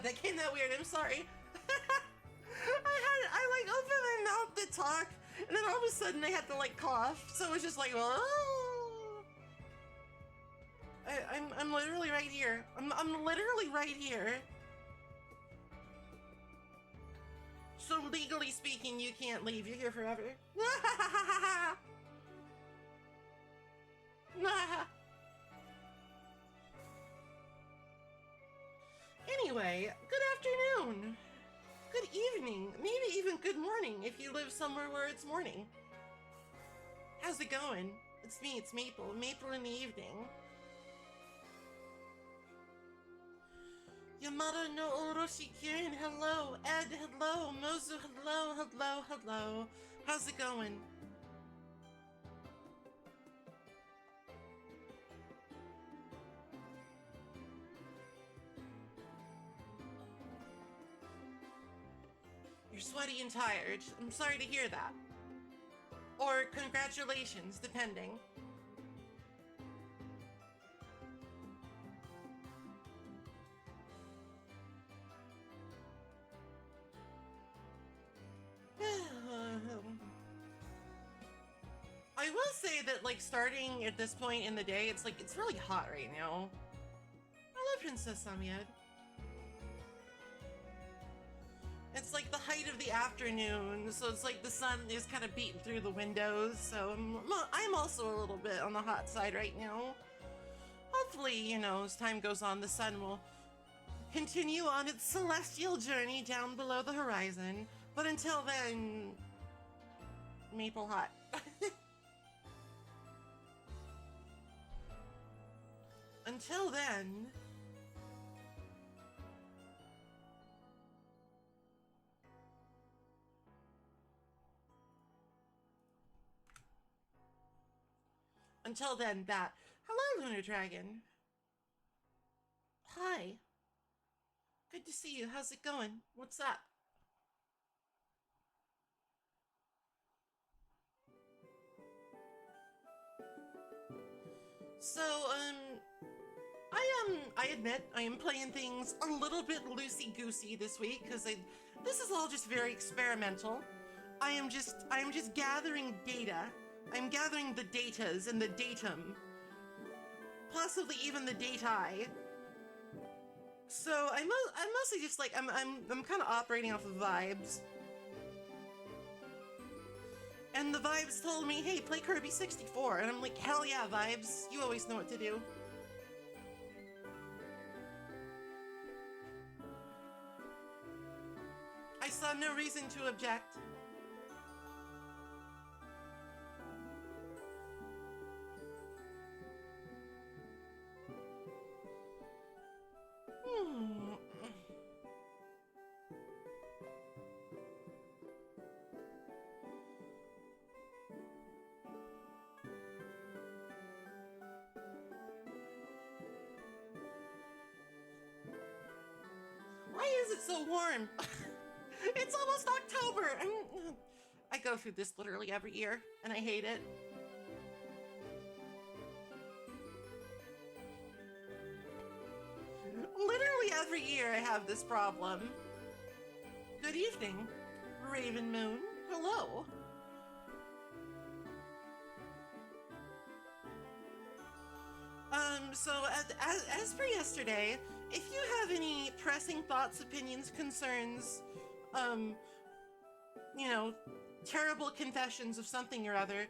that came that weird. I'm sorry. I like opened my mouth to talk, and then all of a sudden I had to like cough. So it was just like, oh. I'm literally right here. I'm literally right here. So legally speaking, you can't leave. You're here forever. Anyway, good afternoon. Good evening. Maybe even good morning if you live somewhere where it's morning. How's it going? It's me, it's Maple. Maple in the evening. Yamada no Oroshi Kirin, hello. Ed, hello. Mozu, hello, hello, hello. How's it going? You're sweaty and tired. I'm sorry to hear that. Or congratulations, depending. I will say that, like, starting at this point in the day, it's like, it's really hot right now. Hello, Princess Samyed. It's like the height of the afternoon, so it's like the sun is kind of beating through the windows, so I'm also a little bit on the hot side right now. Hopefully, you know, as time goes on, the sun will continue on its celestial journey down below the horizon. But until then, Maple hot. Until then... Until then, that. Hello, Lunar Dragon. Hi. Good to see you. How's it going? What's up? So, I admit I am playing things a little bit loosey-goosey this week because this is all just very experimental. I am just gathering data. I'm gathering the datas and the datum, possibly even the dati. So I'm mostly just like I'm kind of operating off of vibes. And the vibes told me, hey, play Kirby 64. And I'm like, hell yeah, vibes. You always know what to do. I saw no reason to object. Why is it so warm? It's almost October. I go through this literally every year, and I hate it. Literally every year I have this problem. Good evening, Raven Moon. Hello. So as for yesterday, if you have any pressing thoughts, opinions, concerns, you know, terrible confessions of something or other,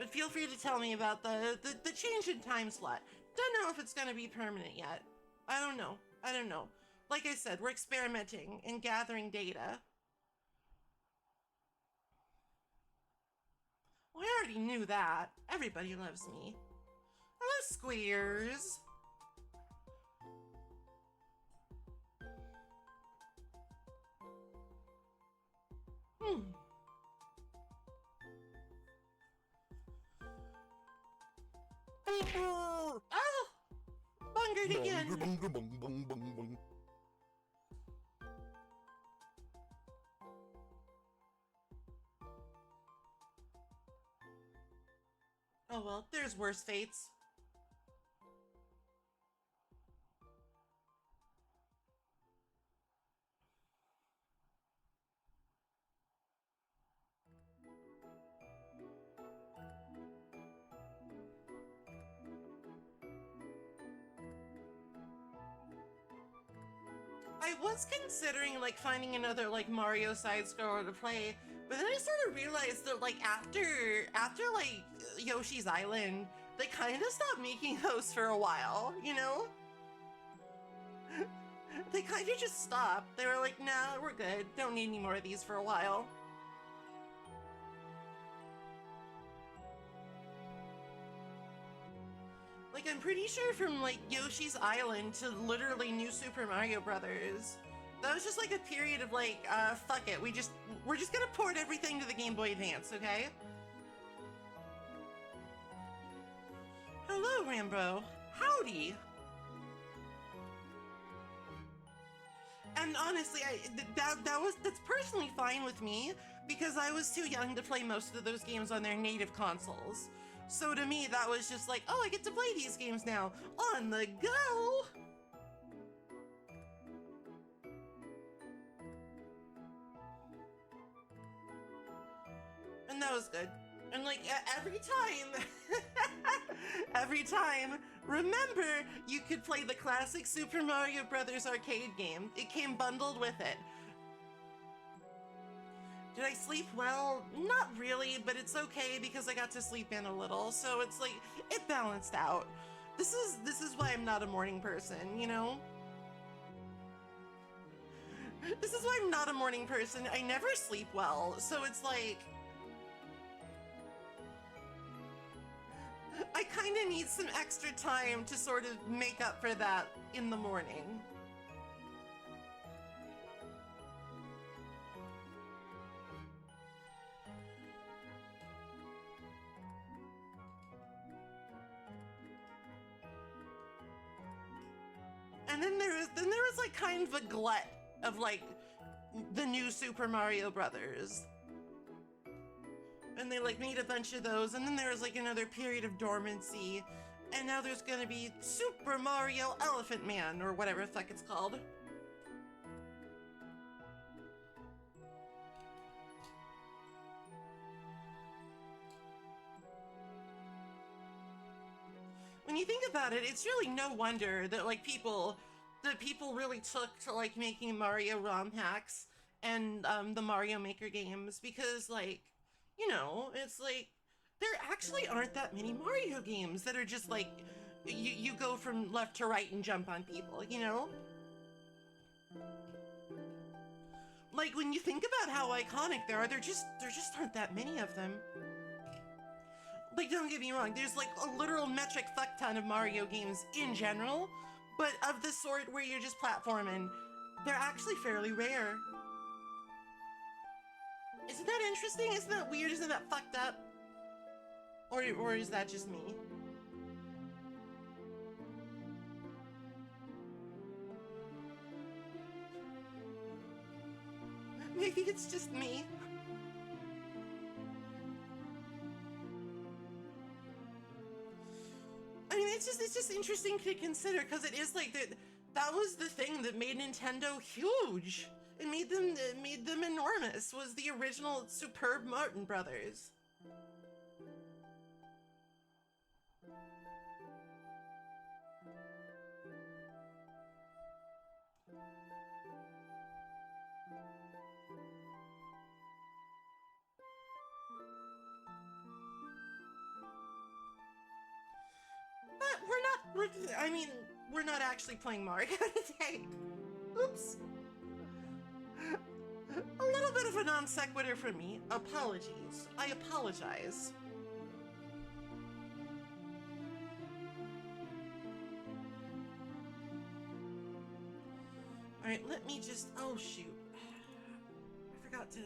feel free to tell me about the change in time slot. Don't know if it's gonna be permanent yet. I don't know. Like I said, we're experimenting and gathering data. Well, I already knew that. Everybody loves me. Hello, Squeers. Oh! Bungered again. Oh well, there's worse fates. I was considering like finding another like Mario side scroller to play, but then I sort of realized that like after like Yoshi's Island, they kind of stopped making those for a while, you know? They kind of just stopped. They were like, nah, we're good. Don't need any more of these for a while. Like, I'm pretty sure from like Yoshi's Island to literally New Super Mario Brothers, that was just like a period of like, fuck it. We're just gonna port everything to the Game Boy Advance, okay? Hello, Rambo. Howdy. And honestly, that's personally fine with me because I was too young to play most of those games on their native consoles. So to me, that was just like, oh, I get to play these games now on the go. And that was good. And like every time, every time, remember, you could play the classic Super Mario Brothers arcade game. It came bundled with it. Did I sleep well? Not really, but it's okay because I got to sleep in a little, so it's like, it balanced out. This is why I'm not a morning person, you know? This is why I'm not a morning person. I never sleep well, so it's like, I kind of need some extra time to sort of make up for that in the morning. And then there was like kind of a glut of like the new Super Mario Brothers. And they like made a bunch of those, and then there was like another period of dormancy, and now there's gonna be Super Mario Elephant Man, or whatever the fuck it's called. When you think about it, it's really no wonder that like people really took to like making Mario ROM hacks and the Mario Maker games, because like, you know, it's like there actually aren't that many Mario games that are just like you go from left to right and jump on people, you know? Like when you think about how iconic they are, there just aren't that many of them. Like, don't get me wrong, there's like a literal metric fuck ton of Mario games in general, but of the sort where you're just platforming, they're actually fairly rare. Isn't that interesting? Isn't that weird? Isn't that fucked up? Or is that just me? Maybe it's just me. I mean, it's just interesting to consider, because it is like that was the thing that made Nintendo huge. It made them enormous. Was the original superb Martin Brothers. But we're not actually playing Mario today. Oops. A little bit of a non sequitur from me. Apologies. I apologize. Alright, let me just... Oh, shoot. I forgot to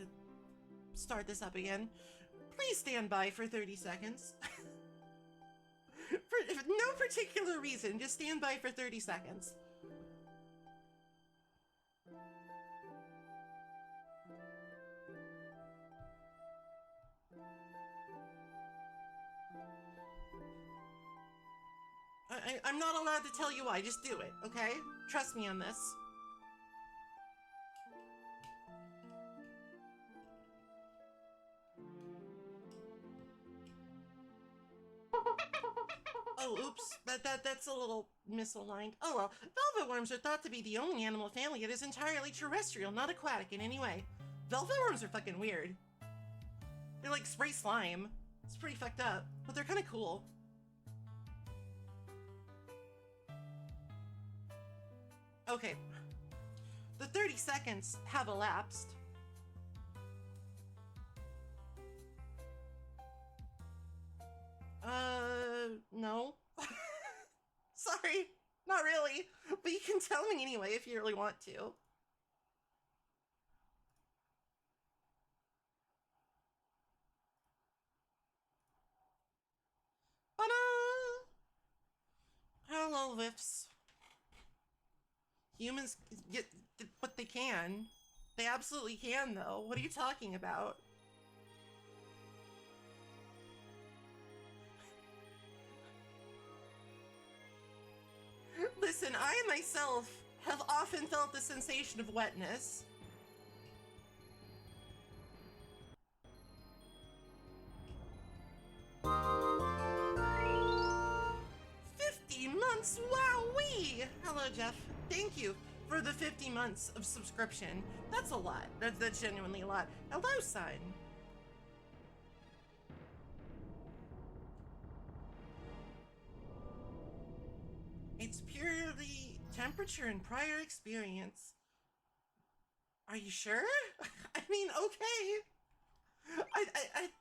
start this up again. Please stand by for 30 seconds. For no particular reason, just stand by for 30 seconds. I'm not allowed to tell you why, just do it, okay? Trust me on this. Oh, Oh, oops. That's a little misaligned. Oh well, velvet worms are thought to be the only animal family that is entirely terrestrial, not aquatic in any way. Velvet worms are fucking weird. They're like spray slime. It's pretty fucked up, but they're kind of cool. Okay. The 30 seconds have elapsed. No. Sorry, not really. But you can tell me anyway if you really want to. Ta-da! Hello, Lifts. Humans get what they can. They absolutely can, though. What are you talking about? Listen, I myself have often felt the sensation of wetness. $50, wowee! Hello, Jeff. Thank you for the 50 months of subscription. That's a lot. That's genuinely a lot. Hello, son. It's purely temperature and prior experience. Are you sure? I mean, okay.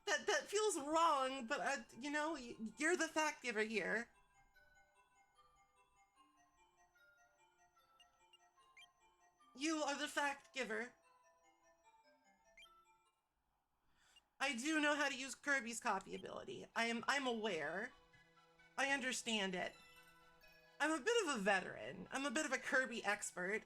That feels wrong, but you know, you're the fact giver here. You are the fact giver. I do know how to use Kirby's copy ability. I'm aware. I understand it. I'm a bit of a veteran. I'm a bit of a Kirby expert.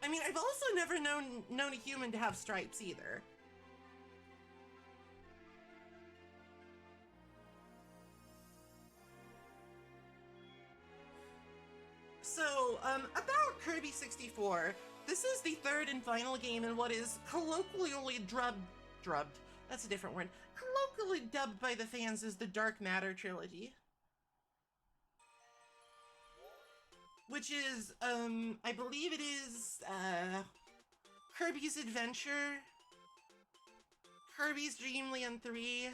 I mean, I've also never known a human to have stripes either. So, about Kirby 64, this is the third and final game in what is colloquially drubbed, that's a different word, colloquially dubbed by the fans as the Dark Matter trilogy. Which is, I believe it is, Kirby's Adventure, Kirby's Dream Land 3,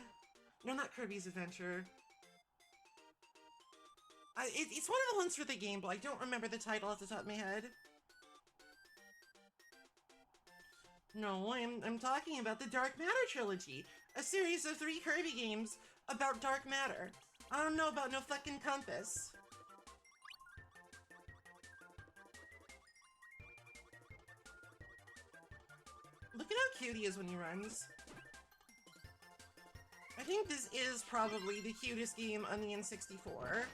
no, not Kirby's Adventure. It's one of the ones for the Game Boy. I don't remember the title off the top of my head. No, I'm talking about the Dark Matter trilogy, a series of 3 Kirby games about dark matter. I don't know about no fucking compass. Look at how cute he is when he runs. I think this is probably the cutest game on the N64.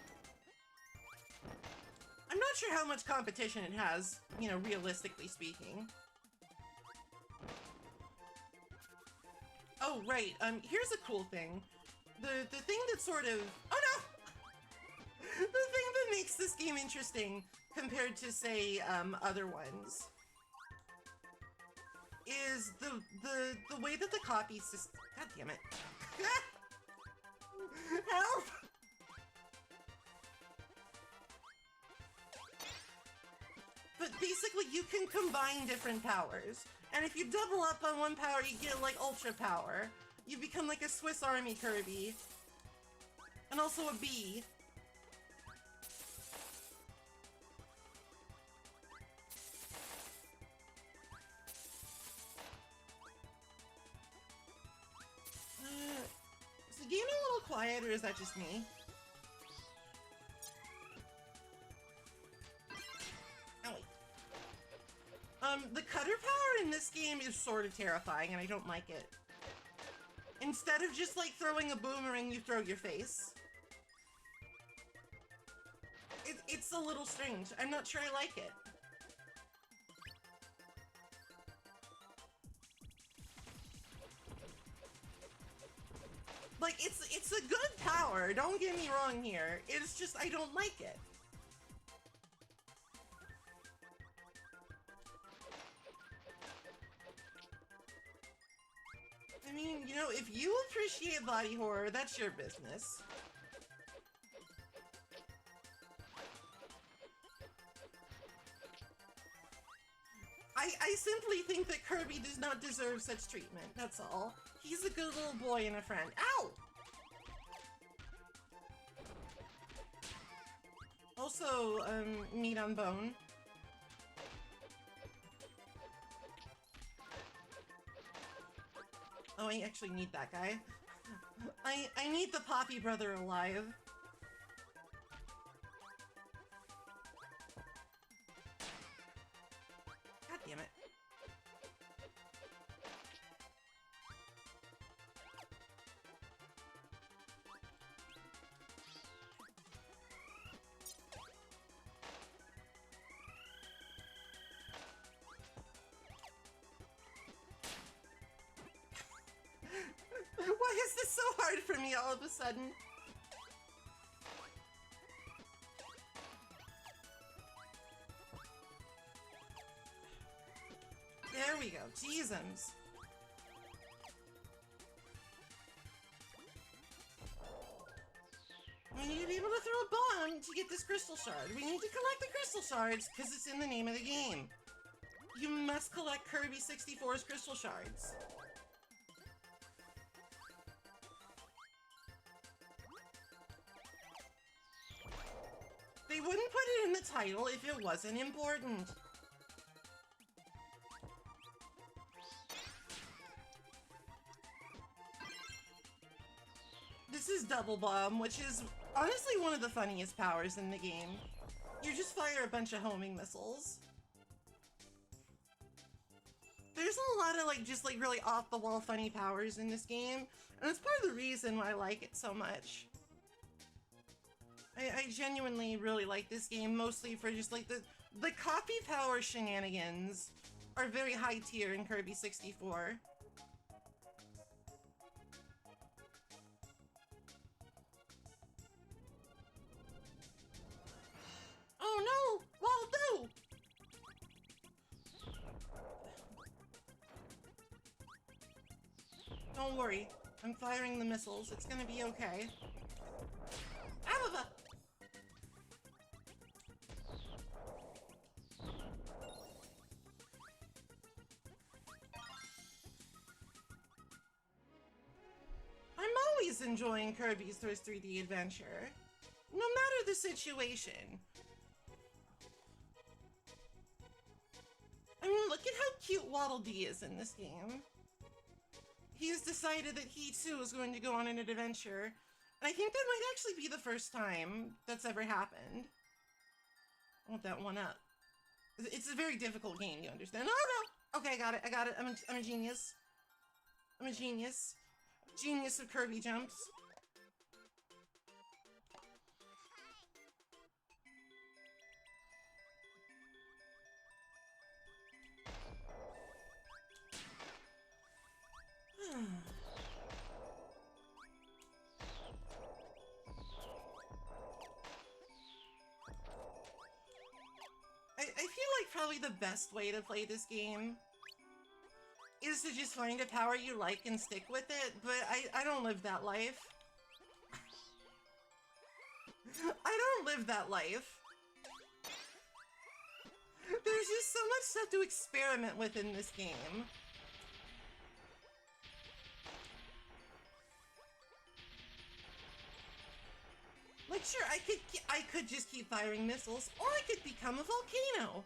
I'm not sure how much competition it has, you know, realistically speaking. Oh, right, here's a cool thing. The thing that sort of... Oh, no! The thing that makes this game interesting compared to, say, other ones is the way that the copy system... God damn it. Help! But basically, you can combine different powers. And if you double up on one power, you get, like, Ultra Power. You become, like, a Swiss Army Kirby. And also a bee. Is the game a little quiet, or is that just me? The cutter power in this game is sort of terrifying, and I don't like it. Instead of just, like, throwing a boomerang, you throw your face. It's a little strange. I'm not sure I like it. Like, it's a good power, don't get me wrong here. It's just, I don't like it. I mean, you know, if you appreciate body horror, that's your business. I simply think that Kirby does not deserve such treatment, that's all. He's a good little boy and a friend. Ow! Also, meat on bone. Oh, I actually need that guy. I need the Poppy brother alive. God damn it. Why is this so hard for me all of a sudden? There we go. Jeezums. We need to be able to throw a bomb to get this crystal shard. We need to collect the crystal shards because it's in the name of the game. You must collect Kirby 64's crystal shards. They wouldn't put it in the title if it wasn't important. This is Double Bomb, which is honestly one of the funniest powers in the game. You just fire a bunch of homing missiles. There's a lot of just really off-the-wall funny powers in this game, and it's part of the reason why I like it so much. I genuinely really like this game, mostly for just the copy power shenanigans are very high tier in Kirby 64. Oh no! Waldo! Don't worry, I'm firing the missiles. It's gonna be okay. Alava! I'm always enjoying Kirby's First 3D Adventure, no matter the situation. I mean, look at how cute Waddle Dee is in this game. He's decided that he too is going to go on an adventure, and I think that might actually be the first time that's ever happened. I want that one up. It's a very difficult game, you understand? Oh no! Okay, I got it, I got it. I'm a genius. I'm a genius. Genius of Kirby jumps. I feel like probably the best way to play this game is to just find a power you like and stick with it, but I don't live that life. I don't live that life. There's just so much stuff to experiment with in this game. Like, sure, I could just keep firing missiles, or I could become a volcano.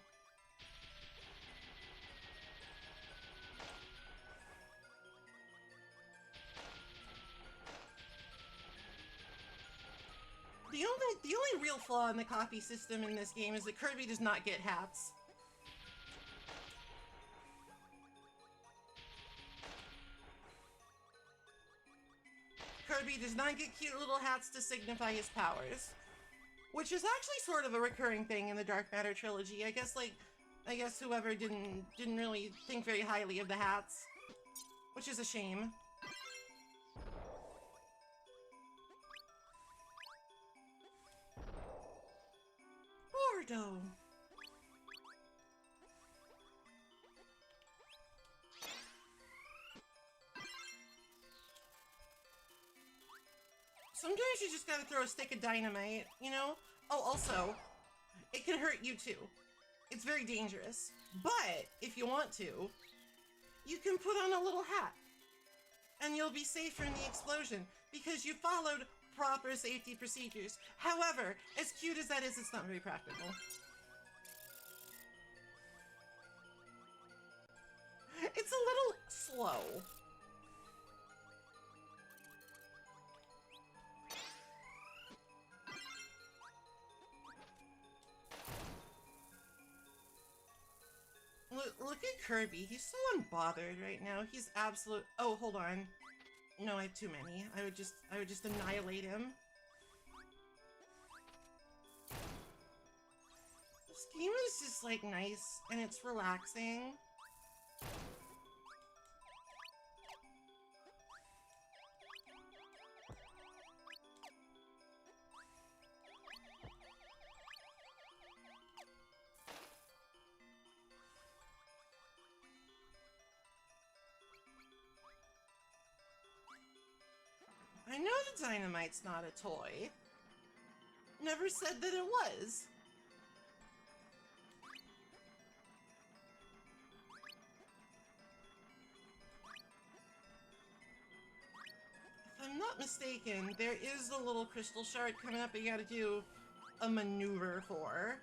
The only real flaw in the copy system in this game is that Kirby does not get hats. Kirby does not get cute little hats to signify his powers, which is actually sort of a recurring thing in the Dark Matter trilogy. I guess whoever didn't really think very highly of the hats, which is a shame. Bordeaux. Sometimes you just gotta throw a stick of dynamite, you know? Oh, also, it can hurt you too. It's very dangerous. But if you want to, you can put on a little hat and you'll be safe from the explosion because you followed proper safety procedures. However, as cute as that is, it's not very practical. It's a little slow. Look at Kirby. He's so unbothered right now. He's absolute. Oh, hold on. No, I have too many. I would just annihilate him. This game is just like nice and it's relaxing. I know the dynamite's not a toy. Never said that it was. If I'm not mistaken, there is a little crystal shard coming up that you gotta do a maneuver for.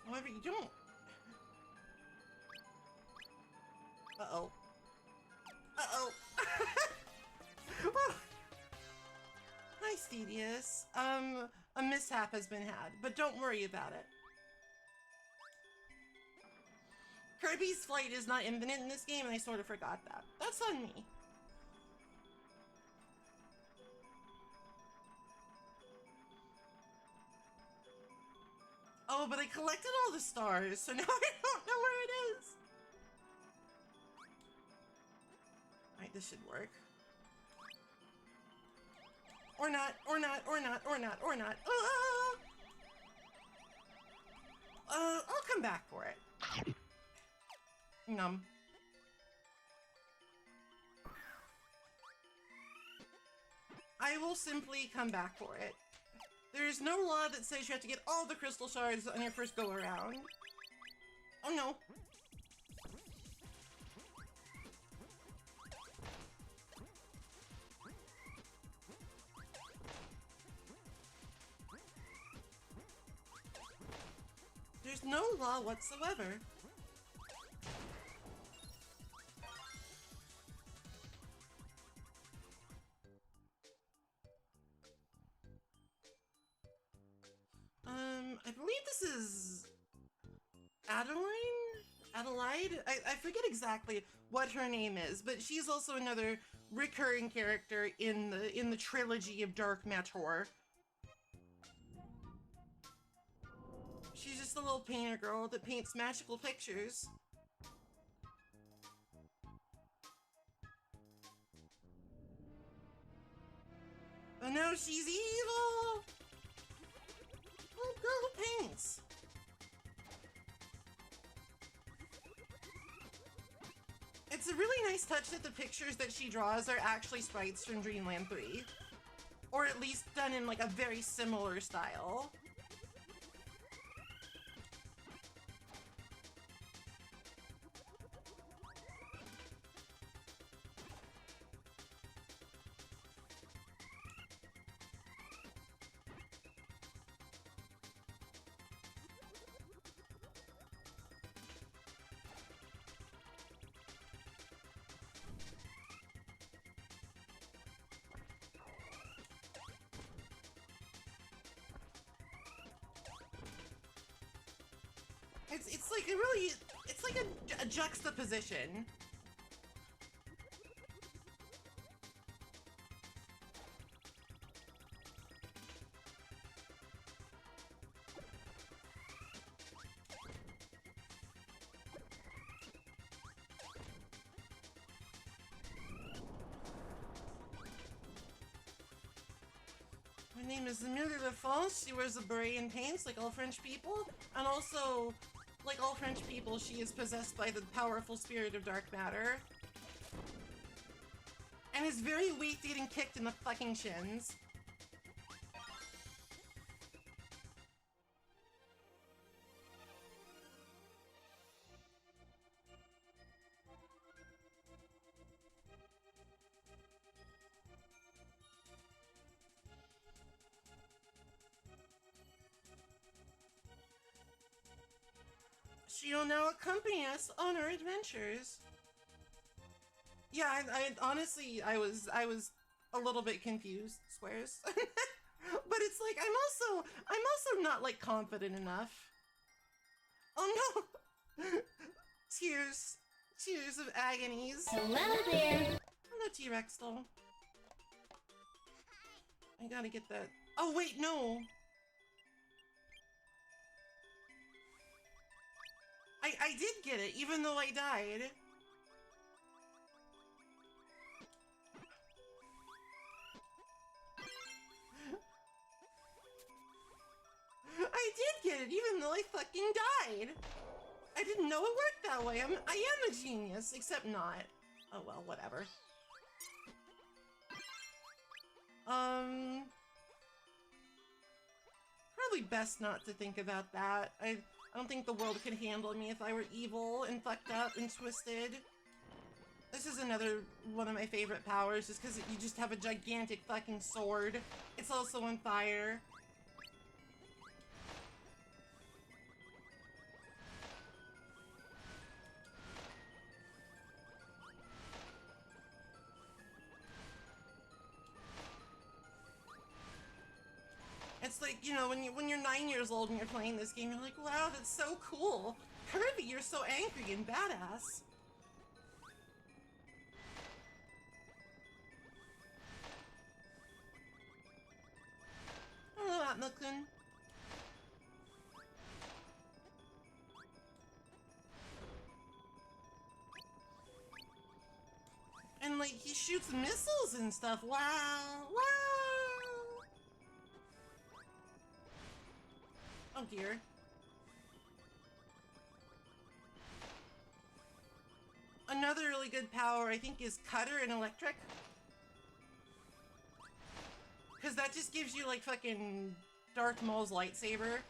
However, you don't... Uh-oh. Uh-oh. Hi, Stedius. A mishap has been had, but don't worry about it. Kirby's flight is not infinite in this game, and I sort of forgot that. That's on me. Oh, but I collected all the stars, so now I don't know where it is. Alright, this should work. Or not, or not, or not, or not, or not. I'll come back for it. Num. I will simply come back for it. There is no law that says you have to get all the crystal shards on your first go around. Oh no. There's no law whatsoever. I believe this is Adelaide? I forget exactly what her name is, but she's also another recurring character in the trilogy of Dark Matter. She's just a little painter girl that paints magical pictures. But no, she's evil! Little girl who paints. It's a really nice touch that the pictures that she draws are actually sprites from Dreamland 3. Or at least done in like a very similar style. It's like a really, it's like a juxtaposition. Her name is Amelia de France. She wears a beret and paints like all French people, and also, like all French people, she is possessed by the powerful spirit of dark matter. and is very weak to getting kicked in the fucking shins. She'll now accompany us on our adventures. Yeah, I honestly, I was a little bit confused, Squares. But it's like, I'm also not, like, confident enough. Oh no! Tears. Tears of agonies. Hello there! Hello, T-Rex doll. I gotta get that. Oh, wait, no! I did get it, even though I died. I did get it, even though I fucking died. I didn't know it worked that way. I am a genius, except not. Oh well, whatever. Probably best not to think about that. I don't think the world could handle me if I were evil and fucked up and twisted. This is another one of my favorite powers, just because you just have a gigantic fucking sword. It's also on fire. It's like, you know, when you're 9 years old and you're playing this game, you're like, wow, that's so cool. Kirby, you're so angry and badass. Hello, Atmokun. And like, he shoots missiles and stuff. Wow, wow. Oh dear. Another really good power, I think, is Cutter and Electric. Because that just gives you, like, fucking Darth Maul's lightsaber.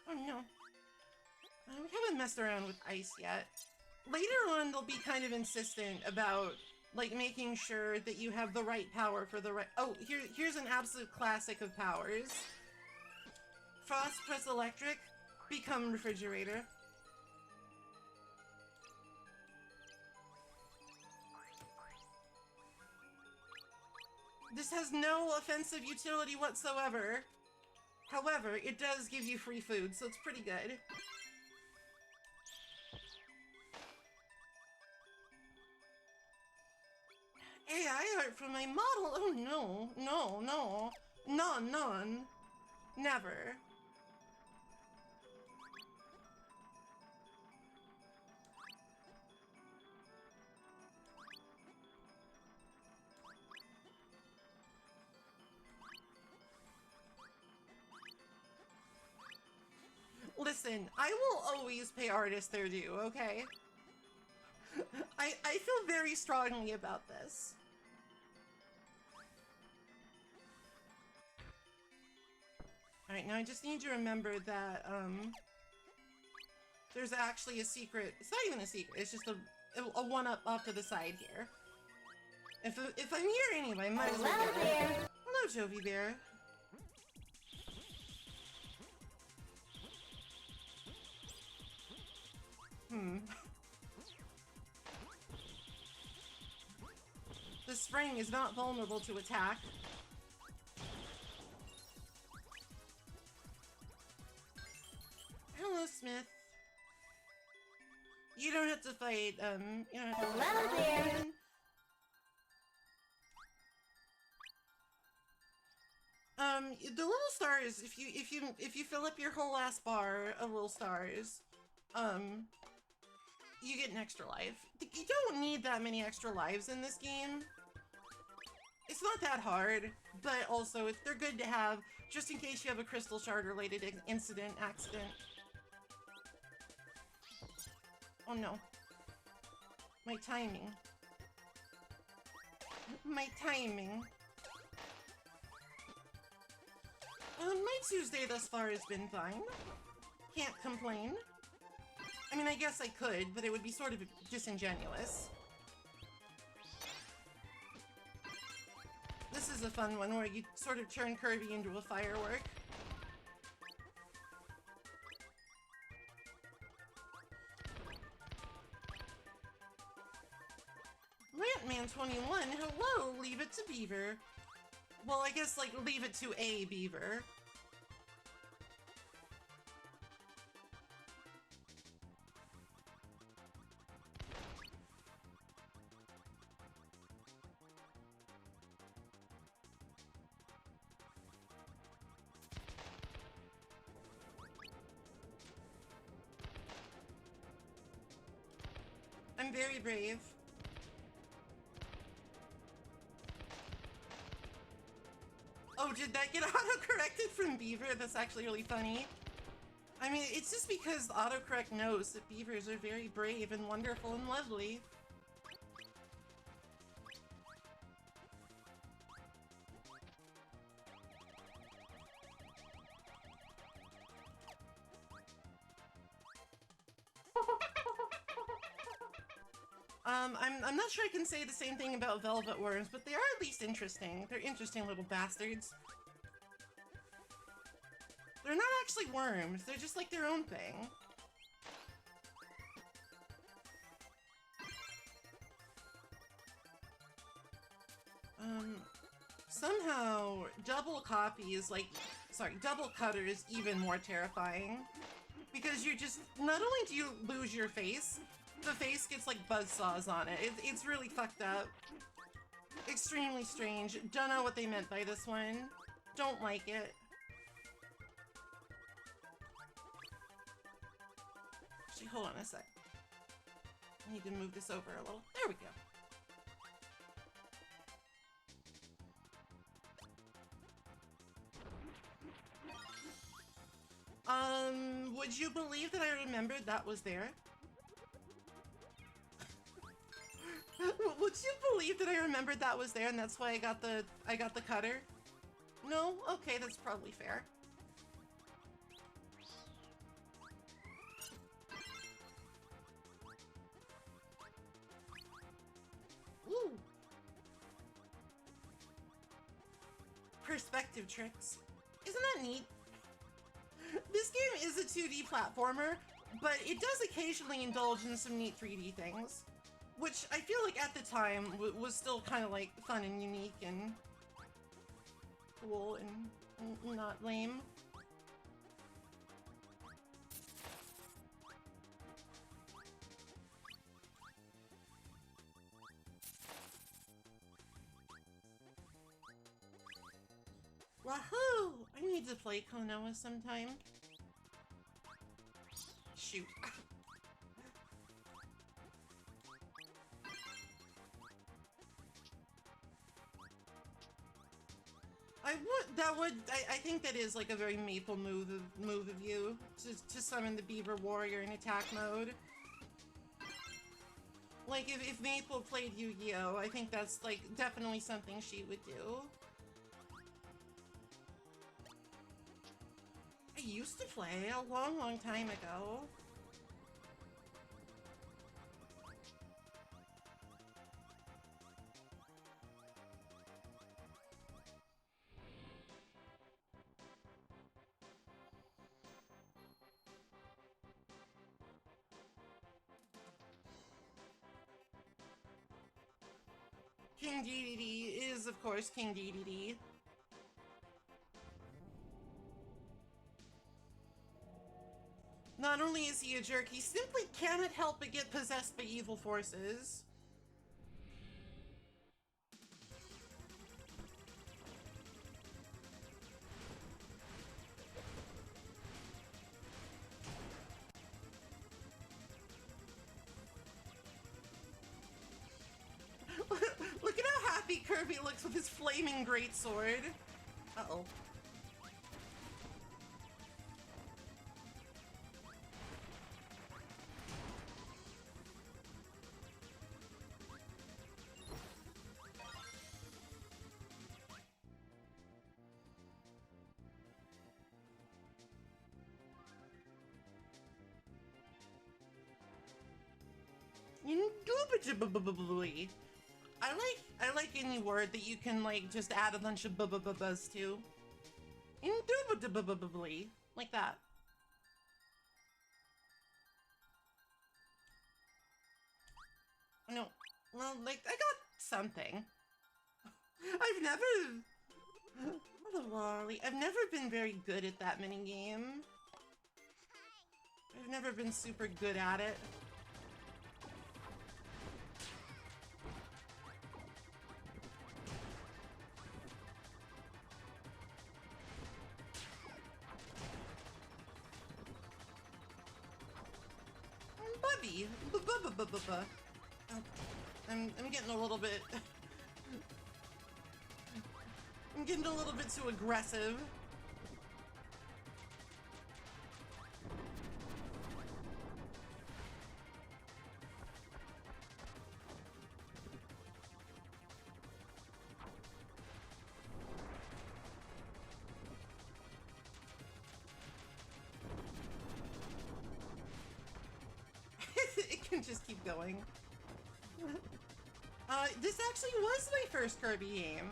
Oh no. We haven't messed around with ice yet. Later on, they'll be kind of insistent about, like, making sure that you have the right power for the right... Oh, here's an absolute classic of powers. Frost press Electric, become Refrigerator. This has no offensive utility whatsoever. However, it does give you free food, so it's pretty good. AI art from my model? Oh no, no, no. None. Never. Listen, I will always pay artists their due, okay? I feel very strongly about this. Alright, now I just need to remember that, there's actually a secret. It's not even a secret, it's just a one-up off to the side here. If I'm here anyway, might as well get it. Hello, Jovi Bear. The spring is not vulnerable to attack. Hello, Smith. You don't have to fight, you don't have to Hello there. The little stars, if you fill up your whole ass bar of little stars, you get an extra life. You don't need that many extra lives in this game. It's not that hard, but also they're good to have just in case you have a crystal shard related accident. Oh no. My timing. My timing. My Tuesday thus far has been fine. Can't complain. I mean, I guess I could, but it would be sort of disingenuous. This is a fun one where you sort of turn Kirby into a firework. Rantman21, hello, leave it to Beaver. Well, I guess, like, leave it to a Beaver. I'm very brave. Oh, did that get auto-corrected from Beaver? That's actually really funny. I mean, it's just because autocorrect knows that beavers are very brave and wonderful and lovely. I'm not sure I can say the same thing about velvet worms, but they are at least interesting. They're interesting little bastards. They're not actually worms, they're just like their own thing. Somehow, double copy is like, sorry, double cutter is even more terrifying. Because you're just, not only do you lose your face, the face gets like buzzsaws on it. It's really fucked up. Extremely strange. Don't know what they meant by this one. Don't like it. Actually, hold on a sec. I need to move this over a little. There we go. Would you believe that I remembered that was there? Would you believe that I remembered that was there and that's why I got the cutter? No? Okay, that's probably fair. Ooh. Perspective tricks. Isn't that neat? This game is a 2D platformer, but it does occasionally indulge in some neat 3D things. Which I feel like at the time was still kind of like fun and unique and cool and not lame. Wahoo! I need to play Konoha sometime. Shoot. I think that is like a very Maple move of you to summon the Beaver Warrior in attack mode. Like if Maple played Yu-Gi-Oh, I think that's like definitely something she would do. I used to play a long time ago. King DDD is, of course, King DDD. Not only is he a jerk, he simply cannot help but get possessed by evil forces. Look at how happy Kirby looks with his flaming greatsword. Uh-oh. Indubitably. I like any word that you can like just add a bunch of buzz to. Indubitably. Like that. No. Well, like, I got something. I've never been very good at that minigame. I've never been super good at it. Bubby! I'm getting a little bit... I'm getting a little bit too aggressive. It can just keep going. This actually was my first Kirby game.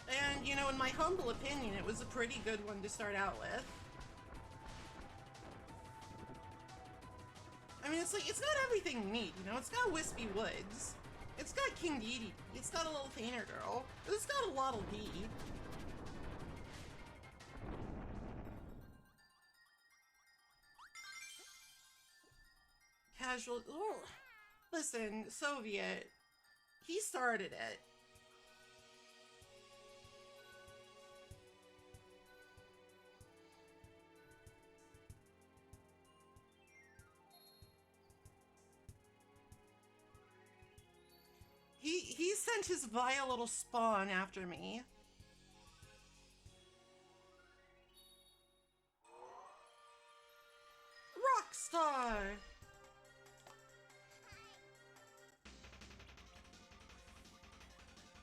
And, you know, in my humble opinion, it was a pretty good one to start out with. I mean, it's like, it's got everything you need, you know? It's got Wispy Woods. It's got King Dedede. It's got a little Thaner Girl. It's got a Waddle Dee. Casual... Oh, listen, Soviet. He started it. He sent his vile little spawn after me. Rockstar!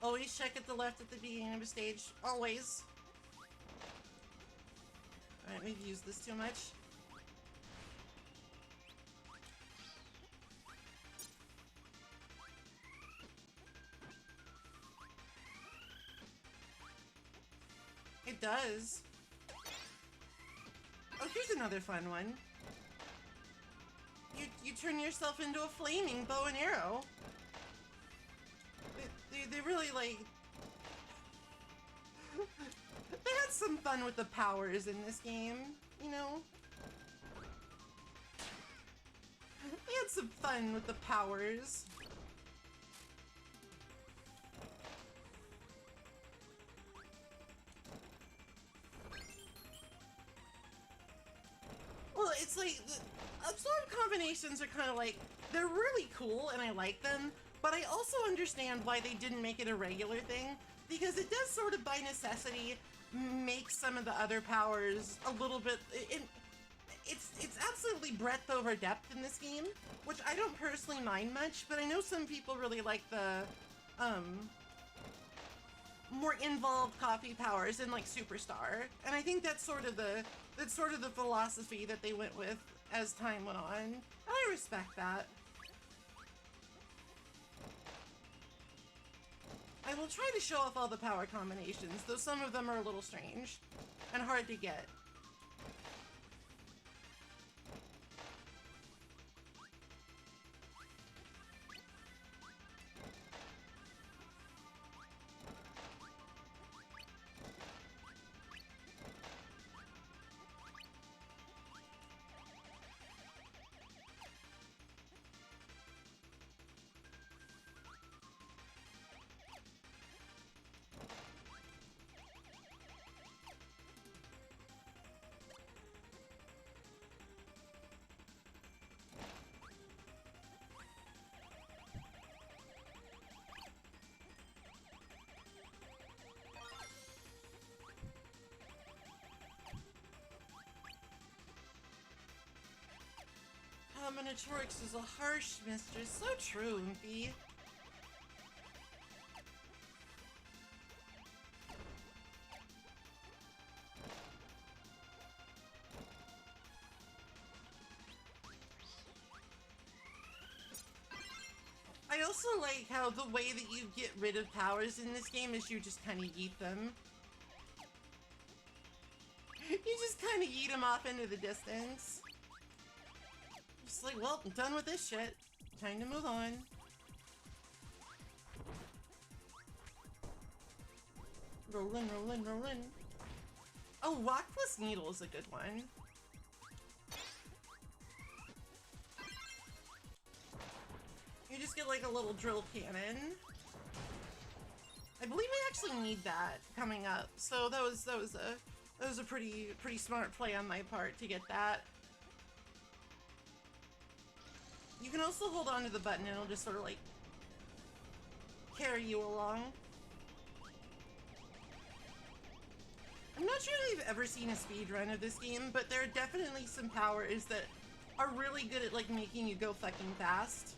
Always check at the left at the beginning of a stage. Always. Alright, we've used this too much. It does. Oh, here's another fun one. You turn yourself into a flaming bow and arrow. They really, like... They had some fun with the powers in this game, you know? They had some fun with the powers. Well, it's like, absorb combinations are kind of like, they're really cool and I like them, but I also understand why they didn't make it a regular thing, because it does sort of by necessity make some of the other powers a little bit, it's absolutely breadth over depth in this game, which I don't personally mind much, but I know some people really like the, more involved coffee powers in like Superstar, and I think that's sort of the philosophy that they went with as time went on. I respect that. I will try to show off all the power combinations, though some of them are a little strange and hard to get. Combinatorics is a harsh mistress. So true, Impy. I also like how the way that you get rid of powers in this game is you just kind of yeet them. You just kind of yeet them off into the distance. Just like, well, I'm done with this shit. Time to move on. Rollin', rollin', rollin'. Oh, Rock plus Needle is a good one. You just get like a little drill cannon. I believe we actually need that coming up. So that was a pretty smart play on my part to get that. You can also hold on to the button and it'll just sort of like carry you along. I'm not sure if I've ever seen a speedrun of this game, but there are definitely some powers that are really good at like making you go fucking fast.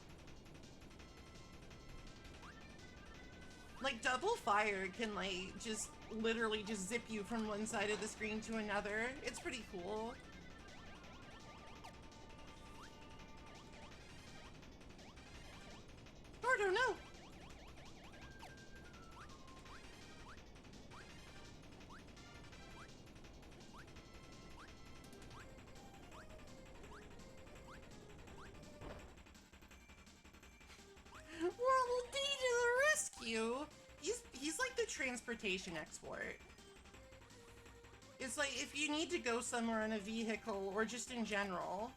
Like double fire can like just literally just zip you from one side of the screen to another. It's pretty cool. I don't know. World D to the rescue! He's like the transportation export. It's like if you need to go somewhere in a vehicle or just in general.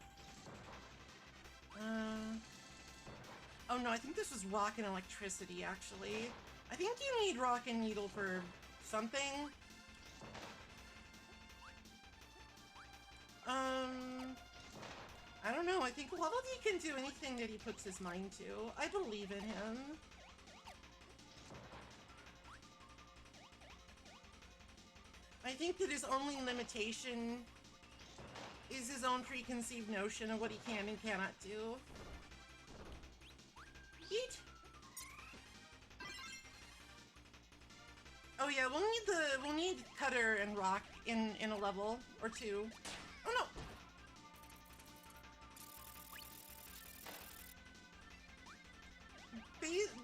Oh no, I think this was rock and electricity actually. I think you need rock and needle for something. I don't know. I think Level D can do anything that he puts his mind to. I believe in him. I think that his only limitation is his own preconceived notion of what he can and cannot do. Yeet! Oh yeah, we'll need Cutter and Rock in a level or two. Oh no!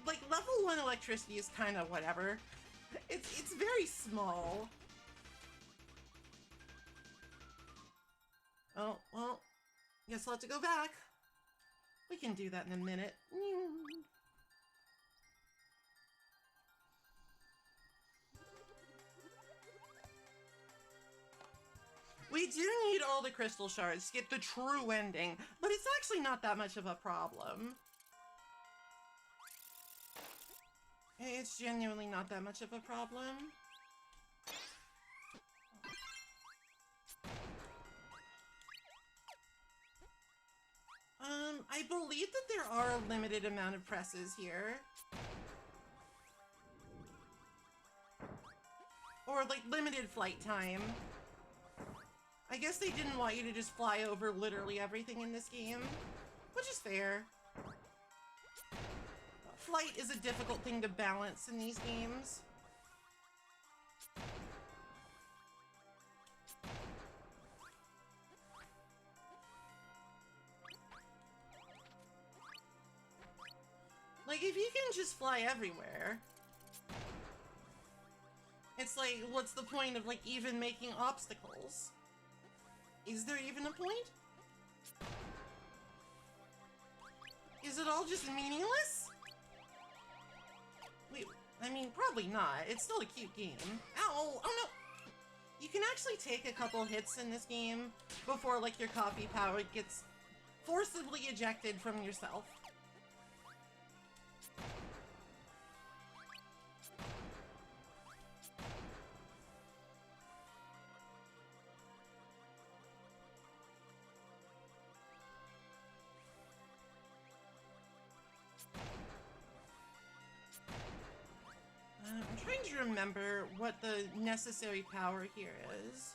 Like level 1 electricity is kind of whatever. It's very small. Oh, well, guess we'll have to go back. We can do that in a minute. We do need all the crystal shards to get the true ending, but it's actually not that much of a problem. It's genuinely not that much of a problem. I believe that there are a limited amount of presses here. Or, like, limited flight time. I guess they didn't want you to just fly over literally everything in this game, which is fair. Flight is a difficult thing to balance in these games. Like, if you can just fly everywhere, it's like, what's the point of, like, even making obstacles? Is there even a point? Is it all just meaningless? Wait, I mean, probably not. It's still a cute game. Ow! Oh no! You can actually take a couple hits in this game before, like, your coffee power gets forcibly ejected from yourself. I'm trying to remember what the necessary power here is.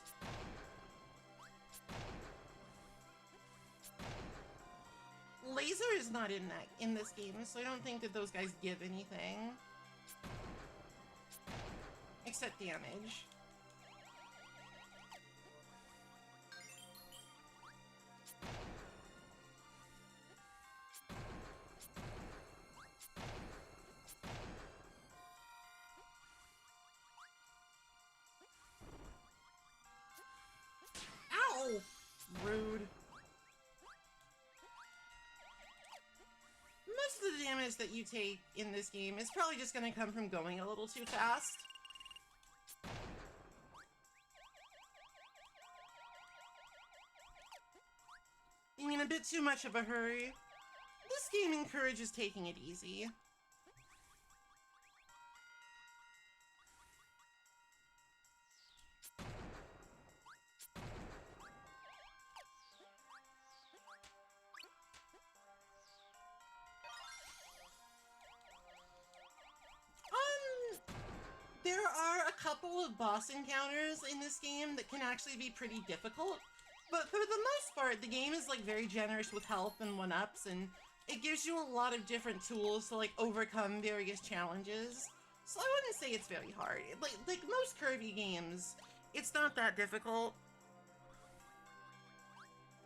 Laser is not in this game, so I don't think that those guys give anything. Except damage. Ow! Rude. Most of the damage that you take in this game is probably just gonna come from going a little too fast. Being in a bit too much of a hurry. This game encourages taking it easy. There are a couple of boss encounters in this game that can actually be pretty difficult, but for the most part, the game is like very generous with health and one-ups, and it gives you a lot of different tools to like overcome various challenges. So I wouldn't say it's very hard. Like most Kirby games, it's not that difficult.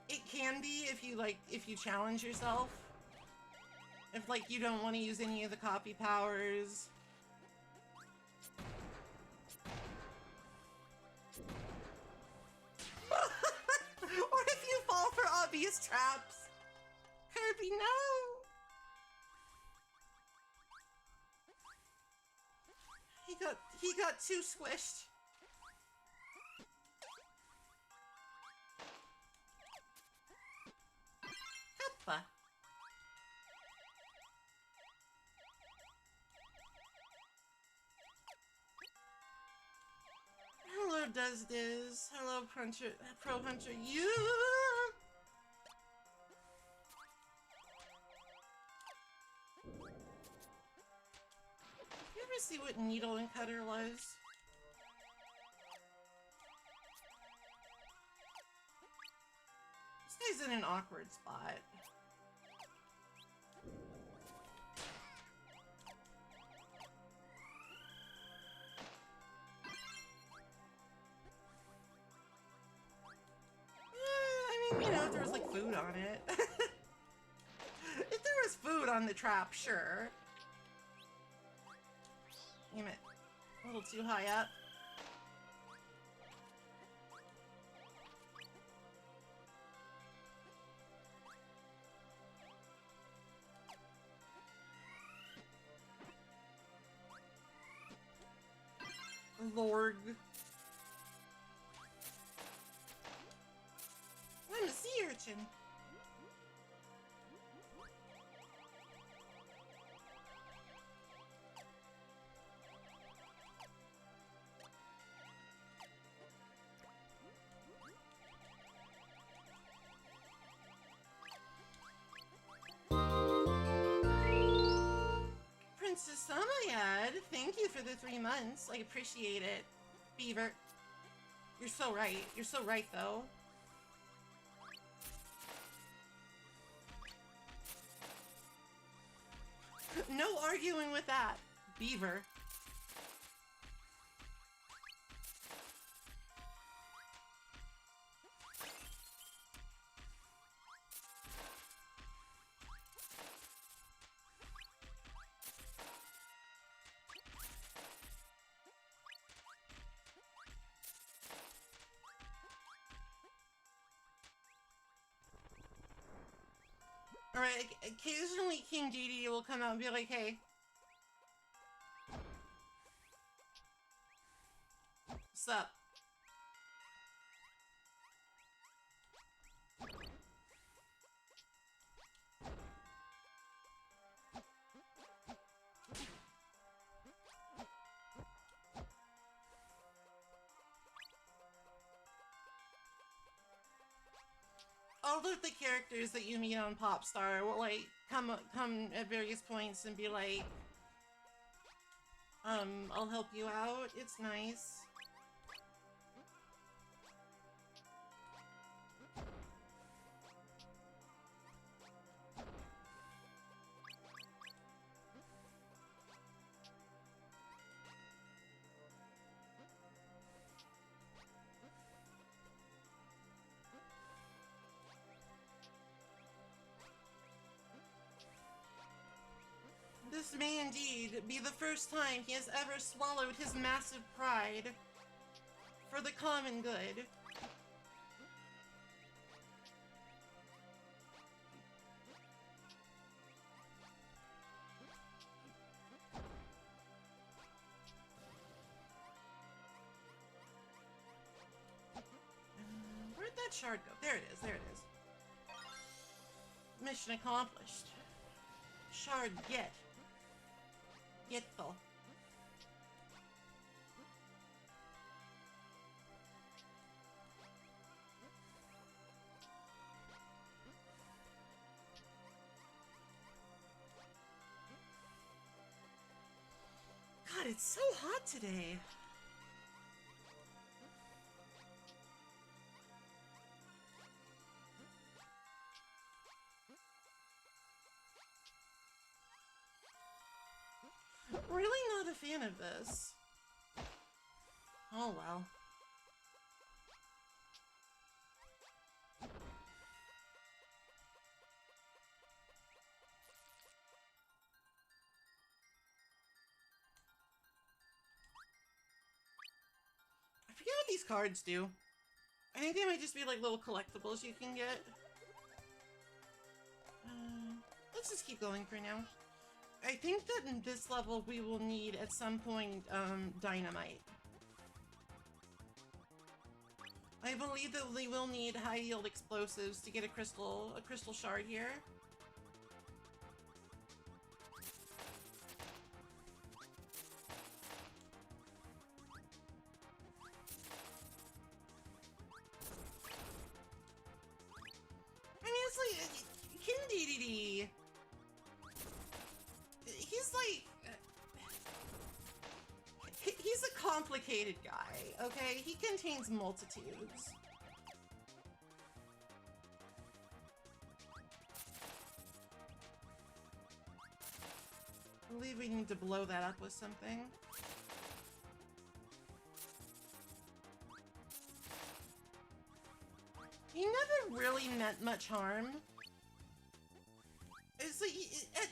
It can be if you challenge yourself. If like you don't want to use any of the copy powers. Or if you fall for obvious traps. Kirby, no! He got too squished. Kappa. Hello, Does Diz. Hello, Pro Hunter. You. You ever see what Needle and Cutter was? This guy's in an awkward spot. You know, if there was like food on it. If there was food on the trap, sure. Damn it. A little too high up. Lord. I'm a sea urchin. Princess Samayad, thank you for the 3 months. I appreciate it. Beaver. You're so right. You're so right, though. No arguing with that, Beaver. Alright, occasionally King Dedede will come out and be like, hey. What's up? All of the characters that you meet on Popstar will like come at various points and be like, I'll help you out. It's nice. This may indeed be the first time he has ever swallowed his massive pride for the common good. that shard go? There it is, there it is. Mission accomplished. Shard get. Getful. God, it's so hot today. Really not a fan of this. Oh well. I forget what these cards do. I think they might just be like little collectibles you can get. Let's just keep going for now. I think that in this level we will need at some point dynamite. I believe that we will need high yield explosives to get a crystal shard here. I mean, it's like Kindididi. He's like he's a complicated guy, okay? He contains multitudes. I believe we need to blow that up with something. He never really meant much harm. It's like,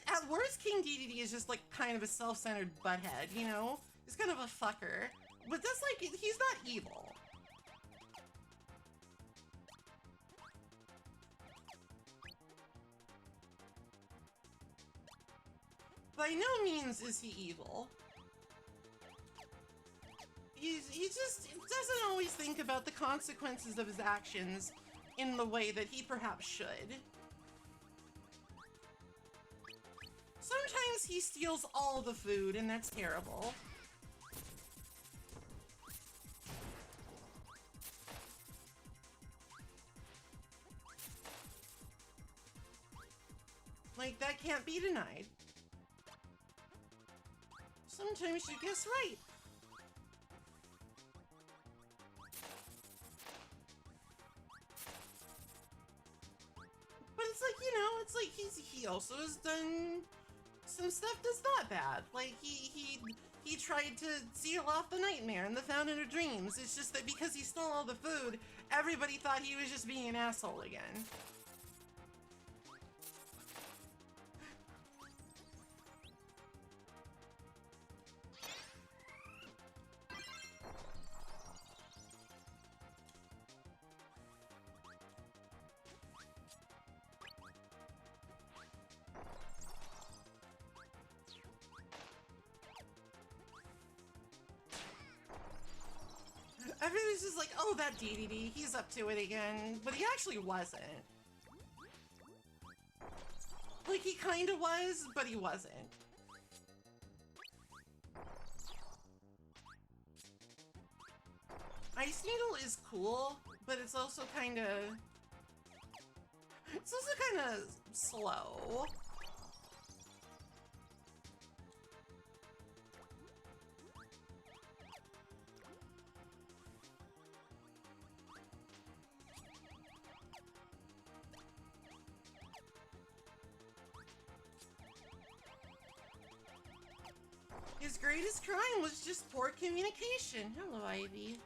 at worst, King Dedede is just like kind of a self-centered butthead, you know? He's kind of a fucker. But that's like, he's not evil. By no means is he evil. He just doesn't always think about the consequences of his actions in the way that he perhaps should. Sometimes he steals all the food, and that's terrible. Like, that can't be denied. Sometimes you guess right. But it's like, you know, it's like he also has done some stuff that's not bad. Like, he tried to seal off the nightmare in the Fountain of Dreams. It's just that because he stole all the food, everybody thought he was just being an asshole again. Everybody's just like, oh, that Dedede, he's up to it again. But he actually wasn't. Like, he kinda was, but he wasn't. Ice Needle is cool, but it's also kinda... It's also kinda slow. His greatest crime was just poor communication. Hello, Ivy.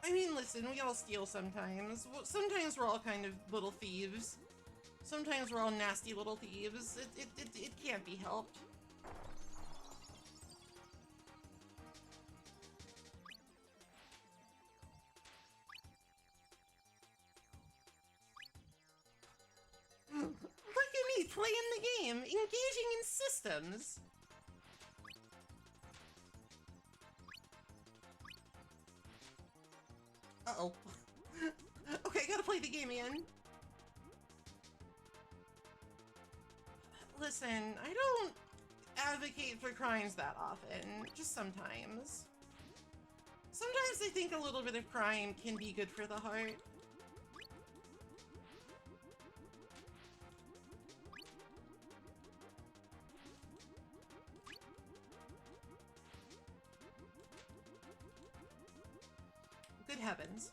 I mean, listen, we all steal sometimes. Sometimes we're all kind of little thieves. Sometimes we're all nasty little thieves. It can't be helped. Look at me playing the game, engaging in systems. Uh-oh. Okay, gotta play the game again. Listen, I don't advocate for crimes that often, just sometimes. Sometimes I think a little bit of crime can be good for the heart. Good heavens.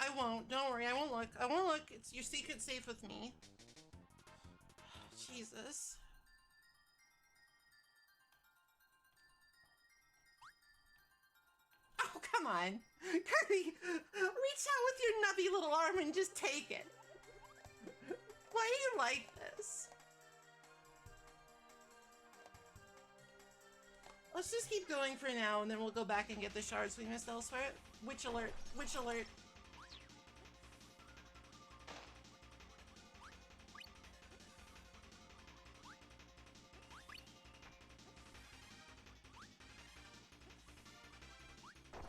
I won't. Don't worry. I won't look. I won't look. It's your secret safe with me. Jesus. Oh, come on. Kirby, reach out with your nubby little arm and just take it. Why do you like this? Let's just keep going for now, and then we'll go back and get the shards we missed elsewhere. Witch alert. Witch alert.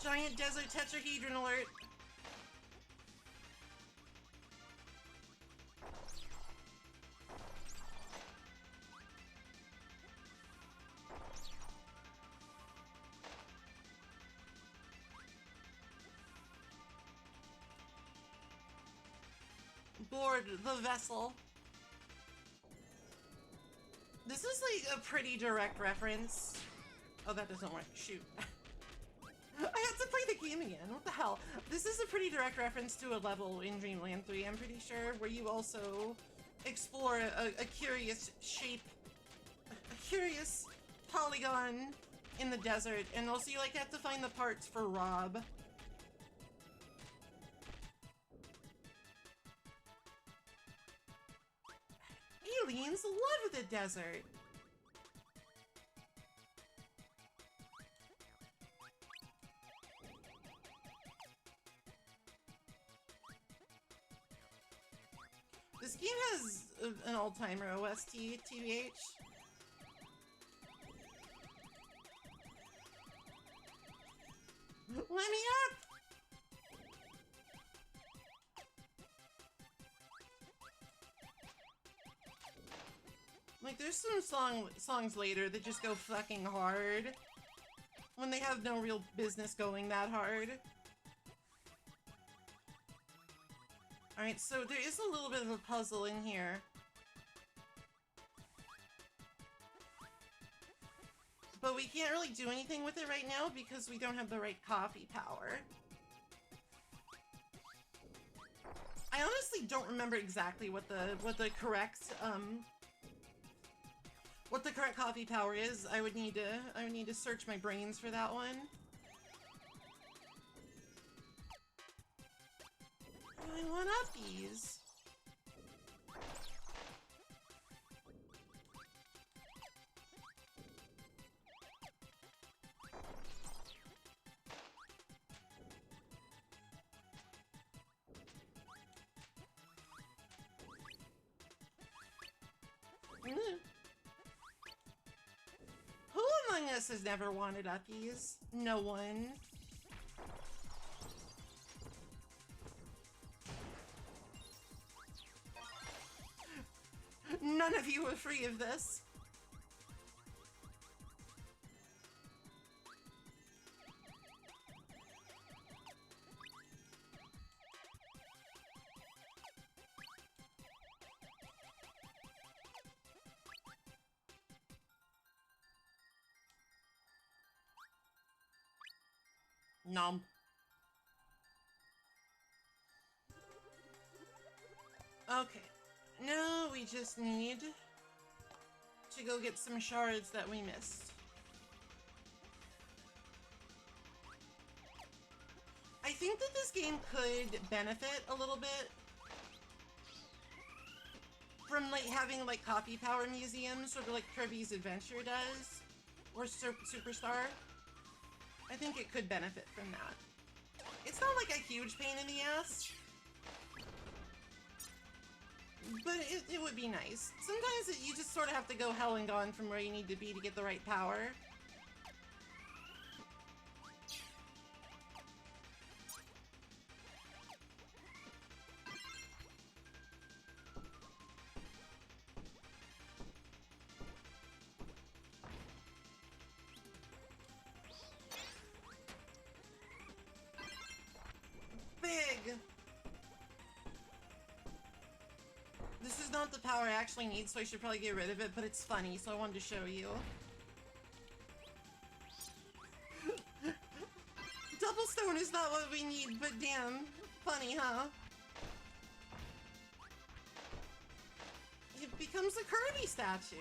Giant desert tetrahedron alert. Board the vessel. This is like a pretty direct reference. Oh, that doesn't work. Shoot. I have to play the game again. What the hell? This is a pretty direct reference to a level in Dreamland 3, I'm pretty sure, where you also explore a curious shape, a curious polygon in the desert, and also you like have to find the parts for Rob. Aliens love the desert. This game has an old-timer OST, TBH. Let me up! Like, there's some songs later that just go fucking hard when they have no real business going that hard. Alright, so there is a little bit of a puzzle in here. But we can't really do anything with it right now because we don't have the right coffee power. I honestly don't remember exactly what the correct coffee power is. I would need to search my brains for that one. I want uppies. Who among us has never wanted uppies? No one. None of you are free of this. Nom. Okay. Now we just need to go get some shards that we missed. think that this game could benefit a little bit from like having like coffee power museums, sort of like Kirby's Adventure does, or Superstar. I think it could benefit from that. It's not like a huge pain in the ass, but it would be nice. Sometimes you just sort of have to go hell and gone from where you need to be to get the right power. Big! This is not the power I actually need, so I should probably get rid of it, but it's funny, so I wanted to show you. Double stone is not what we need, but damn. Funny, huh? It becomes a Kirby statue.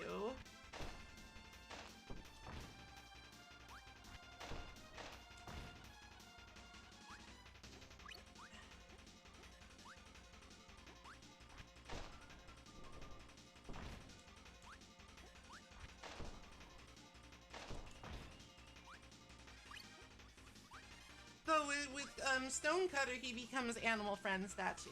So with Stonecutter, he becomes Animal Friend statue.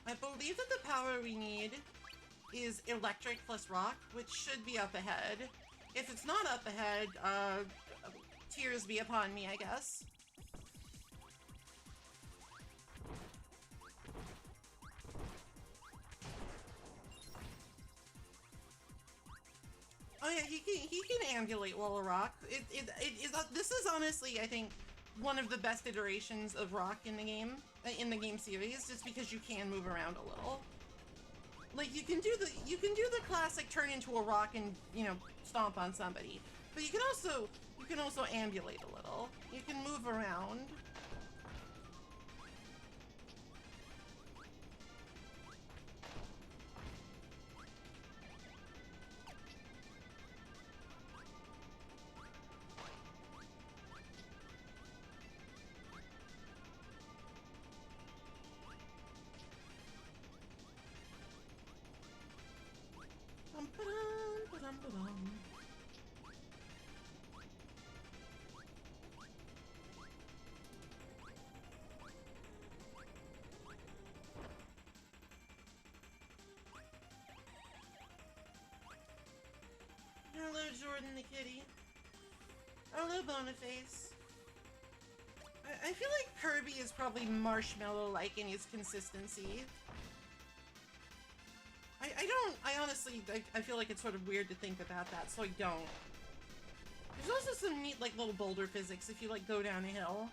I believe that the power we need is electric plus rock, which should be up ahead. If it's not up ahead, tears be upon me, I guess. Oh yeah, he can ambulate while a rock. This is honestly, I think, one of the best iterations of rock in the game series, just because you can move around a little. Like you can do the classic turn into a rock and, you know, stomp on somebody, but you can also ambulate a little. You can move around. Hello, Jordan the kitty. Hello, Boniface. I feel like Kirby is probably marshmallow-like in his consistency. I honestly, I feel like it's sort of weird to think about that, so I don't. There's also some neat, like, little boulder physics if you, like, go down a hill.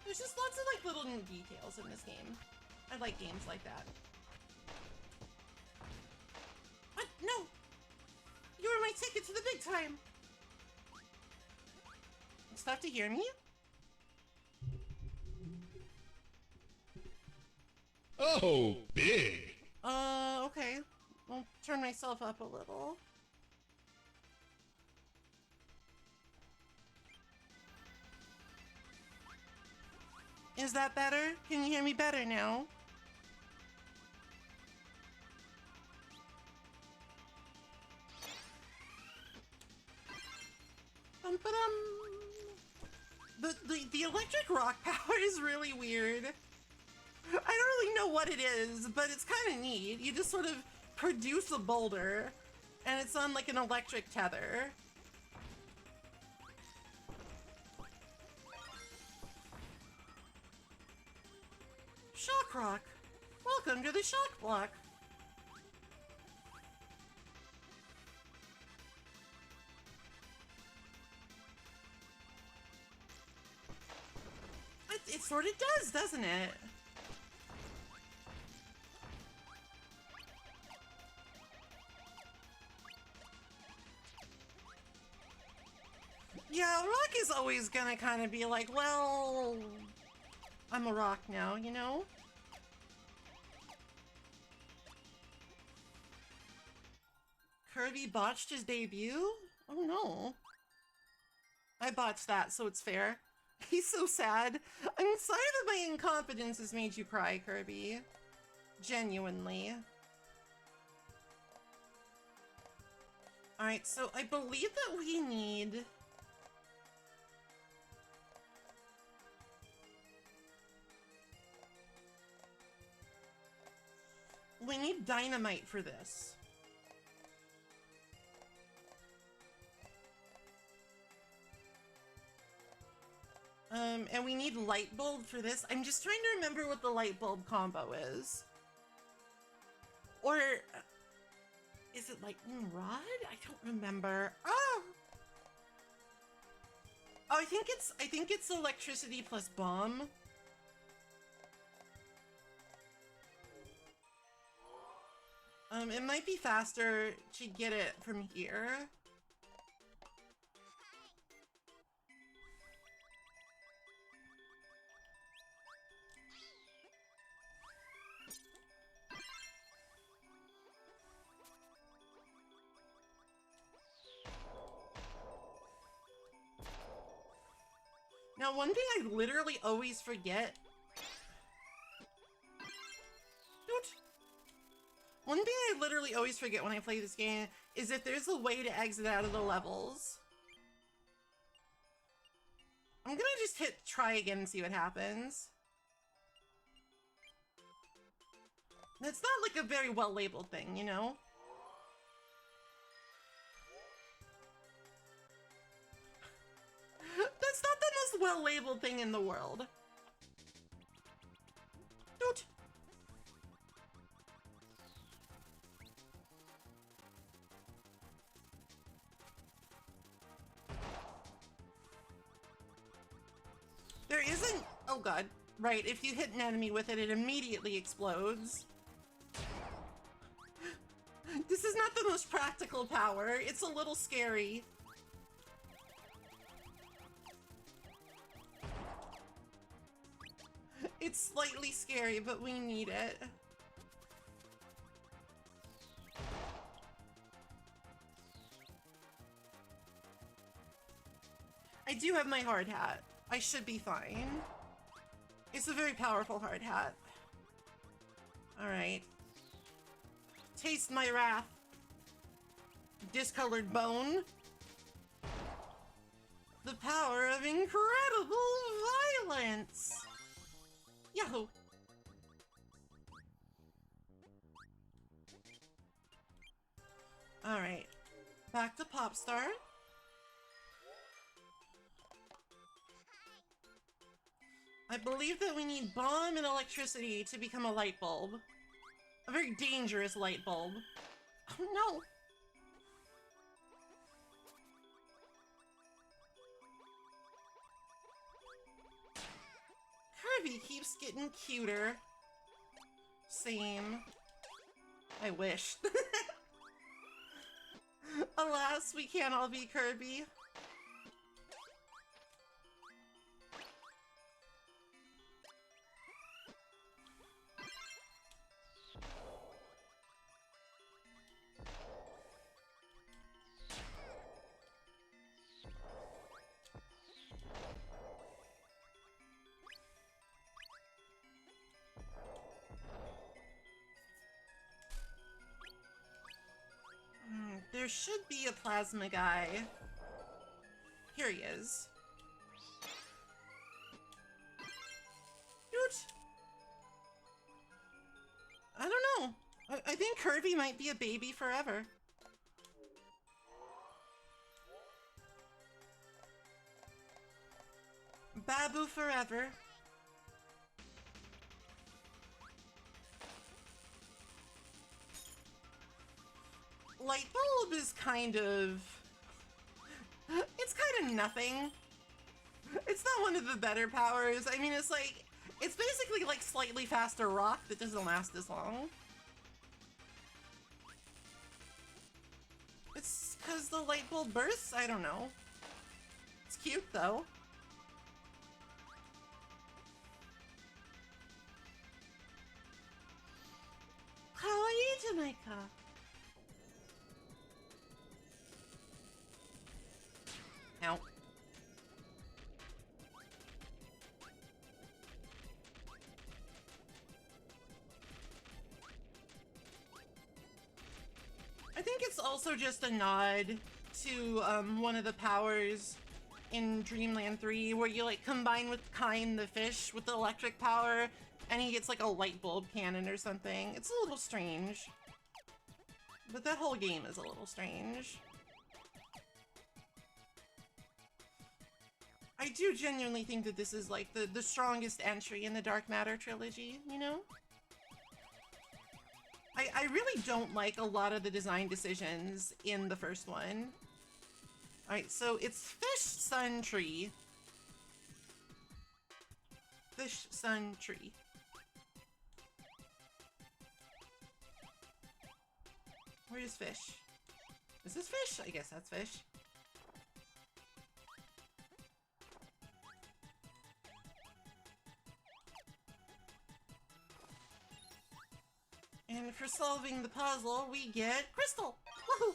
There's just lots of, like, little neat details in this game. I like games like that. What? No! You were my ticket to the big time! It's tough to hear me? Oh, big! Okay. I'll turn myself up a little. Is that better? Can you hear me better now? The electric rock power is really weird. I don't really know what it is, but it's kind of neat. You just sort of produce a boulder, and it's on like an electric tether. Shock Rock. Welcome to the Shock Block. It sort of does, doesn't it? Yeah, rock is always always gonna kind of be like, well, I'm a rock now, you know? Kirby botched his debut? Oh no. I botched that, so it's fair. He's so sad. I'm sorry that my incompetence has made you cry, Kirby. Genuinely. Alright, so I believe that we need... We need dynamite for this. And we need light bulb for this. I'm just trying to remember what the light bulb combo is. Or is it lightning rod? I don't remember. Oh! Oh, I think it's electricity plus bomb. It might be faster to get it from here. Now, one thing I literally always forget... One thing I literally always forget when I play this game is if there's a way to exit out of the levels. I'm gonna just hit try again and see what happens. That's not like a very well labeled thing, you know? That's not the most well labeled thing in the world. Doot. There isn't... Oh god. Right, if you hit an enemy with it, it immediately explodes. This is not the most practical power. It's a little scary. It's slightly scary, but we need it. I do have my hard hat. I should be fine. It's a very powerful hard hat. Alright. Taste my wrath. Discolored bone. The power of incredible violence. Yahoo! Alright. Back to Popstar. I believe that we need bomb and electricity to become a light bulb. A very dangerous light bulb. Oh no! Kirby keeps getting cuter. Same. I wish. Alas, we can't all be Kirby. There should be a plasma guy. Here he is. Dude. I don't know. I think Kirby might be a baby forever. Babu forever. Light bulb is kind of... It's kind of nothing. It's not one of the better powers. I mean, it's like... It's basically like slightly faster rock that doesn't last as long. It's because the light bulb bursts? I don't know. It's cute, though. Jamaica. Ow. I think it's also just a nod to one of the powers in Dreamland 3 where you like combine with Kine the fish with the electric power and he gets like a light bulb cannon or something. It's a little strange. But that whole game is a little strange. I do genuinely think that this is like the strongest entry in the Dark Matter trilogy, you know? I really don't like a lot of the design decisions in the first one. Alright, so it's Fish Sun Tree. Fish Sun Tree. Where is Fish? Is this Fish? I guess that's Fish. And for solving the puzzle, we get Crystal! Woohoo!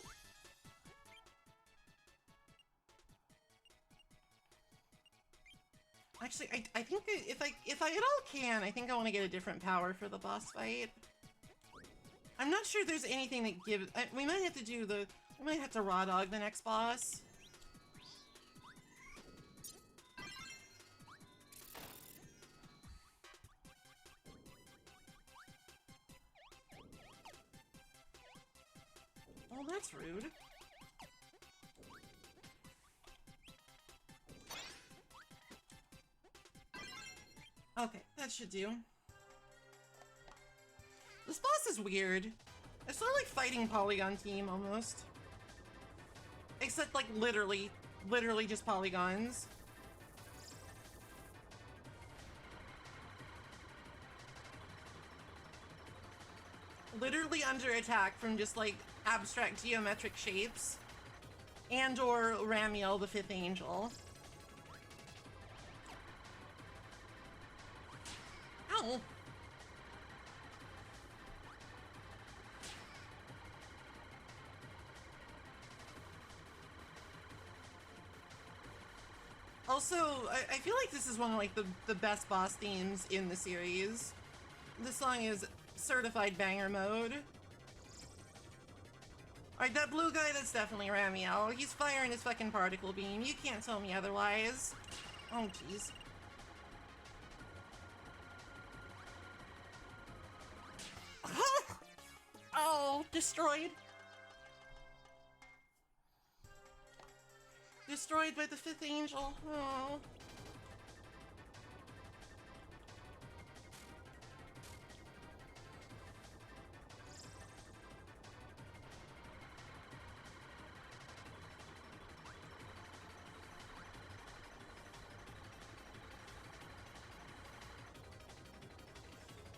Actually, I think that if I at all can, I think I want to get a different power for the boss fight. I'm not sure there's anything that gives... we might have to do the... We might have to raw dog the next boss. Oh, that's rude. Okay, that should do. This boss is weird. It's sort of like fighting Polygon Team, almost. Except, like, literally just polygons. Literally under attack from just, like, abstract geometric shapes. And or Ramiel, the Fifth Angel. Ow! Also, I feel like this is one of like the best boss themes in the series. This song is certified banger mode. Alright, that blue guy, that's definitely Ramiel. He's firing his fucking particle beam. You can't tell me otherwise. Oh, jeez. Oh, destroyed. Destroyed by the Fifth Angel. Oh.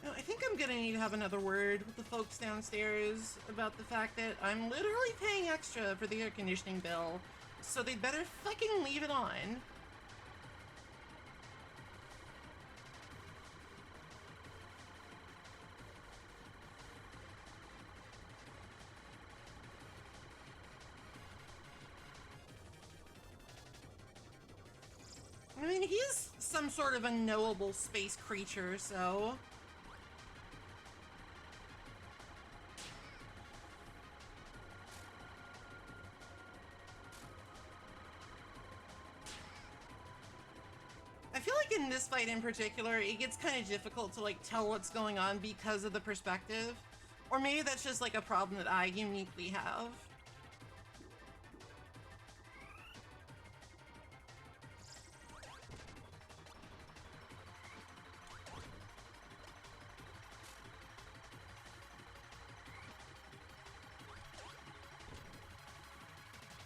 No, I think I'm gonna need to have another word with the folks downstairs about the fact that I'm literally paying extra for the air conditioning bill. So they'd better fucking leave it on. I mean, he's some sort of unknowable space creature, so... I feel like in this fight in particular, it gets kind of difficult to like tell what's going on because of the perspective. Or maybe that's just like a problem that I uniquely have.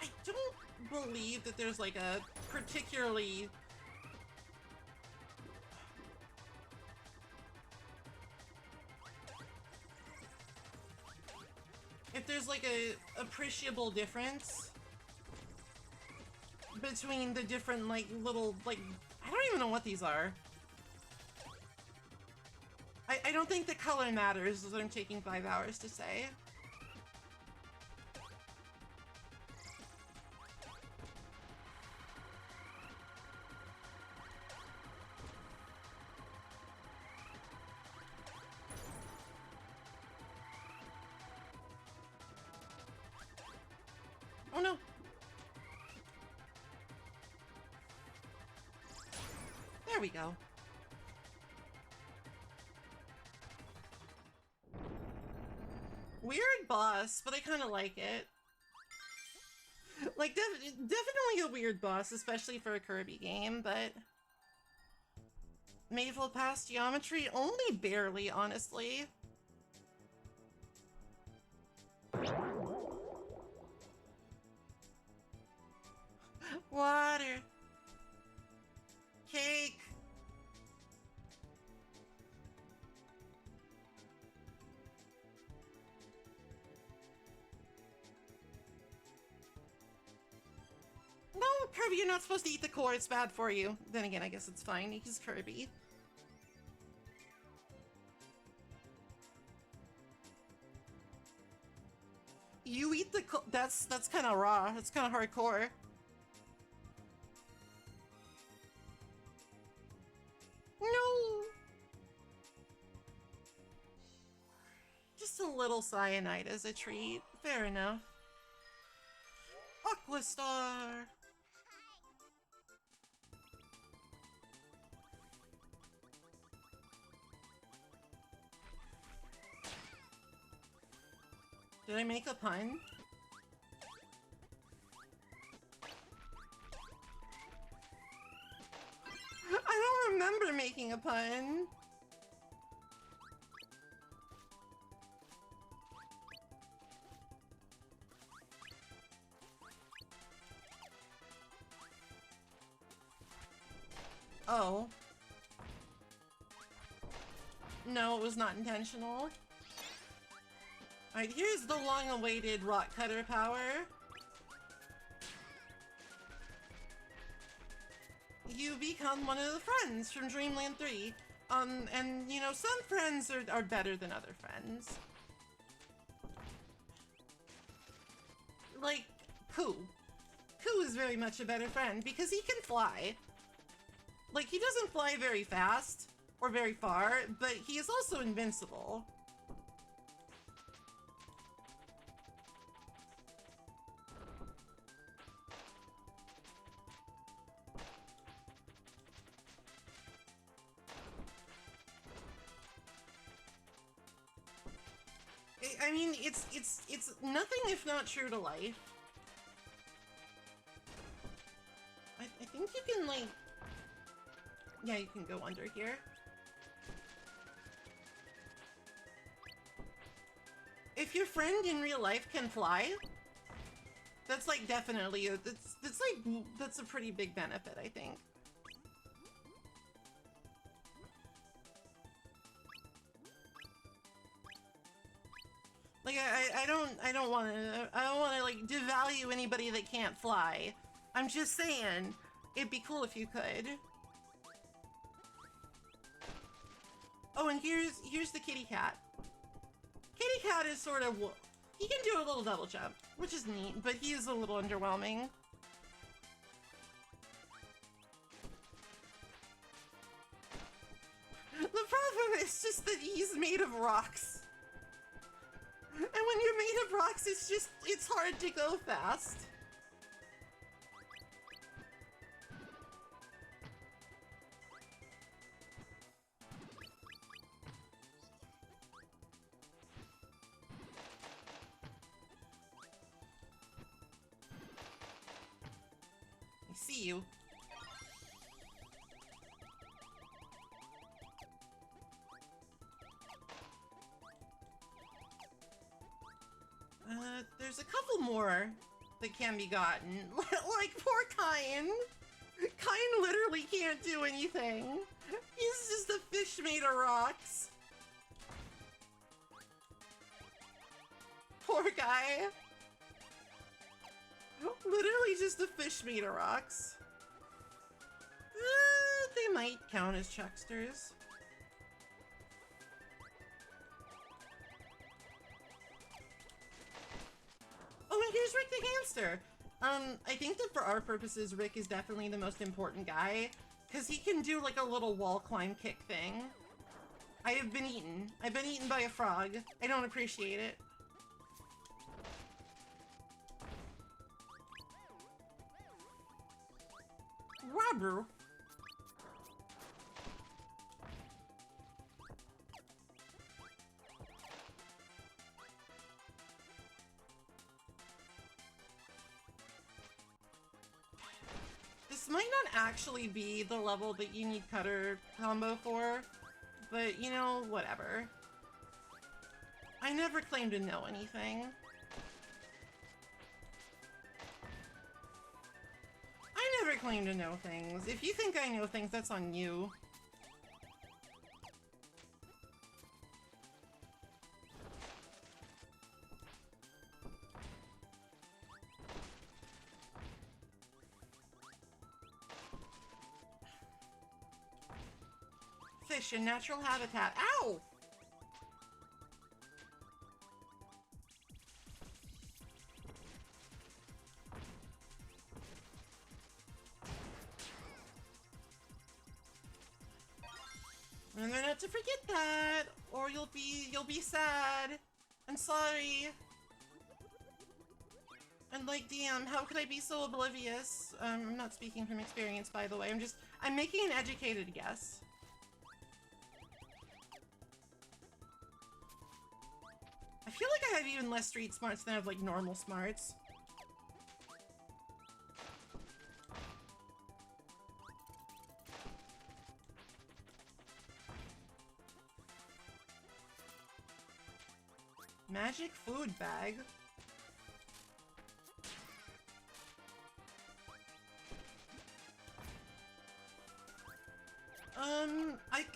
I don't believe that there's like a particularly... If there's like a appreciable difference between the different like little like I don't even know what these are. I don't think the color matters, is what I'm taking 5 hours to say. Oh no! There we go. Weird boss, but I kind of like it. Like, definitely a weird boss, especially for a Kirby game, but... Medieval past geometry? Only barely, honestly. Water. Cake. No, Kirby, you're not supposed to eat the core. It's bad for you. Then again, I guess it's fine. He's Kirby. You eat the core. That's kind of raw. That's kind of hardcore. No. Just a little cyanide as a treat. Fair enough. Aqua Star. Did I make a pun? I don't remember making a pun. Oh. No, it was not intentional. Alright, here's the long-awaited rock cutter power. You become one of the friends from Dreamland 3. And, you know, some friends are better than other friends. Like, Pooh. Pooh is very much a better friend because he can fly. Like, he doesn't fly very fast or very far, but he is also invincible. I mean, it's nothing if not true to life. I think you can, like... Yeah, you can go under here. If your friend in real life can fly, that's, like, definitely... That's a pretty big benefit, I think. Like, I don't want to, like, devalue anybody that can't fly. I'm just saying, it'd be cool if you could. Oh, and here's the kitty cat. Kitty cat is sort of, he can do a little double jump, which is neat, but he is a little underwhelming. The problem is just that he's made of rocks. And when you're made of rocks, it's hard to go fast. I see you. There's a couple more that can be gotten. Like, poor Kyan. Kyan literally can't do anything. He's just a fish made of rocks. Poor guy. Literally just a fish made of rocks. They might count as chucksters. Where's Rick the hamster? I think that for our purposes, Rick is definitely the most important guy, because he can do like a little wall climb kick thing. I have been eaten. I've been eaten by a frog. I don't appreciate it. Robber. This might not actually be the level that you need cutter combo for, but you know, whatever. I never claim to know anything. I never claim to know things. If you think I know things, that's on you. Fish in natural habitat. Ow! Remember not to forget that, or you'll be sad and sorry. And like, damn, how could I be so oblivious? I'm not speaking from experience, by the way. I'm making an educated guess. I feel like I have even less street smarts than I have like normal smarts. Magic food bag.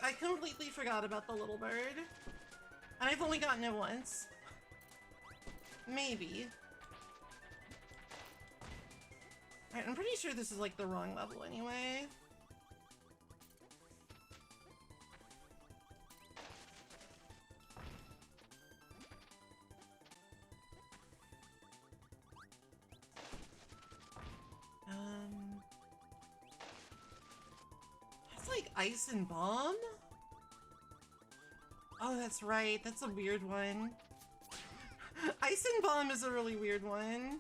I completely forgot about the little bird. And I've only gotten it once. Maybe. Alright, I'm pretty sure this is like the wrong level anyway. That's like ice and bomb? Oh, that's right. That's a weird one. Ice and bomb is a really weird one.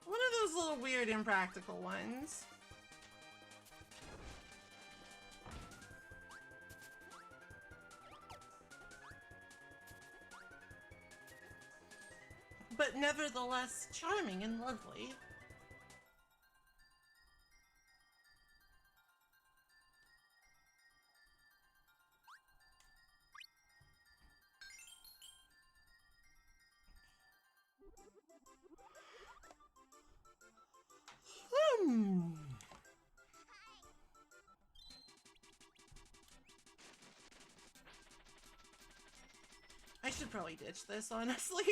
One of those little weird impractical ones. But nevertheless charming and lovely. I should probably ditch this, honestly.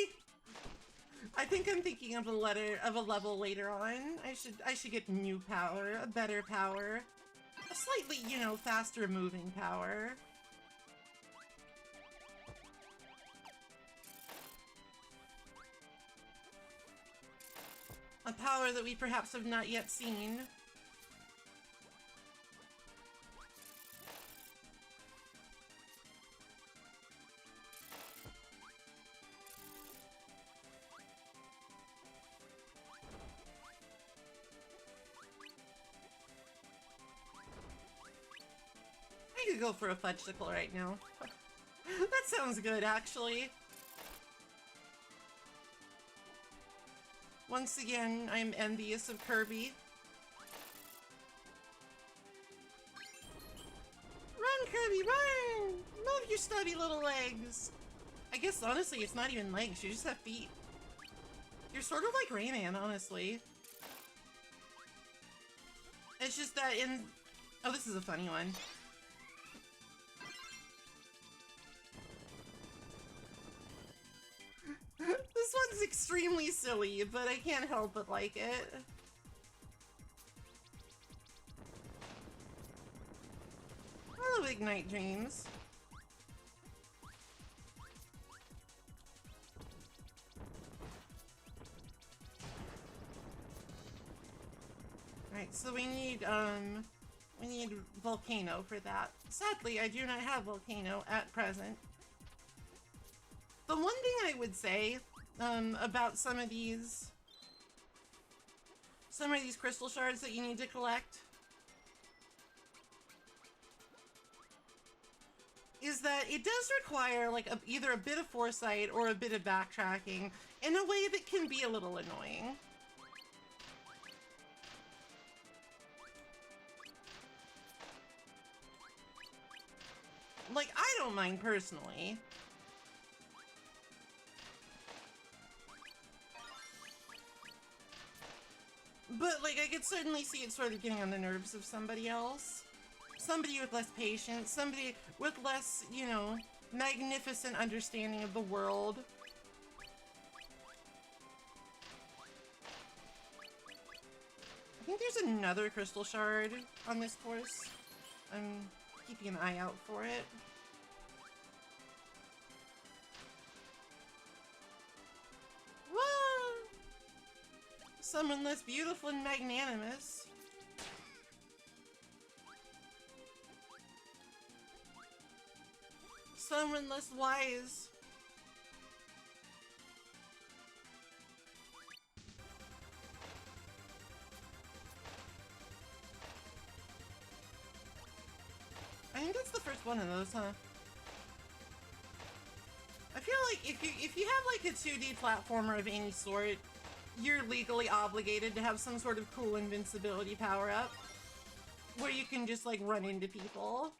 I think I'm thinking of a level later on. I should get new power, a better power. A slightly, you know, faster moving power. A power that we perhaps have not yet seen. I could go for a fudgesicle right now. That sounds good, actually. Once again, I'm envious of Kirby. Run, Kirby, run! Move your stubby little legs! I guess, honestly, it's not even legs, you just have feet. You're sort of like Rayman, honestly. It's just that in... Oh, this is a funny one. This one's extremely silly, but I can't help but like it. Hello, Ignite Dreams. Alright, so we need volcano for that. Sadly, I do not have volcano at present. The one thing I would say, about some of these crystal shards that you need to collect is that it does require like either a bit of foresight or a bit of backtracking in a way that can be a little annoying. Like, I don't mind personally. But, like, I could certainly see it sort of getting on the nerves of somebody else. Somebody with less patience, somebody with less, you know, magnificent understanding of the world. I think there's another crystal shard on this course. I'm keeping an eye out for it. Whoa! Someone less beautiful and magnanimous. Someone less wise. I think that's the first one of those, huh? I feel like if you have like a 2D platformer of any sort, you're legally obligated to have some sort of cool invincibility power-up where you can just like run into people.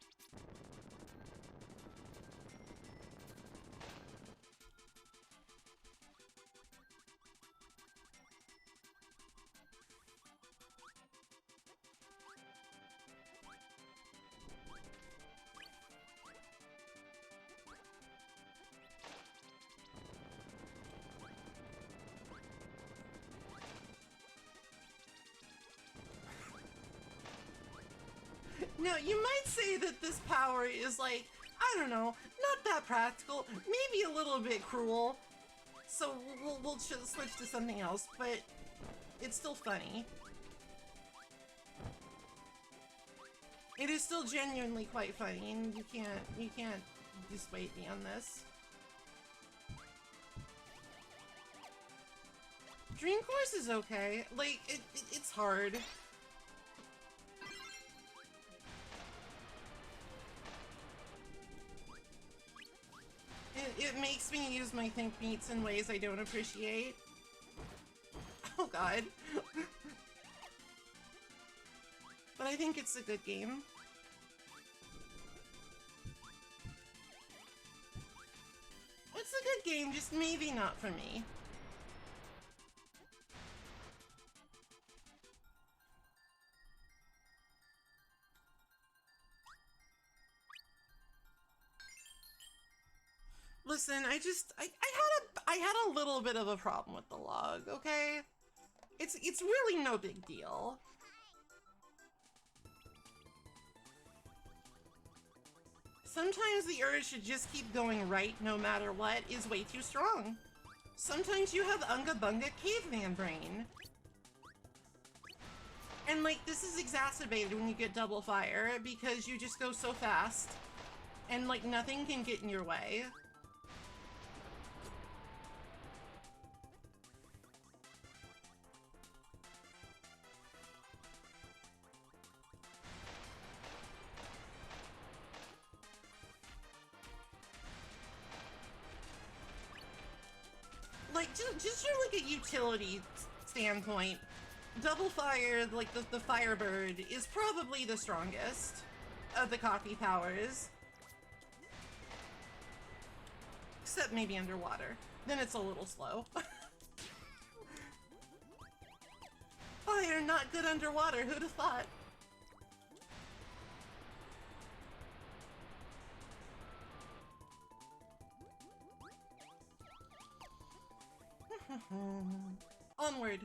Now, you might say that this power is like, I don't know, not that practical, maybe a little bit cruel. So we'll switch to something else, but it's still funny. It is still genuinely quite funny, and you can't dissuade me on this. Dream Course is okay. Like, it's hard. It makes me use my think meats in ways I don't appreciate. Oh god. But I think it's a good game. It's a good game, just maybe not for me. Listen, I had a little bit of a problem with the log, okay? It's really no big deal. Sometimes the urge to just keep going right no matter what is way too strong. Sometimes you have Unga Bunga caveman brain. And like, this is exacerbated when you get double fire because you just go so fast and like nothing can get in your way. Like, just from like a utility standpoint, double fire, like the Firebird, is probably the strongest of the coffee powers. Except maybe underwater. Then it's a little slow. Fire, not good underwater, who'd have thought? Onward.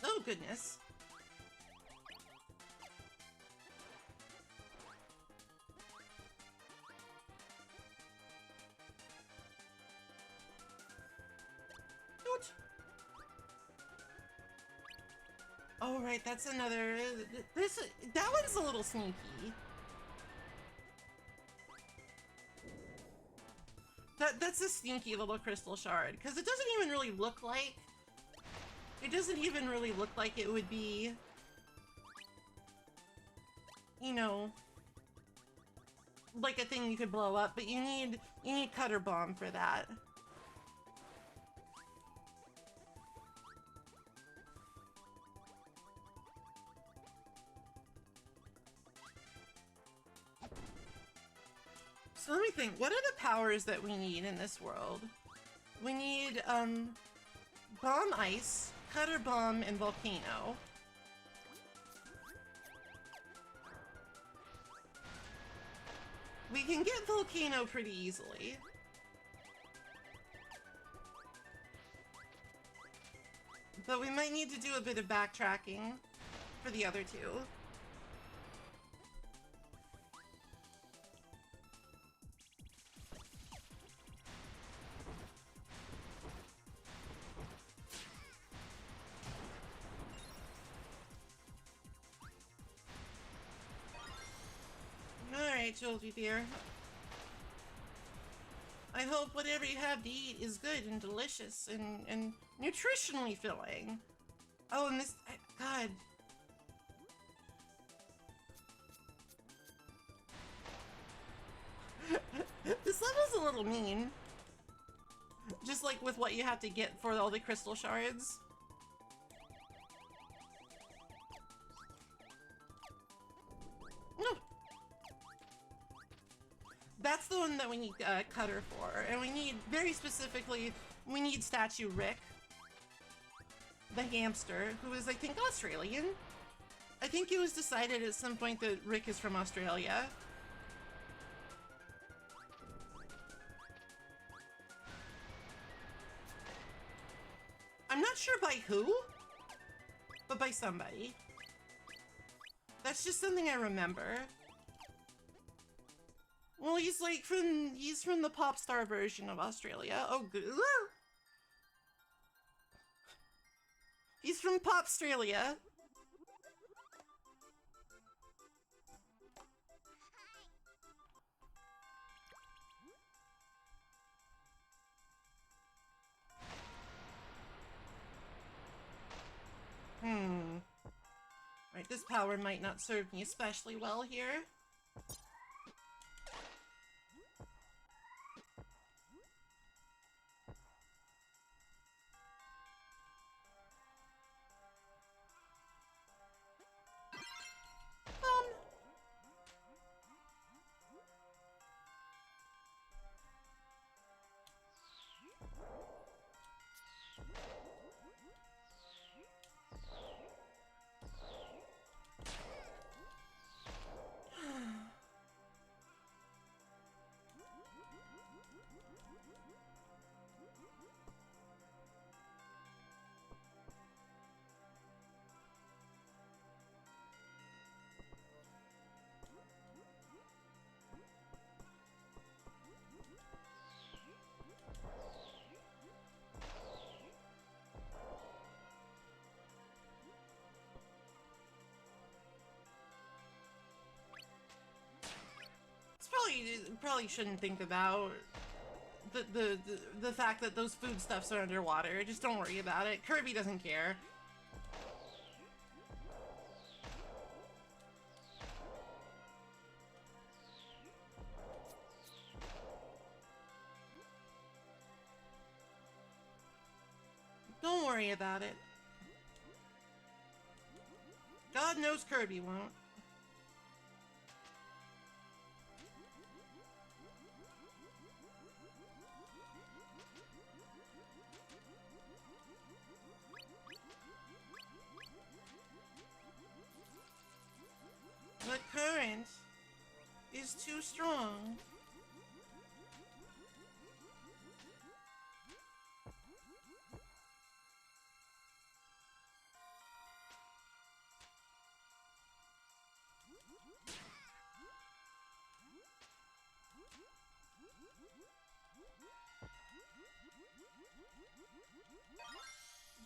Oh goodness. Oh, right, that's another... that one's a little sneaky. That's a sneaky little crystal shard, because it doesn't even really look like... It doesn't even really look like it would be... You know... like a thing you could blow up, but you need cutter bomb for that. So let me think, what are the powers that we need in this world? We need, bomb ice, cutter bomb, and volcano. We can get volcano pretty easily. But we might need to do a bit of backtracking for the other two. Alright, Jolie dear. I hope whatever you have to eat is good and delicious and nutritionally filling. Oh, and this... God. This level's a little mean. Just like with what you have to get for all the crystal shards. No. That's the one that we need Cutter for. And we need, very specifically, we need Statue Rick. The hamster, who is, I think, Australian. I think it was decided at some point that Rick is from Australia. I'm not sure by who, but by somebody. That's just something I remember. Well, he's like he's from the pop star version of Australia. Oh, good. He's from Popstralia. Right, this power might not serve me especially well here. Probably shouldn't think about the fact that those foodstuffs are underwater. Just don't worry about it. Kirby doesn't care. Don't worry about it. God knows Kirby won't. The current is too strong.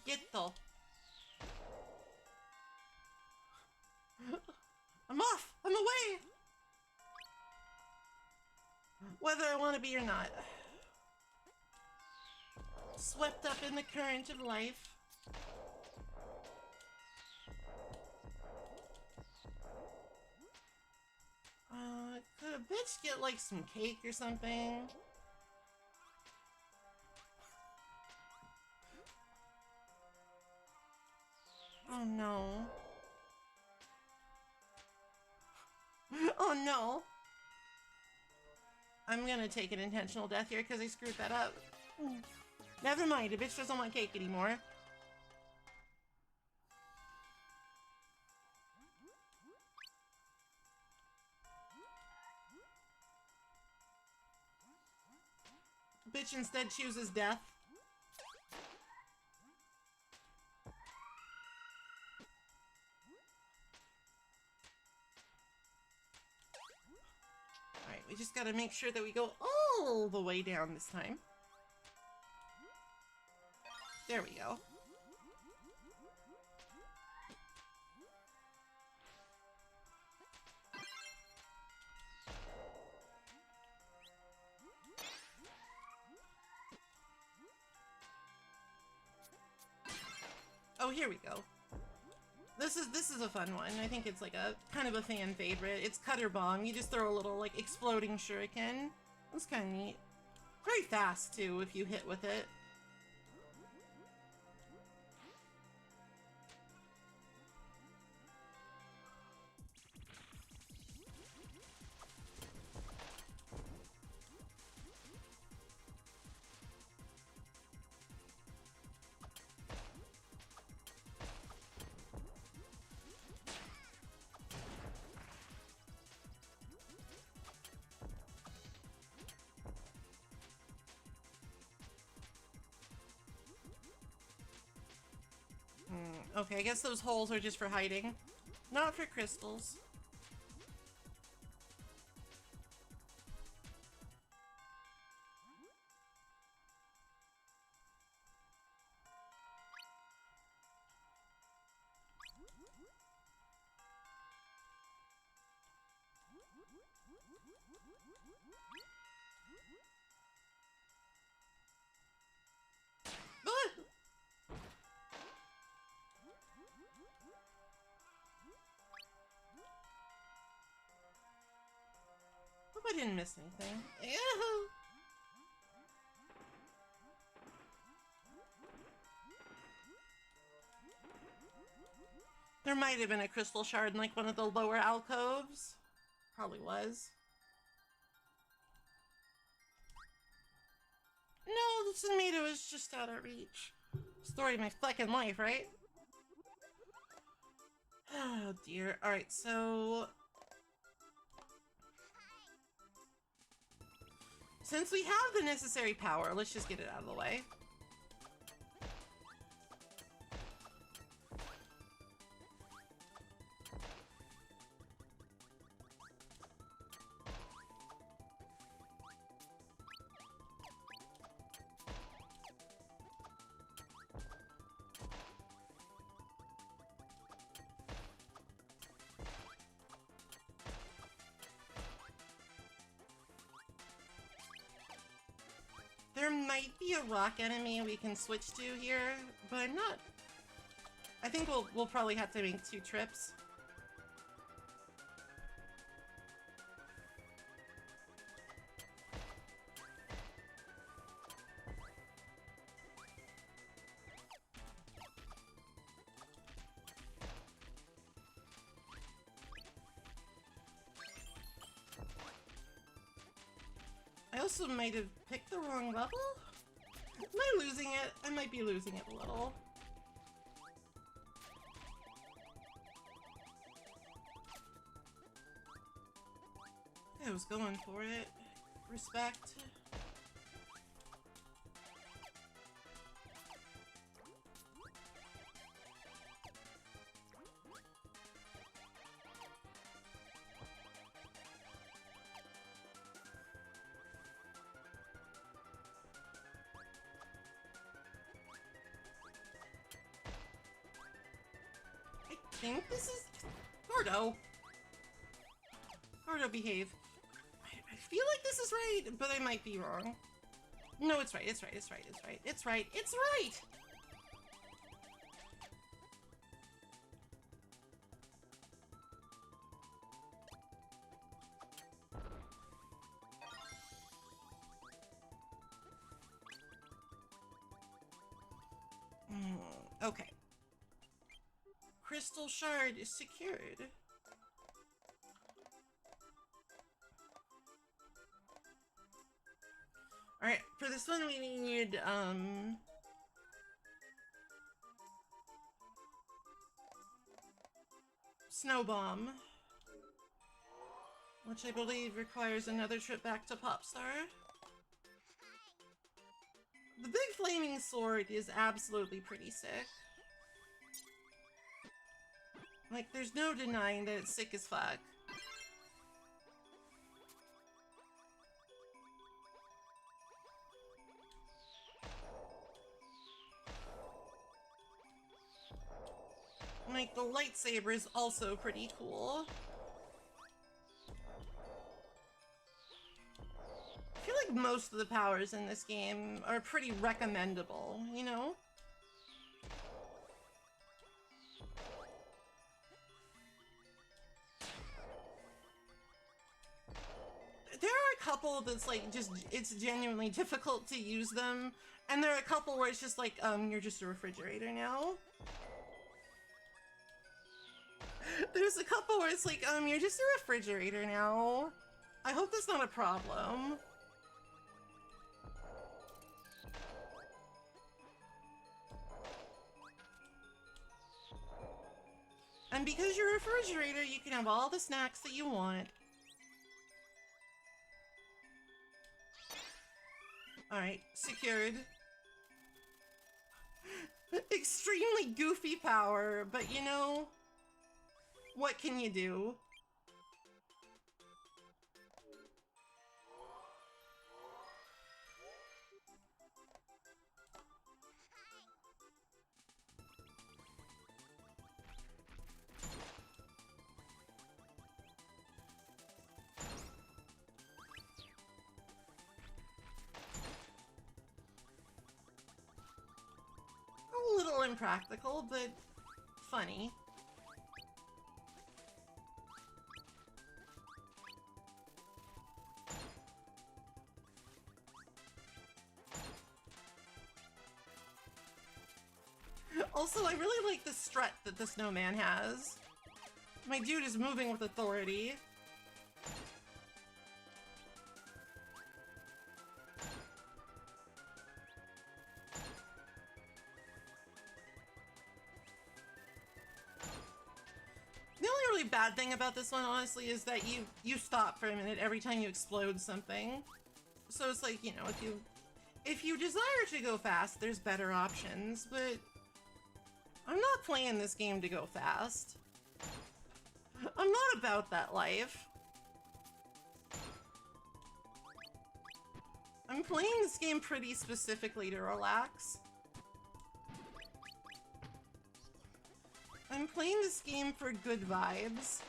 Get though. I'm off! I'm away! Whether I want to be or not. Swept up in the current of life. Could a bitch get like some cake or something? Oh no. Oh no. I'm gonna take an intentional death here because I screwed that up. Never mind, a bitch doesn't want cake anymore. Bitch instead chooses death. Alright, we just gotta make sure that we go all the way down this time. There we go. Oh, here we go. This is a fun one. I think it's like a kind of a fan favorite. It's Cutter Bomb. You just throw a little like exploding shuriken. That's kind of neat. Very fast too if you hit with it. Okay, I guess those holes are just for hiding, not for crystals. Hope I didn't miss anything. Ew. There might have been a crystal shard in like one of the lower alcoves. Probably was. No, the tomato is just out of reach. Story of my fucking life, right? Oh dear. Alright, so... since we have the necessary power, let's just get it out of the way. There might be a rock enemy we can switch to here, but I'm not... I think we'll probably have to make 2 trips. I also might have picked the wrong level? Am I losing it? I might be losing it a little. I was going for it. Respect. I think this is Gordo. Gordo, behave. I feel like this is right, but I might be wrong. No, it's right, it's right, it's right, it's right, it's right, it's right! Okay. Crystal shard is secured. Alright, for this one we need, Snow Bomb. Which I believe requires another trip back to Popstar. The big flaming sword is absolutely pretty sick. Like, there's no denying that it's sick as fuck. Like, the lightsaber is also pretty cool. I feel like most of the powers in this game are pretty recommendable, you know? There are a couple that's like, just, it's genuinely difficult to use them. And there are a couple where it's just like, you're just a refrigerator now. There's a couple where it's like, you're just a refrigerator now. I hope that's not a problem. And because you're a refrigerator, you can have all the snacks that you want. Alright, secured. Extremely goofy power, but you know, what can you do? A little impractical, but funny. Also, I really like the strut that the snowman has. My dude is moving with authority. The only really bad thing about this one, honestly, is that you stop for a minute every time you explode something. So it's like, you know, if you desire to go fast, there's better options, but I'm not playing this game to go fast. I'm not about that life. I'm playing this game pretty specifically to relax. I'm playing this game for good vibes.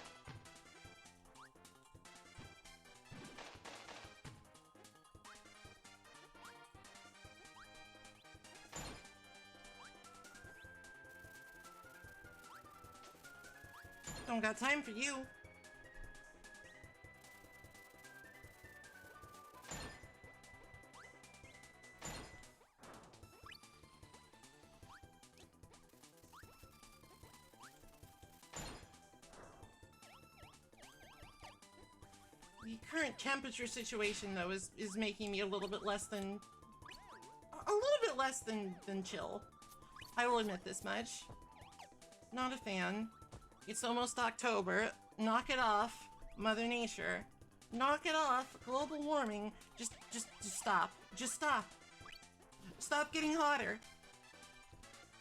Don't got time for you. The current temperature situation, though, is making me a little bit less than chill. I will admit this much. Not a fan. It's almost October. Knock it off, Mother Nature. Knock it off, global warming. Just stop. Just stop. Stop getting hotter.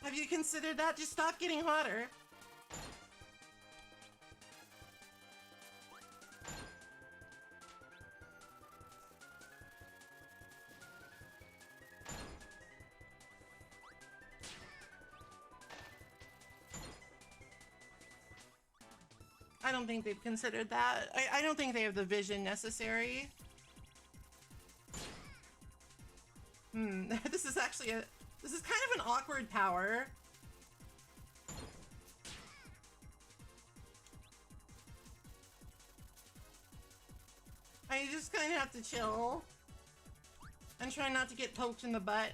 Have you considered that? Just stop getting hotter. I don't think they've considered that. I don't think they have the vision necessary. This is actually this is kind of an awkward power. I just kind of have to chill and try not to get poked in the butt.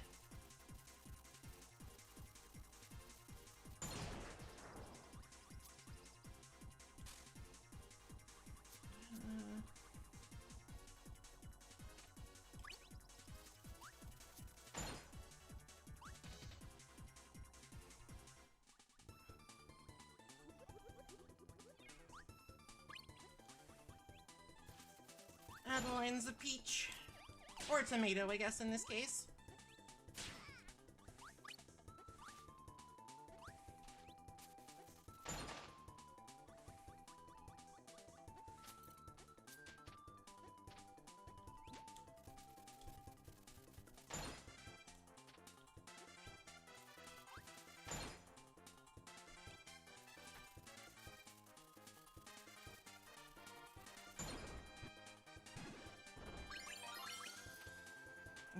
Adeline's a peach. Or a tomato, I guess, in this case.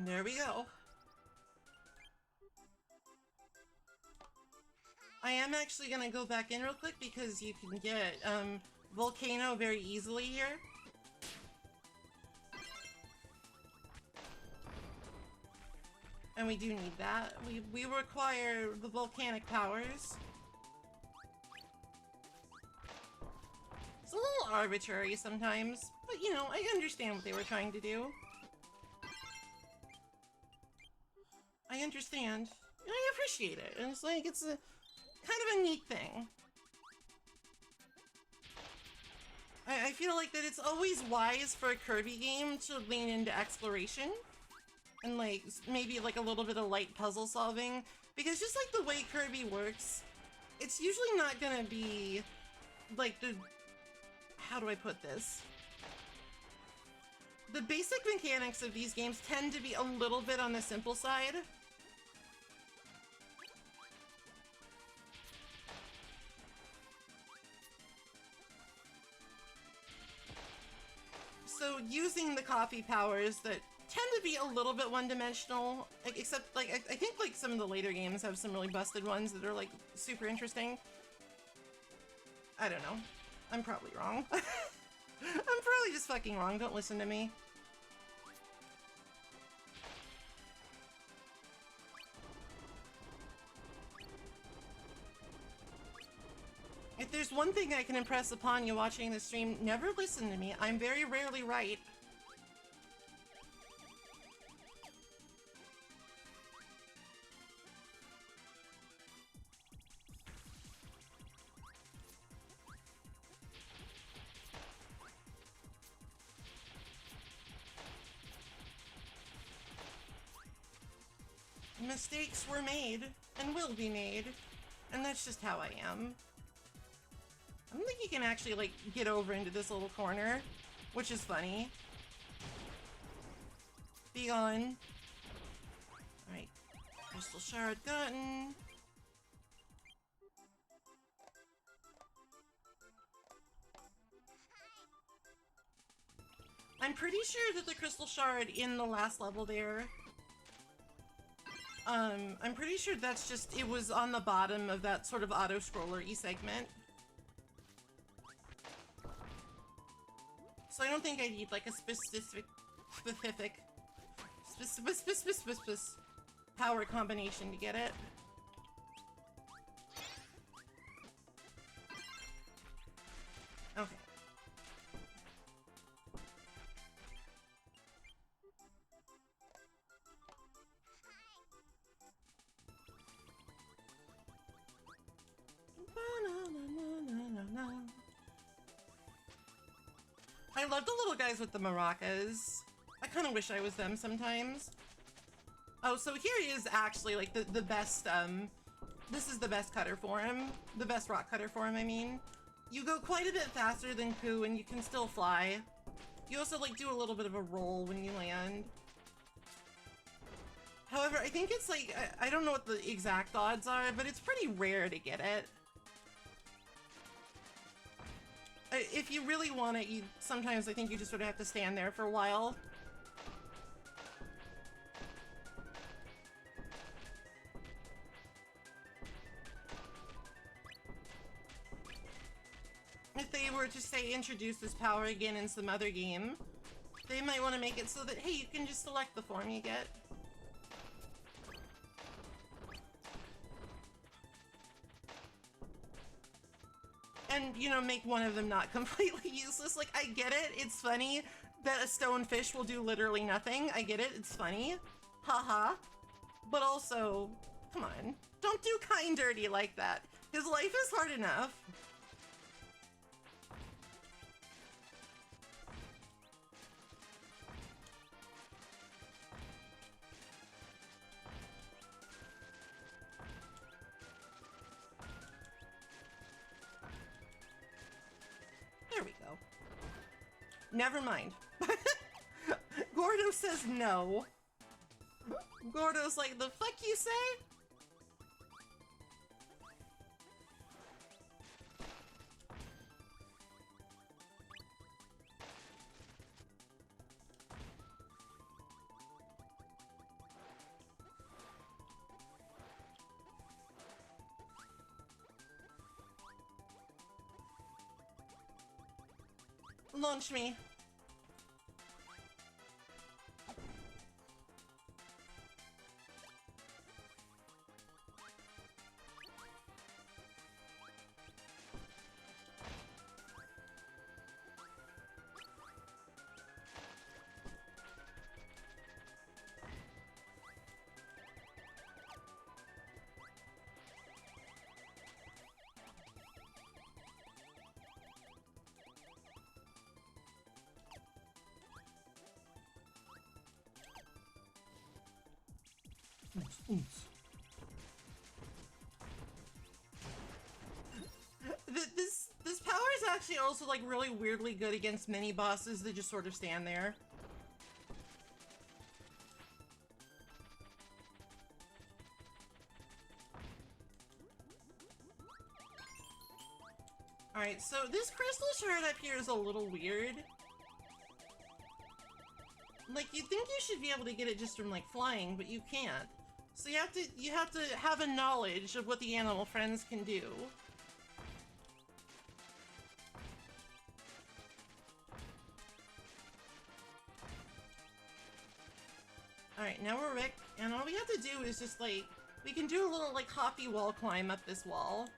There we go. I am actually gonna go back in real quick because you can get Volcano very easily here. And we do need that. We require the volcanic powers. It's a little arbitrary sometimes, but you know, I understand what they were trying to do. I understand. And I appreciate it. And it's like, it's a kind of a neat thing. I feel like that it's always wise for a Kirby game to lean into exploration. And like, maybe like a little bit of light puzzle solving. Because just like the way Kirby works, it's usually not gonna be like the... How do I put this? The basic mechanics of these games tend to be a little bit on the simple side. So using the coffee powers that tend to be a little bit one-dimensional, except like I think like some of the later games have some really busted ones that are like super interesting. I don't know. I'm probably wrong. I'm probably just fucking wrong. Don't listen to me. If there's one thing I can impress upon you watching the stream, never listen to me. I'm very rarely right. Mistakes were made and will be made, and that's just how I am. I don't think you can actually, like, get over into this little corner, which is funny. Be gone. Alright. Crystal shard gotten. I'm pretty sure that the crystal shard in the last level there, I'm pretty sure that's just, it was on the bottom of that sort of auto-scroller-y segment. So I don't think I need like a specific power combination to get it. Okay. I love the little guys with the maracas. I kind of wish I was them sometimes. Oh, so here is actually like the best, this is the best cutter for him. The best rock cutter for him, I mean. You go quite a bit faster than Pooh and you can still fly. You also like do a little bit of a roll when you land. However, I think it's like, I don't know what the exact odds are, but it's pretty rare to get it. If you really want it, sometimes I think you just sort of have to stand there for a while. If they were to, say, introduce this power again in some other game, they might want to make it so that, hey, you can just select the form you get. And, you know, make one of them not completely useless. Like, I get it, it's funny that a stone fish will do literally nothing. I get it, it's funny. Haha. But also, come on. Don't do kind dirty like that. His life is hard enough. There we go. Never mind. Gordo says no. Gordo's like, the fuck you say? Launch me. This power is actually also like really weirdly good against mini bosses that just sort of stand there. Alright, so this crystal shard up here is a little weird. Like, you'd think you should be able to get it just from like flying, but you can't. So you have to have a knowledge of what the animal friends can do. Alright, now we're Rick, and all we have to do is just like, we can do a little like hoppy wall climb up this wall.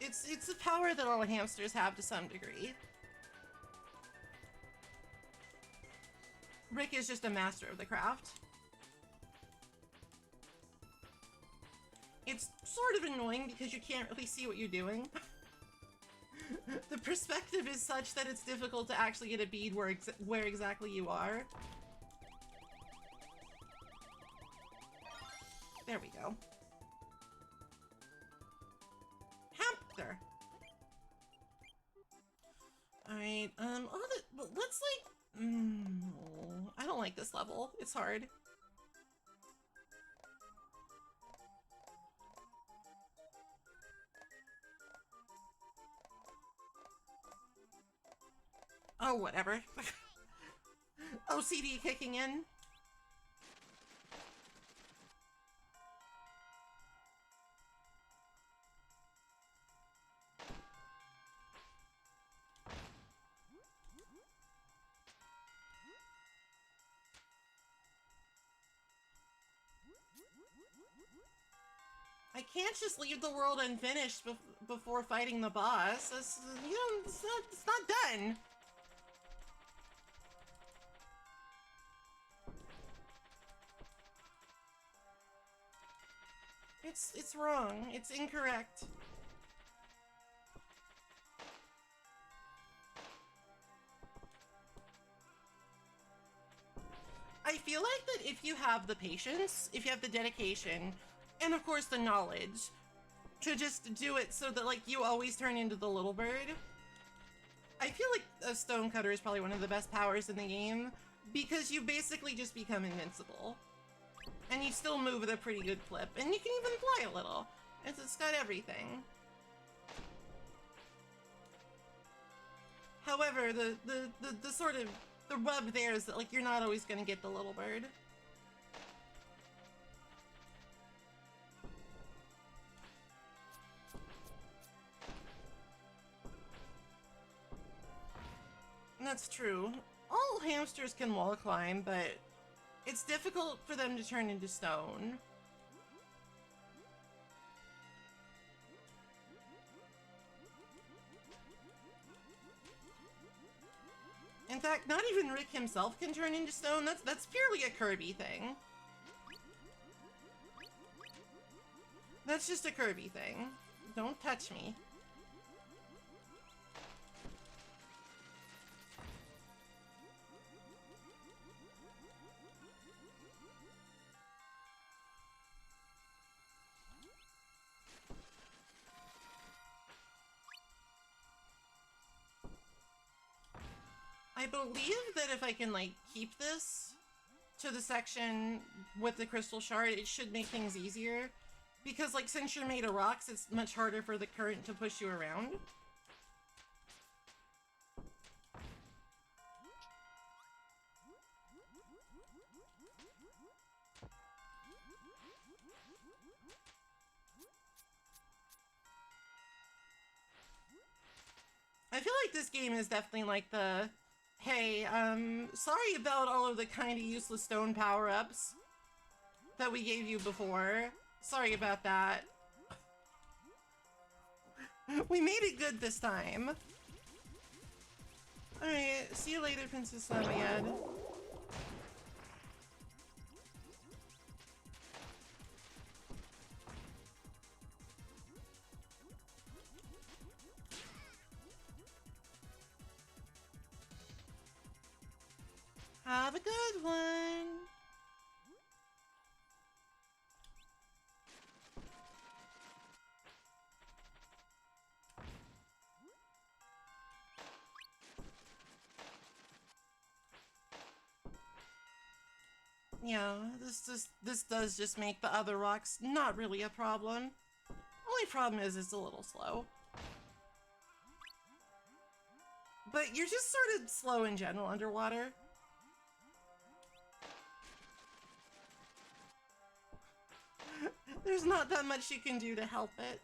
It's a power that all hamsters have to some degree. Rick is just a master of the craft. It's sort of annoying because you can't really see what you're doing. The perspective is such that it's difficult to actually get a bead where exactly you are. There we go. Hamster. Alright, let's like... I don't like this level. It's hard. Oh, whatever. OCD kicking in. I can't just leave the world unfinished before fighting the boss. It's, you know, it's not done. It's wrong. It's incorrect. I feel like that if you have the patience, if you have the dedication, and of course the knowledge, to just do it so that like you always turn into the little bird, I feel like a stonecutter is probably one of the best powers in the game, because you basically just become invincible. And you still move at a pretty good clip, and you can even fly a little. It's got everything. However, the sort of the rub there is that like you're not always gonna get the little bird. That's true. All hamsters can wall climb, but it's difficult for them to turn into stone. In fact, not even Rick himself can turn into stone. That's purely a Kirby thing. That's just a Kirby thing. Don't touch me. I believe that if I can, like, keep this to the section with the crystal shard, it should make things easier. Because, like, since you're made of rocks, it's much harder for the current to push you around. I feel like this game is definitely like the, hey, sorry about all of the kind of useless stone power-ups that we gave you before. Sorry about that. We made it good this time. Alright, see you later, Princess Lamia. Have a good one. Yeah, this does just make the other rocks not really a problem. Only problem is it's a little slow. But you're just sort of slow in general underwater. There's not that much you can do to help it.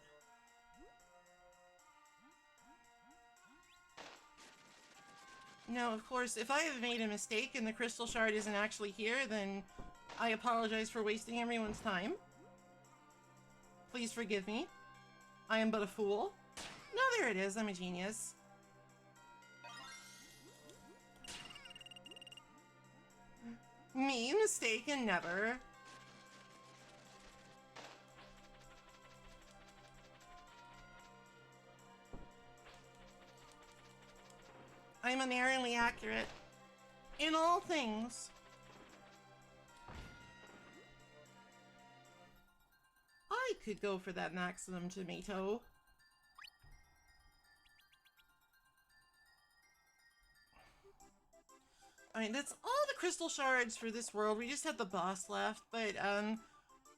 Now, of course, if I have made a mistake and the crystal shard isn't actually here, then I apologize for wasting everyone's time. Please forgive me. I am but a fool. No, there it is. I'm a genius. Me, mistaken, never. I'm unerringly accurate. In all things. I could go for that maximum tomato. Alright, that's all the crystal shards for this world. We just have the boss left, but,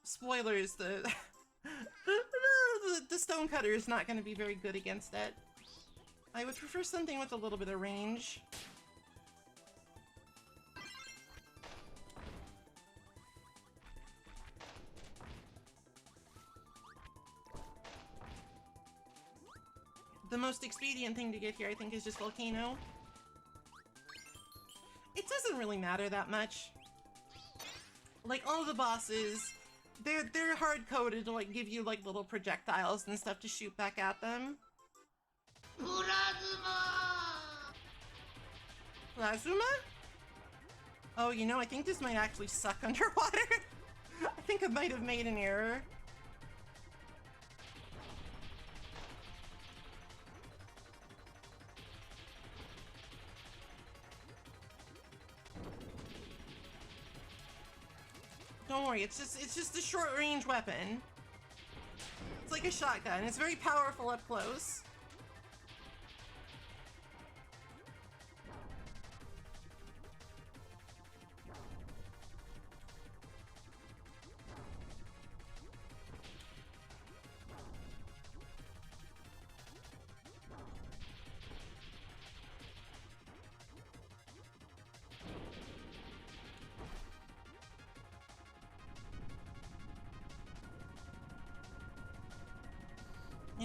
spoilers, the stonecutter is not going to be very good against it. I would prefer something with a little bit of range. The most expedient thing to get here, I think, is just Volcano. It doesn't really matter that much. Like, all the bosses, they're hard-coded to, like, give you, like, little projectiles and stuff to shoot back at them. Plasma? Oh, you know, I think this might actually suck underwater. I think I might have made an error. Don't worry, it's just a short-range weapon. It's like a shotgun. It's very powerful up close.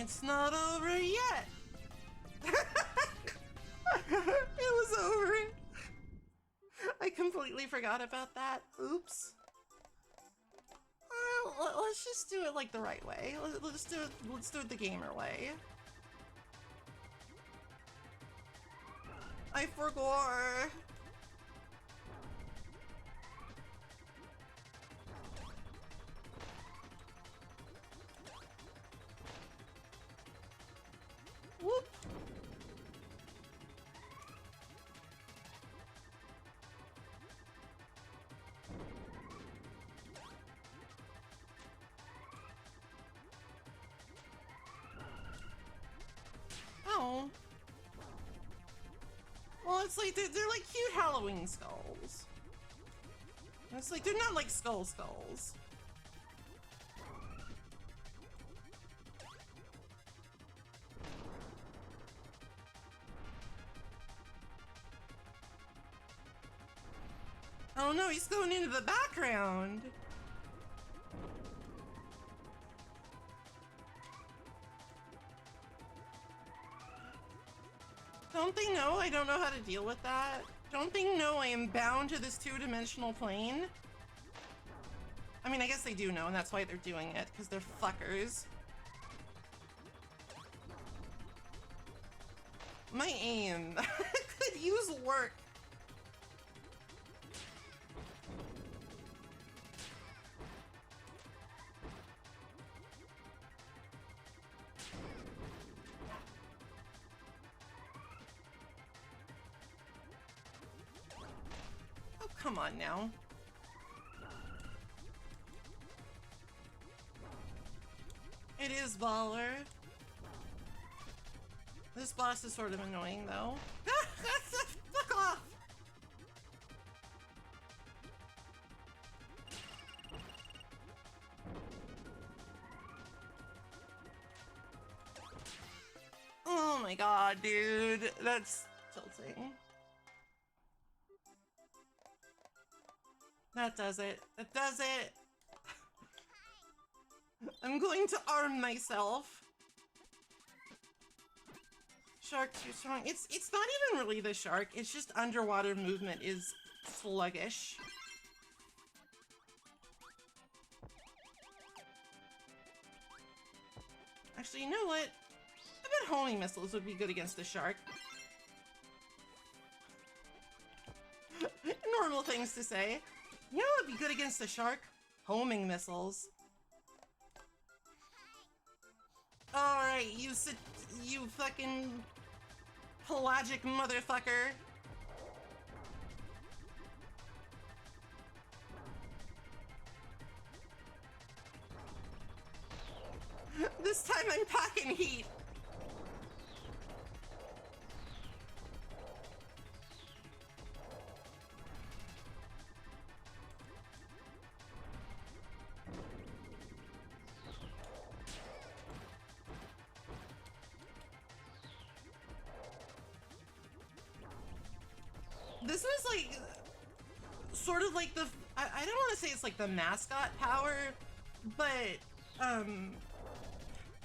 It's not over yet. It was over. I completely forgot about that. Oops. Let's just do it like the right way. Let's do it the gamer way. I forgot. Whoop. Oh. Well, it's like they're like cute Halloween skulls. It's like they're not like skulls. Oh no, he's going into the background. Don't they know I don't know how to deal with that? Don't they know I am bound to this two-dimensional plane? I mean, I guess they do know, and that's why they're doing it, because they're fuckers. My aim could use work. Oh, come on now. It is baller. This boss is sort of annoying, though. Fuck off! Oh my god, dude. That's tilting. That does it. That does it! I'm going to arm myself. Shark too strong. It's not even really the shark, it's just underwater movement is sluggish. Actually, you know what? I bet homing missiles would be good against the shark. Normal things to say. You know what would be good against the shark? Homing missiles. Alright, you fucking pelagic motherfucker. This time I'm packing heat. This was like, sort of like the, I don't want to say it's like the mascot power, but,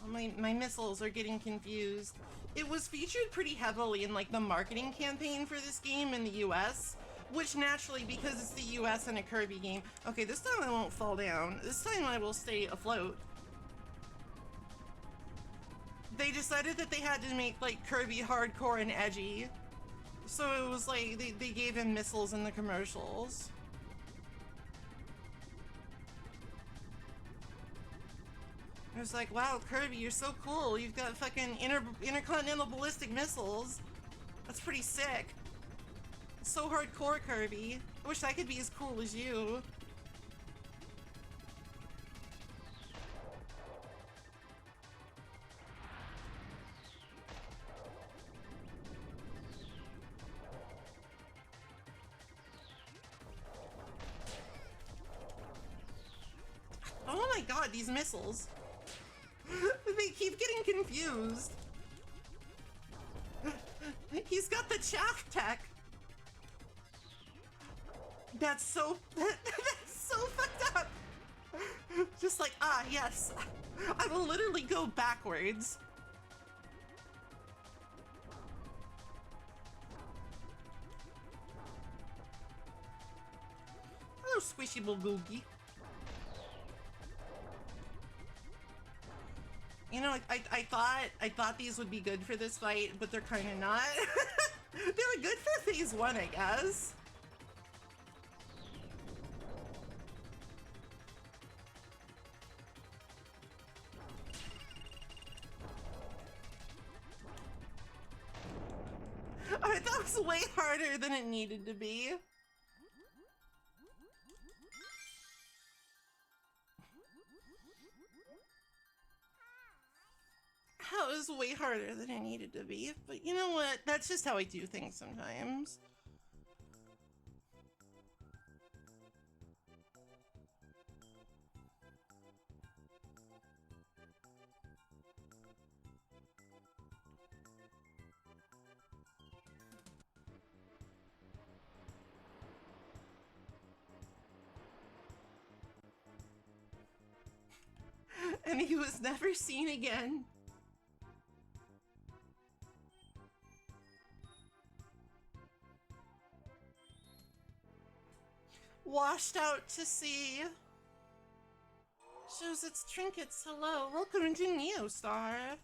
my missiles are getting confused. It was featured pretty heavily in like the marketing campaign for this game in the US, which naturally, because it's the US and a Kirby game, okay, this time I won't fall down. This time I will stay afloat. They decided that they had to make like Kirby hardcore and edgy. So it was like, they gave him missiles in the commercials. It was like, wow, Kirby, you're so cool. You've got fucking intercontinental ballistic missiles. That's pretty sick. It's so hardcore, Kirby. I wish I could be as cool as you. Oh my god, these missiles. They keep getting confused. He's got the chaff tech. That's so fucked up. Just like, ah, yes. I will literally go backwards. Hello, squishy bulgogi. You know, I thought these would be good for this fight, but they're kind of not. They were good for phase 1, I guess. Alright, that was way harder than it needed to be. That was way harder than it needed to be, but you know what? That's just how I do things sometimes. And he was never seen again. Washed out to sea. Shows its trinkets. Hello, welcome to Neostar.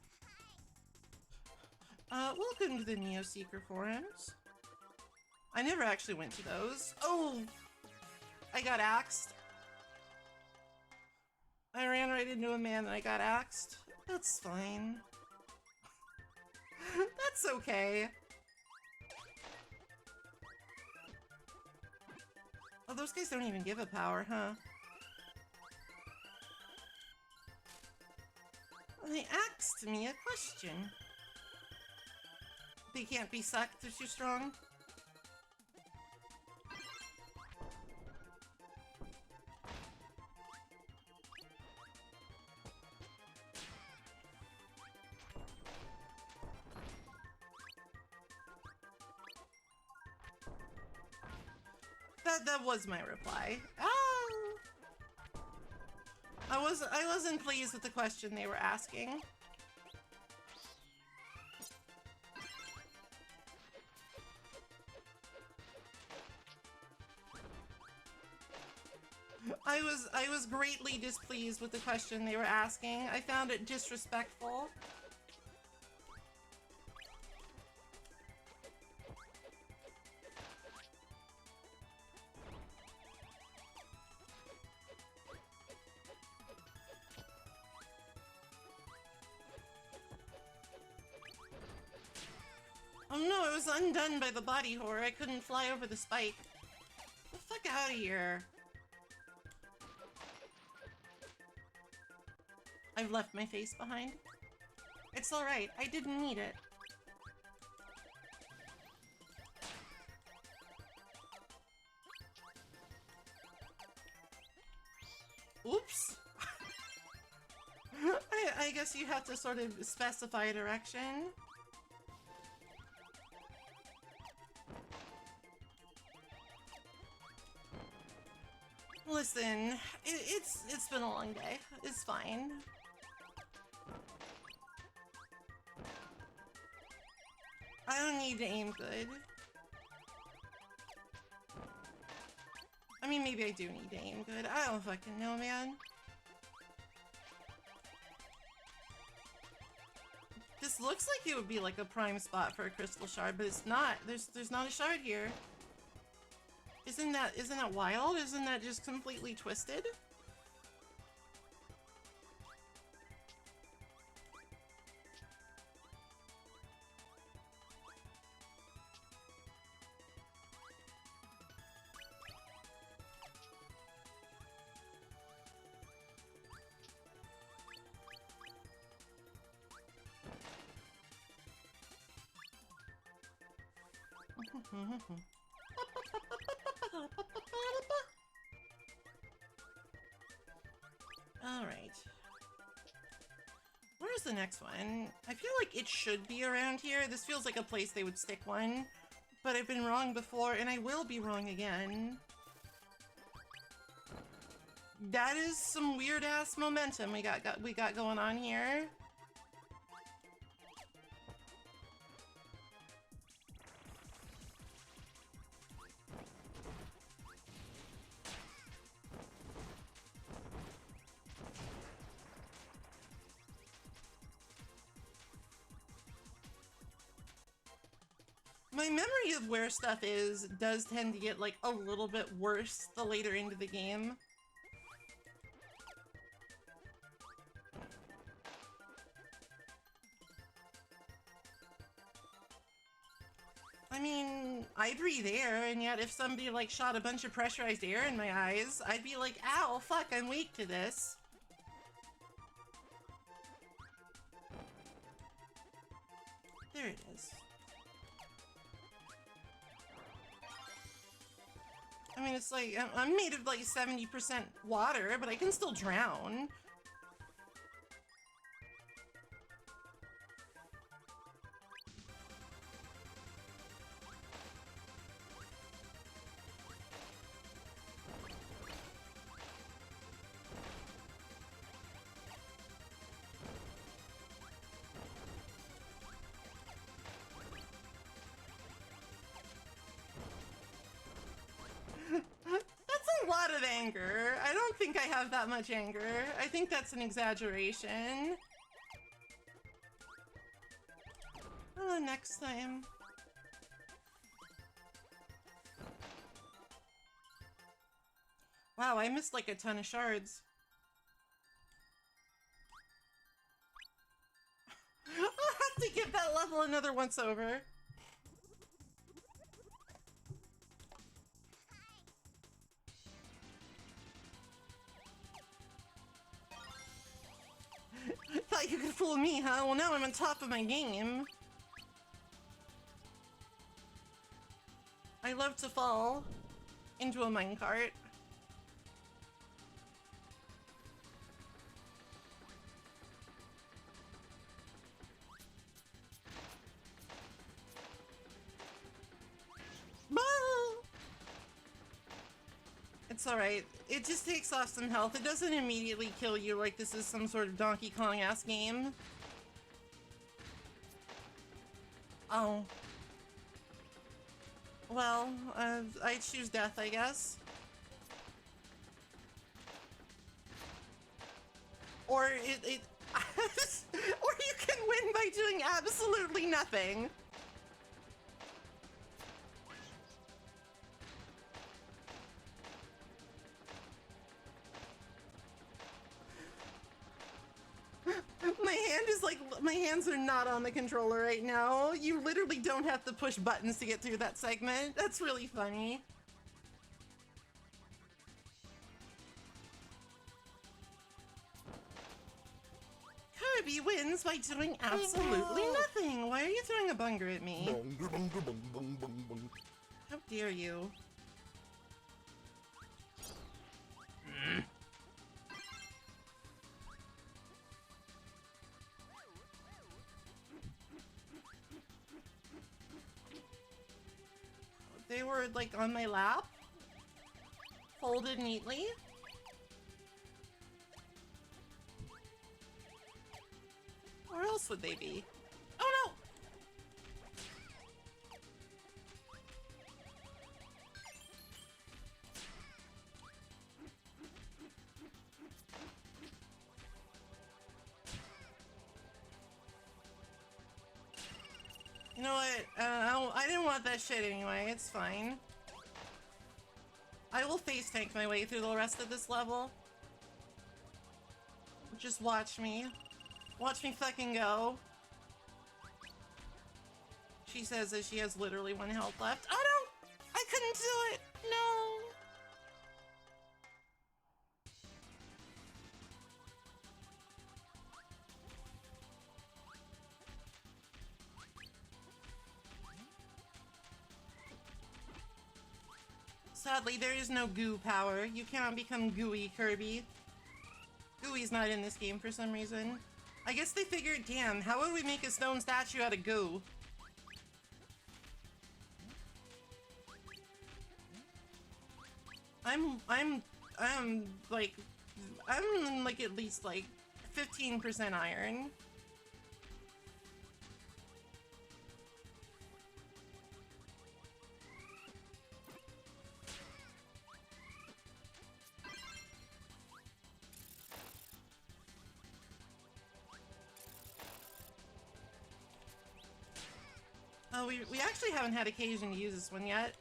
Welcome to the Neo Seeker forums. I never actually went to those. Oh, I got axed. I ran right into a man and I got axed. That's fine. That's okay. Oh, those guys don't even give a power, huh? They asked me a question. They can't be sucked, they're too strong. That was my reply. Oh! I wasn't pleased with the question they were asking. I was greatly displeased with the question they were asking. I found it disrespectful. Oh no, I was undone by the body horror. I couldn't fly over the spike. Get the fuck out of here. I've left my face behind. It's alright, I didn't need it. Oops. I guess you have to sort of specify a direction. Listen, it's been a long day. It's fine. I don't need to aim good. I mean, maybe I do need to aim good. I don't fucking know, man. This looks like it would be like a prime spot for a crystal shard, but it's not. There's not a shard here. Isn't that wild? Isn't that just completely twisted? Alright. Where's the next one? I feel like it should be around here. This feels like a place they would stick one. But I've been wrong before, and I will be wrong again. That is some weird ass momentum we got going on here. My memory of where stuff is does tend to get like a little bit worse the later into the game. I mean, I breathe air, and yet if somebody like shot a bunch of pressurized air in my eyes, I'd be like, ow, fuck, I'm weak to this. There it is. I mean, it's like, I'm made of like 70% water, but I can still drown. That's a lot of anger. I don't think I have that much anger. I think that's an exaggeration. Oh, next time. Wow, I missed like a ton of shards. I'll have to give that level another once over. Thought you could fool me, huh? Well, now I'm on top of my game. I love to fall into a minecart. It's alright. It just takes off some health. It doesn't immediately kill you like this is some sort of Donkey Kong-ass game. Oh. Well, I choose death, I guess. Or it or you can win by doing absolutely nothing. My hands are not on the controller right now. You literally don't have to push buttons to get through that segment. That's really funny. Kirby wins by doing absolutely nothing. Why are you throwing a bunger at me? How dare you? They were like on my lap, folded neatly. Where else would they be? Oh no! You know what? I didn't want that shit anyway. It's fine. I will face tank my way through the rest of this level. Just watch me. Watch me fucking go. She says that she has literally 1 health left. Oh no! I couldn't do it! No! Sadly, there is no goo power. You cannot become gooey, Kirby. Gooey's not in this game for some reason. I guess they figured, damn, how would we make a stone statue out of goo? I'm I'm like at least like 15% iron. Oh, we actually haven't had occasion to use this one yet.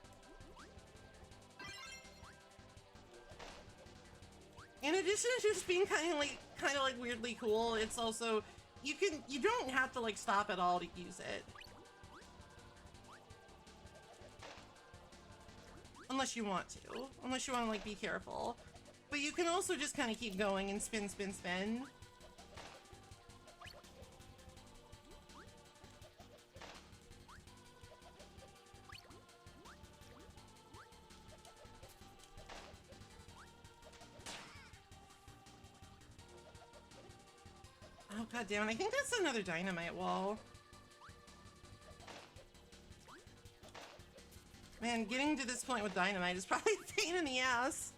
In addition to just being kind of like weirdly cool, it's also you don't have to like stop at all to use it. Unless you want to. Unless you want to like be careful. But you can also just kind of keep going and spin, spin, spin. Oh, god damn it. I think that's another dynamite wall. Man, getting to this point with dynamite is probably a pain in the ass.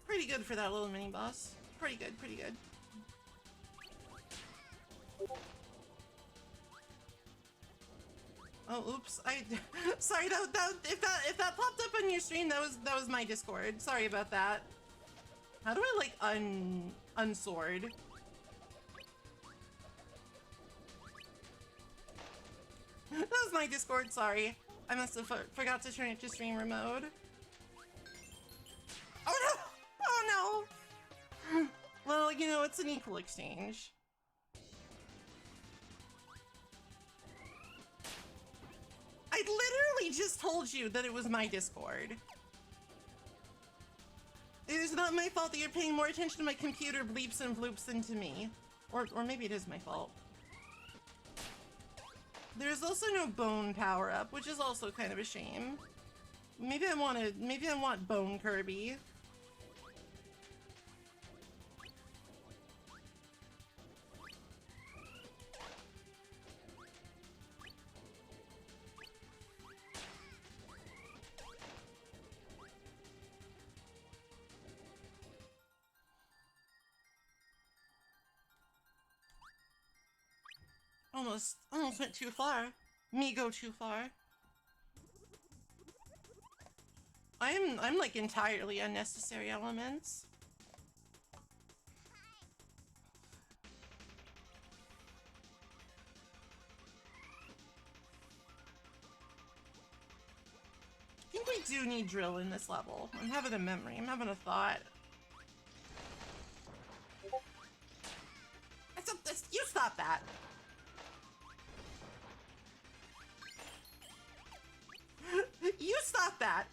Pretty good for that little mini boss. Pretty good, pretty good. Oh, oops! Sorry. If that popped up on your stream, that was my Discord. Sorry about that. How do I like unsword? That was my Discord. Sorry, I must have forgot to turn it to streamer mode. Oh no! Oh no! Well, you know, it's an equal exchange. I literally just told you that it was my Discord. It is not my fault that you're paying more attention to my computer bleeps and bloops than to me. Or maybe it is my fault. There's also no bone power-up, which is also kind of a shame. Maybe I want bone Kirby. Almost went too far. Me go too far. I'm like entirely unnecessary elements. I think we do need drill in this level. I'm having a memory. I'm having a thought. You stop that. You stop that!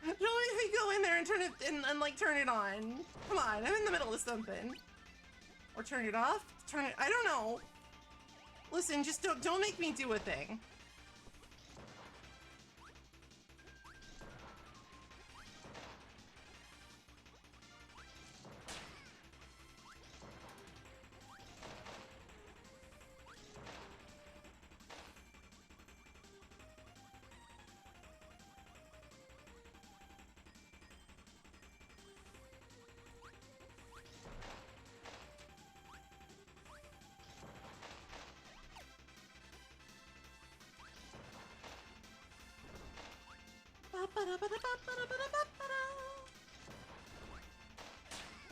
Don't make me go in there and turn it and like turn it on. Come on, I'm in the middle of something. Or turn it off? Turn it, I don't know. Listen, just don't make me do a thing.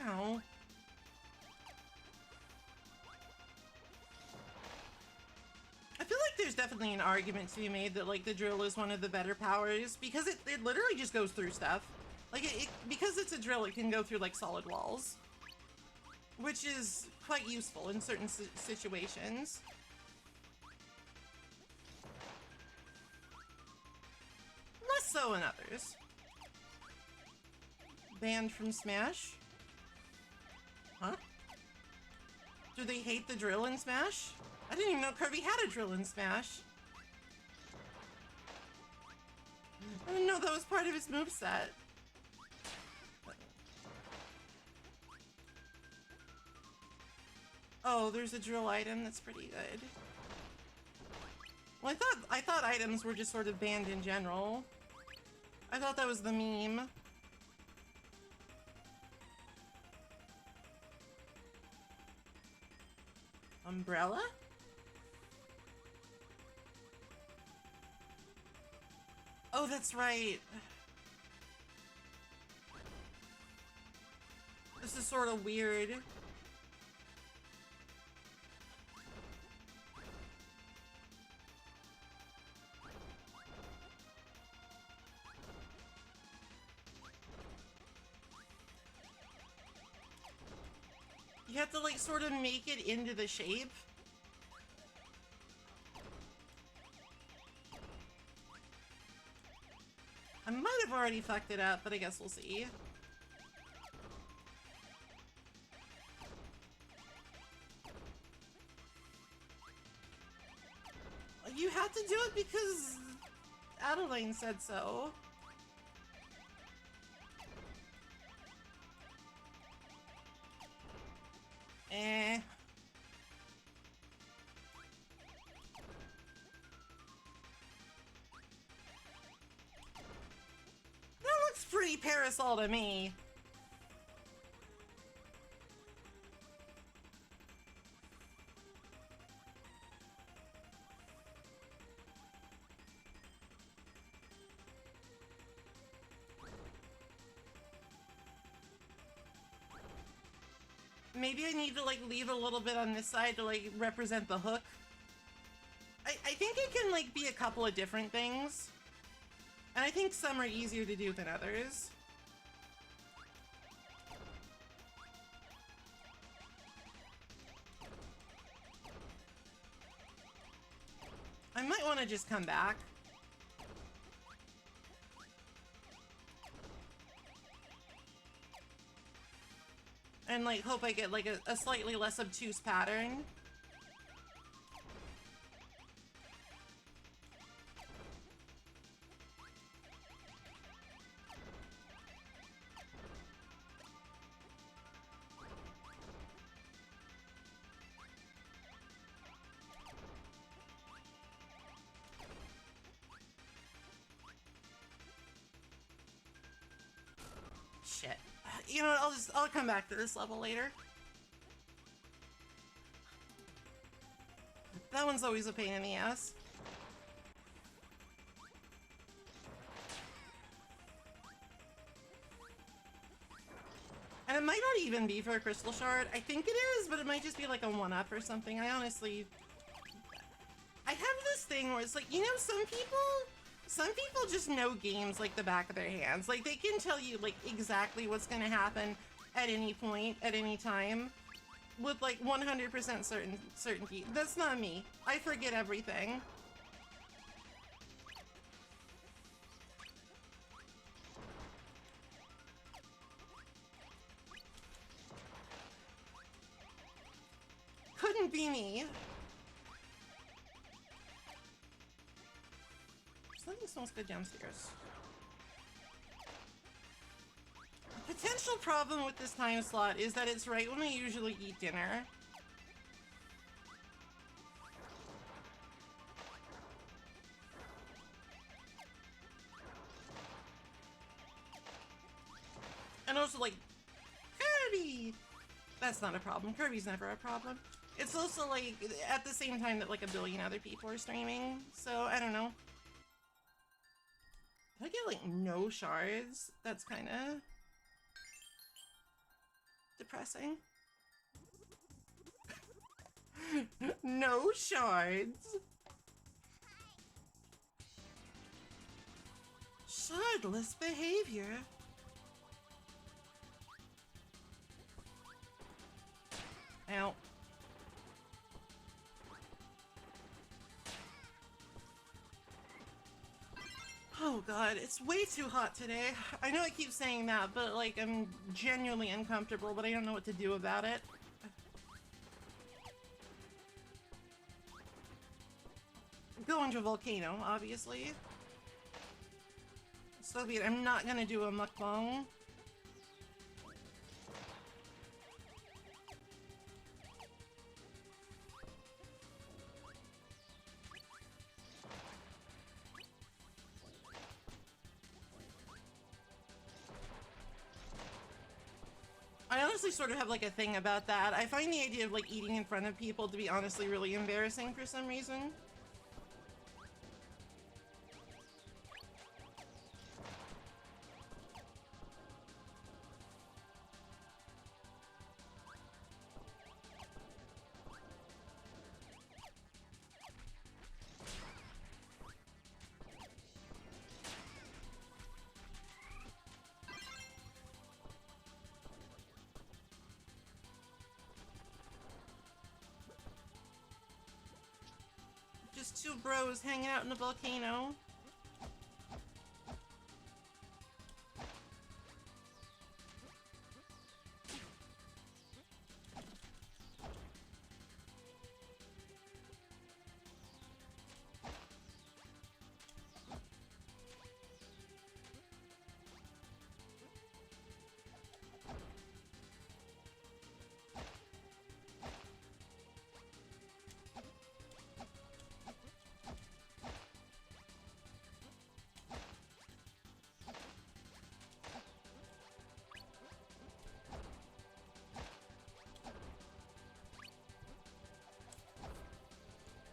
Ow. I feel like there's definitely an argument to be made that like the drill is one of the better powers because it literally just goes through stuff. Like because it's a drill, it can go through like solid walls, which is quite useful in certain situations. Less so in others. Banned from Smash? Huh? Do they hate the drill in Smash? I didn't even know Kirby had a drill in Smash. I didn't know that was part of his moveset. Oh, there's a drill item that's pretty good. Well, I thought items were just sort of banned in general. I thought that was the meme. Umbrella? Oh, that's right. This is sort of weird. You have to, like, sort of make it into the shape. I might have already fucked it up, but I guess we'll see. You have to do it because Adeline said so. Eh. That looks pretty parasol to me. Maybe I need to, like, leave a little bit on this side to, like, represent the hook. I think it can, like, be a couple of different things. And I think some are easier to do than others. I might want to just come back. And, like, hope I get, like, a slightly less obtuse pattern. Shit. You know what, I'll come back to this level later. That one's always a pain in the ass. And it might not even be for a crystal shard. I think it is, but it might just be like a one-up or something. I honestly... I have this thing where it's like, you know, some people just know games like the back of their hands. Like, they can tell you, like, exactly what's gonna happen at any point, at any time, with, like, 100% certainty. That's not me. I forget everything. Couldn't be me. Something smells good downstairs. Potential problem with this time slot is that it's right when I usually eat dinner. And also, like, Kirby! That's not a problem. Kirby's never a problem. It's also, like, at the same time that, like, a billion other people are streaming. So, I don't know. Did I get, like, no shards? That's kind of depressing. No shards. Shardless behavior. Ow. Oh god, it's way too hot today. I know I keep saying that, but like I'm genuinely uncomfortable, but I don't know what to do about it. Go into a volcano, obviously. So be it. I'm not gonna do a mukbang. I honestly sort of have like a thing about that. I find the idea of like eating in front of people to be honestly really embarrassing for some reason. Just two bros hanging out in a volcano.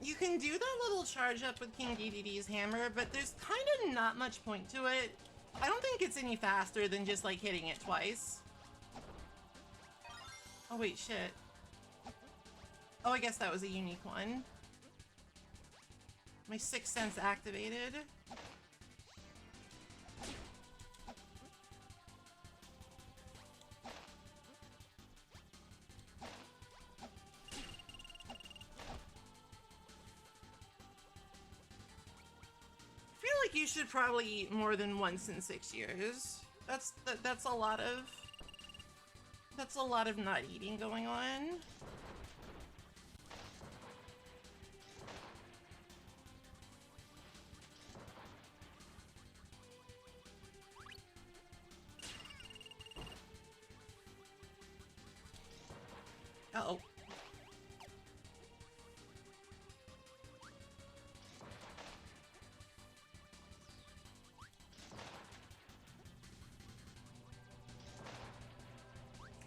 You can do that little charge up with King DDD's hammer, but there's kind of not much point to it. I don't think it's any faster than just like hitting it twice. Oh wait, shit. Oh, I guess that was a unique one. My sixth sense activated. You should probably eat more than once in 6 years. That's a lot of not eating going on. Uh-oh.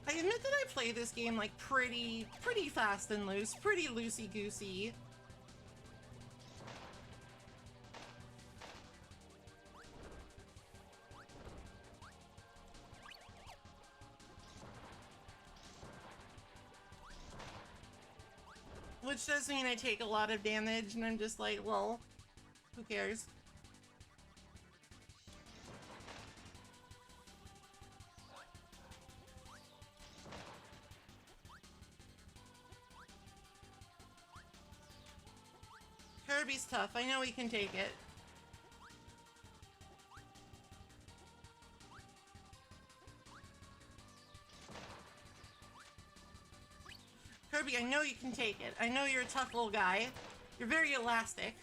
I admit that I play this game like pretty fast and loose, pretty loosey-goosey. Which does mean I take a lot of damage and I'm just like, well, who cares? Kirby's tough. I know he can take it. Kirby, I know you can take it. I know you're a tough little guy. You're very elastic.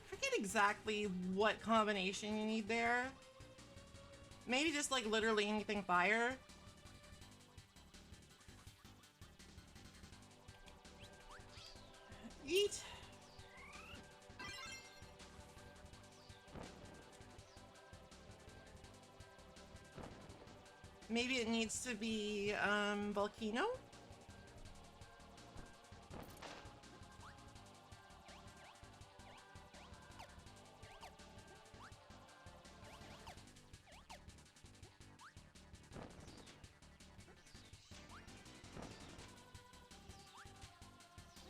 Forget exactly what combination you need there. Maybe just like literally anything fire. Eat. Maybe it needs to be volcano.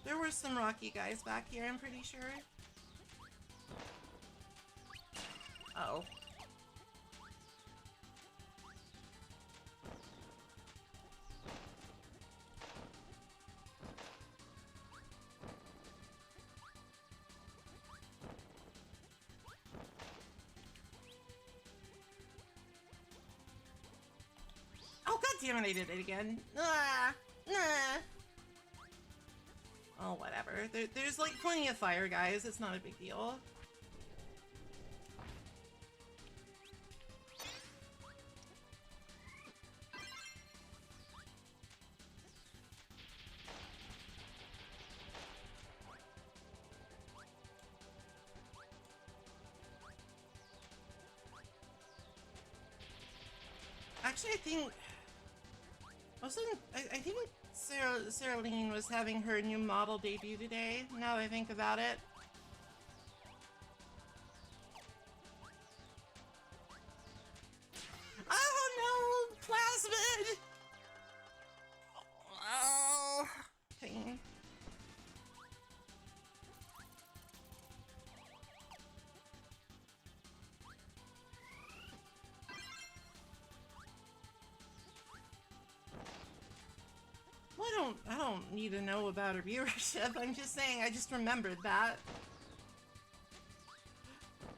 There were some rocky guys back here, I'm pretty sure. Uh-oh. Oh, goddammit, I did it again. Ah, nah. Oh, whatever. There's like plenty of fire guys. It's not a big deal. Actually, I think Sarah Lean was having her new model debut today, now that I think about it. Oh no! Plasmid! Oh, pain. Well, I don't need to know about her viewership. I'm just saying, I just remembered that.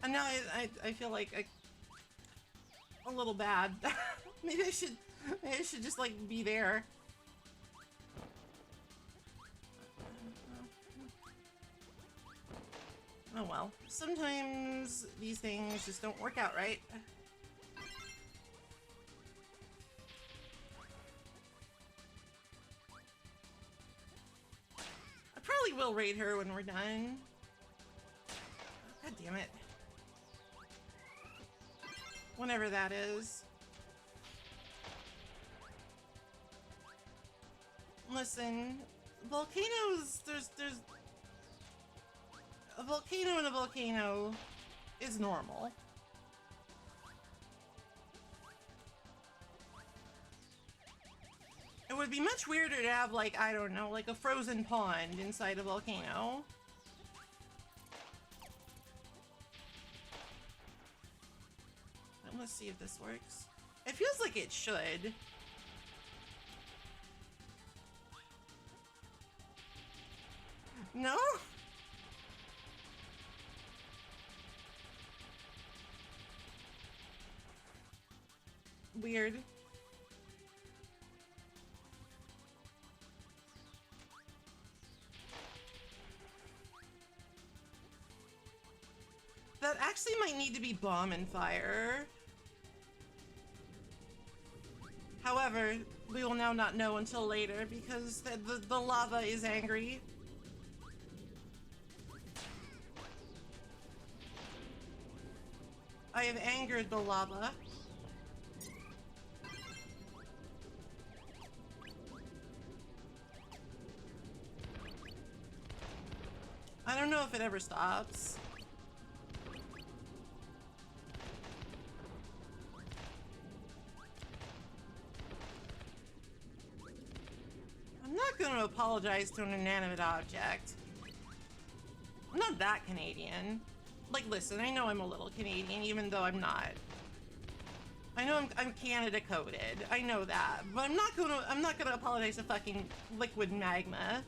And now I feel like a little bad. maybe I should just like be there. Oh well. Sometimes these things just don't work out right. I probably will raid her when we're done. God damn it. Whenever that is. Listen, volcanoes, there's a volcano in a volcano is normal. It would be much weirder to have, like, I don't know, like a frozen pond inside a volcano. Let's see if this works. It feels like it should. No? Weird. That actually might need to be bomb and fire. However, we will now not know until later because the lava is angry. I have angered the lava. I don't know if it ever stops. I'm not going to apologize to an inanimate object. I'm not that Canadian. Like, listen, I know I'm a little Canadian, even though I'm not. I know I'm Canada coded. I know that, but I'm not gonna apologize to fucking liquid magma.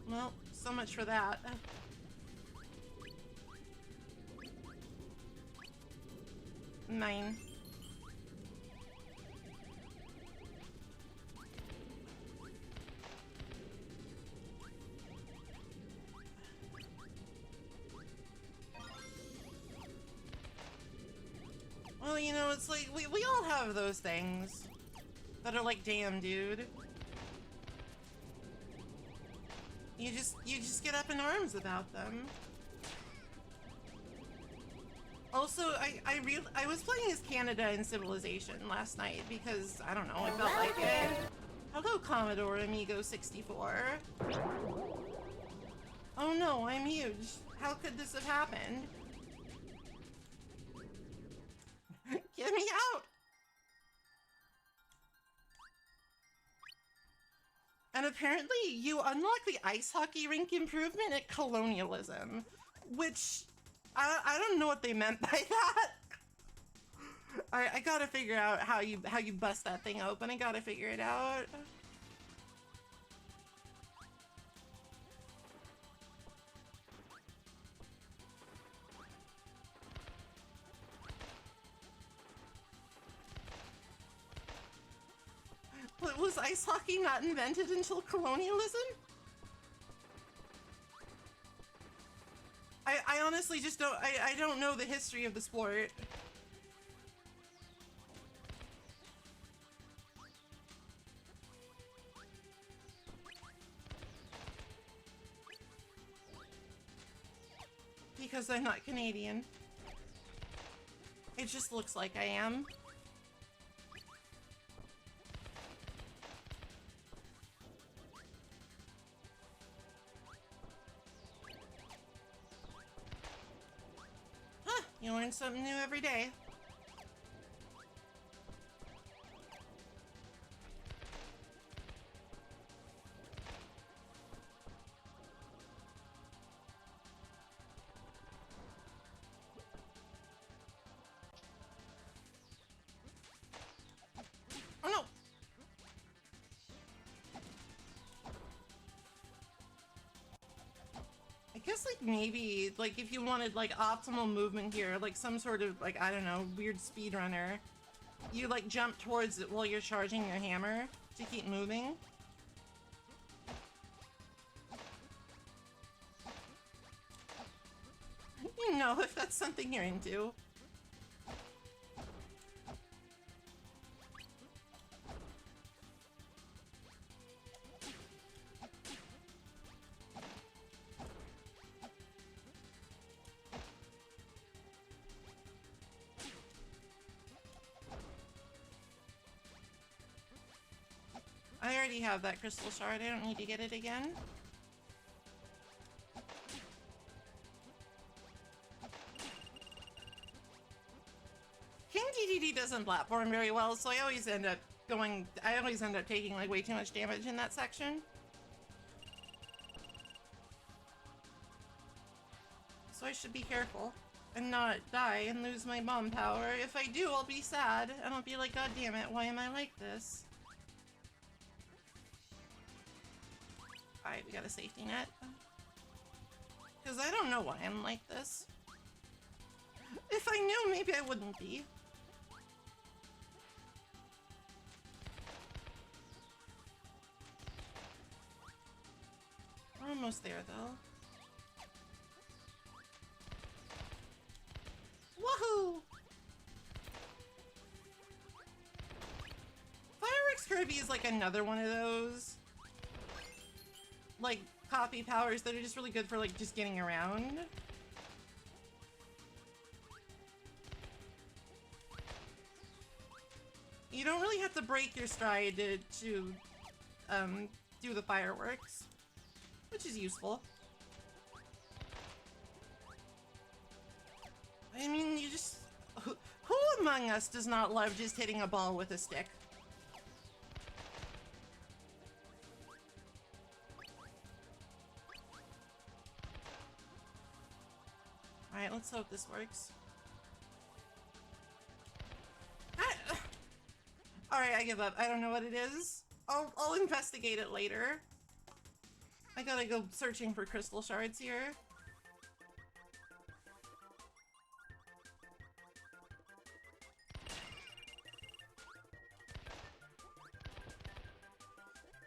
Well, so much for that. Mine. Well, you know, it's like, we all have those things that are like, damn, dude. You just get up in arms about them. Also, I was playing as Canada in Civilization last night because, I don't know, I felt like it. Hello, Commodore Amigo 64. Oh no, I'm huge. How could this have happened? Get me out! And apparently you unlock the ice hockey rink improvement at Colonialism, which I don't know what they meant by that. I gotta figure out how you bust that thing open. I gotta figure it out. But was ice hockey not invented until colonialism? I honestly just don't, I don't know the history of the sport. because I'm not Canadian. It just looks like I am. Huh, you learn something new every day. Oh no! I guess, like, maybe, like, if you wanted, like, optimal movement here, like, some sort of, like, I don't know, weird speedrunner, you, like, jump towards it while you're charging your hammer to keep moving. You know, if that's something you're into. I already have that crystal shard, I don't need to get it again. King DDD doesn't platform very well, so I always end up taking like way too much damage in that section. So I should be careful and not die and lose my bomb power. If I do, I'll be sad and I'll be like, God damn it, why am I like this? Alright, we got a safety net. Because I don't know why I'm like this. If I knew, maybe I wouldn't be. We're almost there, though. Woohoo! Fireworks Kirby is like another one of those, like, copy powers that are just really good for, like, just getting around. You don't really have to break your stride to do the fireworks, which is useful. I mean, you just... Who among us does not love just hitting a ball with a stick? Alright, let's hope this works. Alright, I give up. I don't know what it is. I'll investigate it later. I gotta go searching for crystal shards here.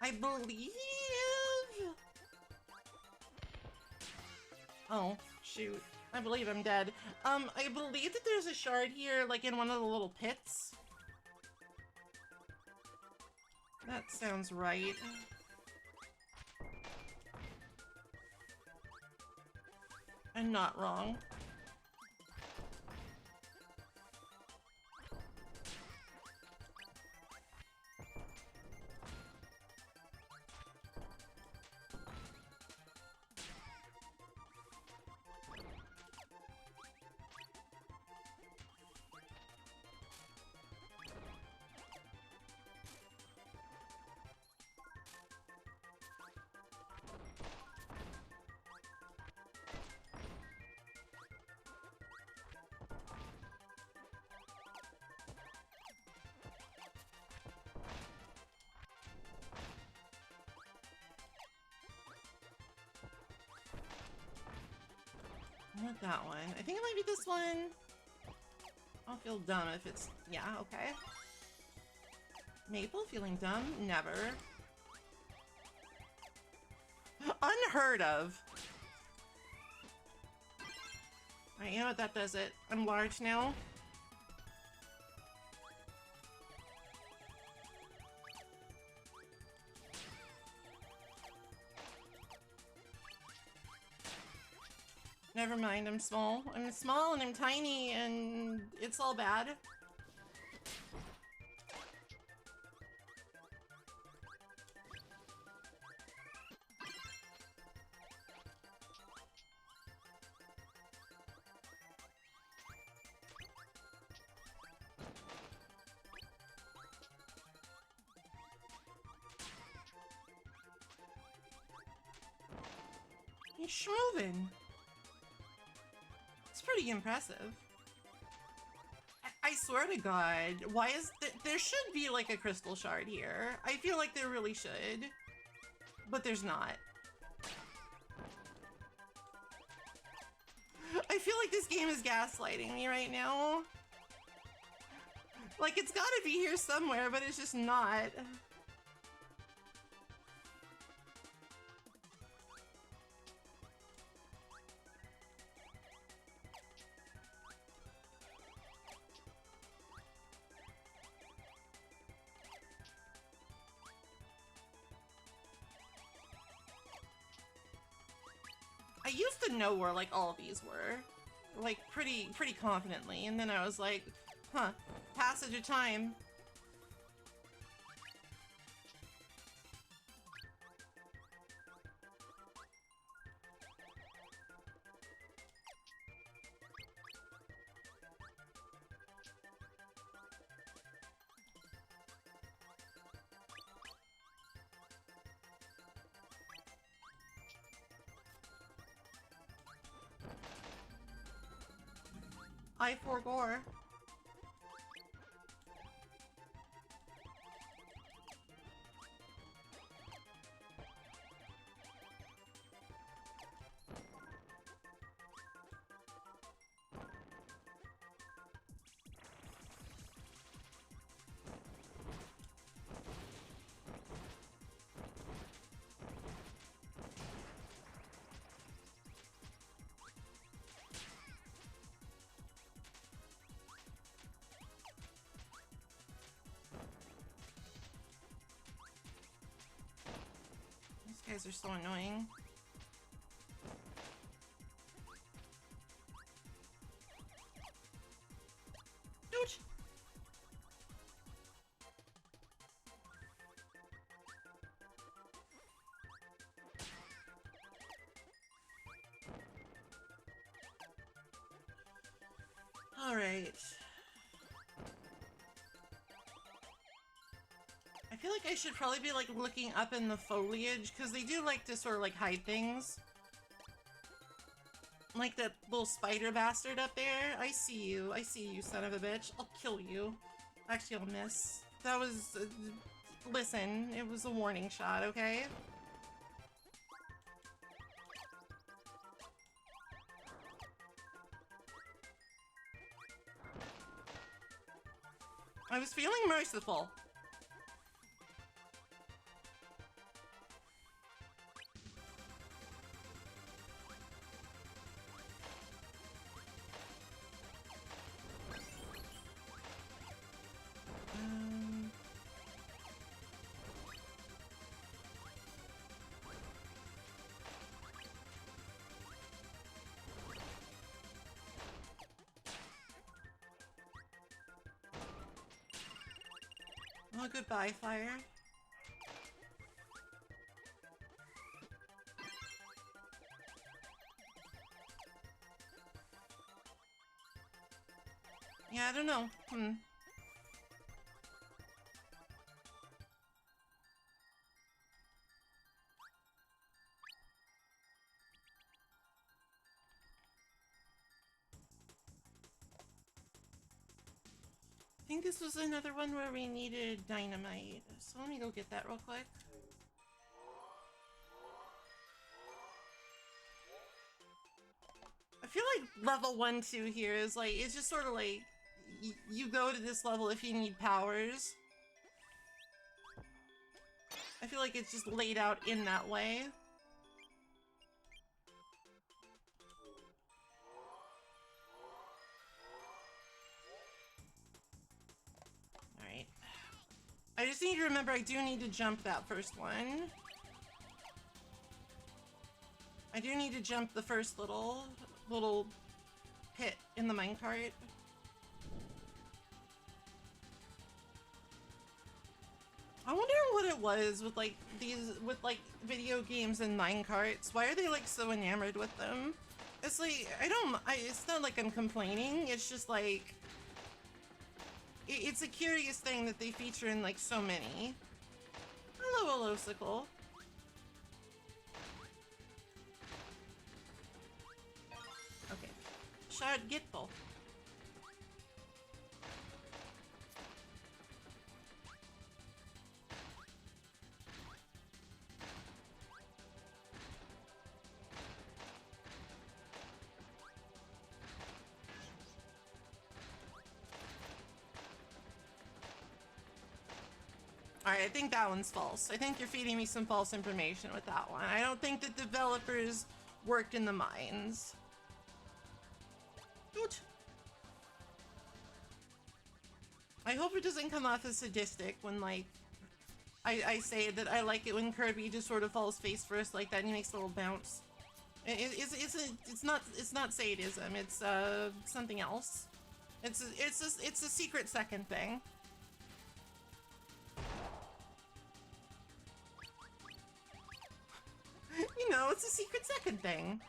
I believe... Oh, shoot. I believe I'm dead. I believe that there's a shard here, like in one of the little pits. That sounds right. I'm not wrong. Not that one. I think it might be this one. I'll feel dumb if it's... Yeah, okay. Maple feeling dumb? Never. Unheard of. Alright, you know what? That does it. I'm large now. Never mind, I'm small. I'm small and I'm tiny and it's all bad. He's schmovin'. It's pretty impressive. I swear to God, why is there should be like a crystal shard here. I feel like there really should, but there's not. I feel like this game is gaslighting me right now. Like it's gotta be here somewhere, but it's just not. I used to know where like all of these were, like pretty confidently, and then I was like, huh, passage of time. I forgore. These guys are so annoying. Dude! Alright. I feel like I should probably be like looking up in the foliage because they do like to sort of like hide things. Like that little spider bastard up there. I see you, son of a bitch. I'll kill you. Actually, I'll miss. That was... listen, it was a warning shot, okay? I was feeling merciful. Oh, goodbye, fire. Yeah, I don't know. I think this was another one where we needed dynamite, so let me go get that real quick. I feel like level 1, 2 here is like, it's just sort of like, you go to this level if you need powers. I feel like it's just laid out in that way. Alright. I just need to remember I do need to jump that first one. I do need to jump the first little little pit in the minecart. I wonder what it was with like video games and minecarts. Why are they like so enamored with them? It's like, it's not like I'm complaining, it's just like, it's a curious thing that they feature in like so many. Hello, Elosicle. Okay. Shard Gitbo. Alright, I think that one's false. I think you're feeding me some false information with that one. I don't think that developers worked in the mines. Ouch. I hope it doesn't come off as sadistic when, like, I say that I like it when Kirby just sort of falls face first like that and he makes a little bounce. It's not sadism, it's something else. It's a secret second thing. You know, it's a secret second thing.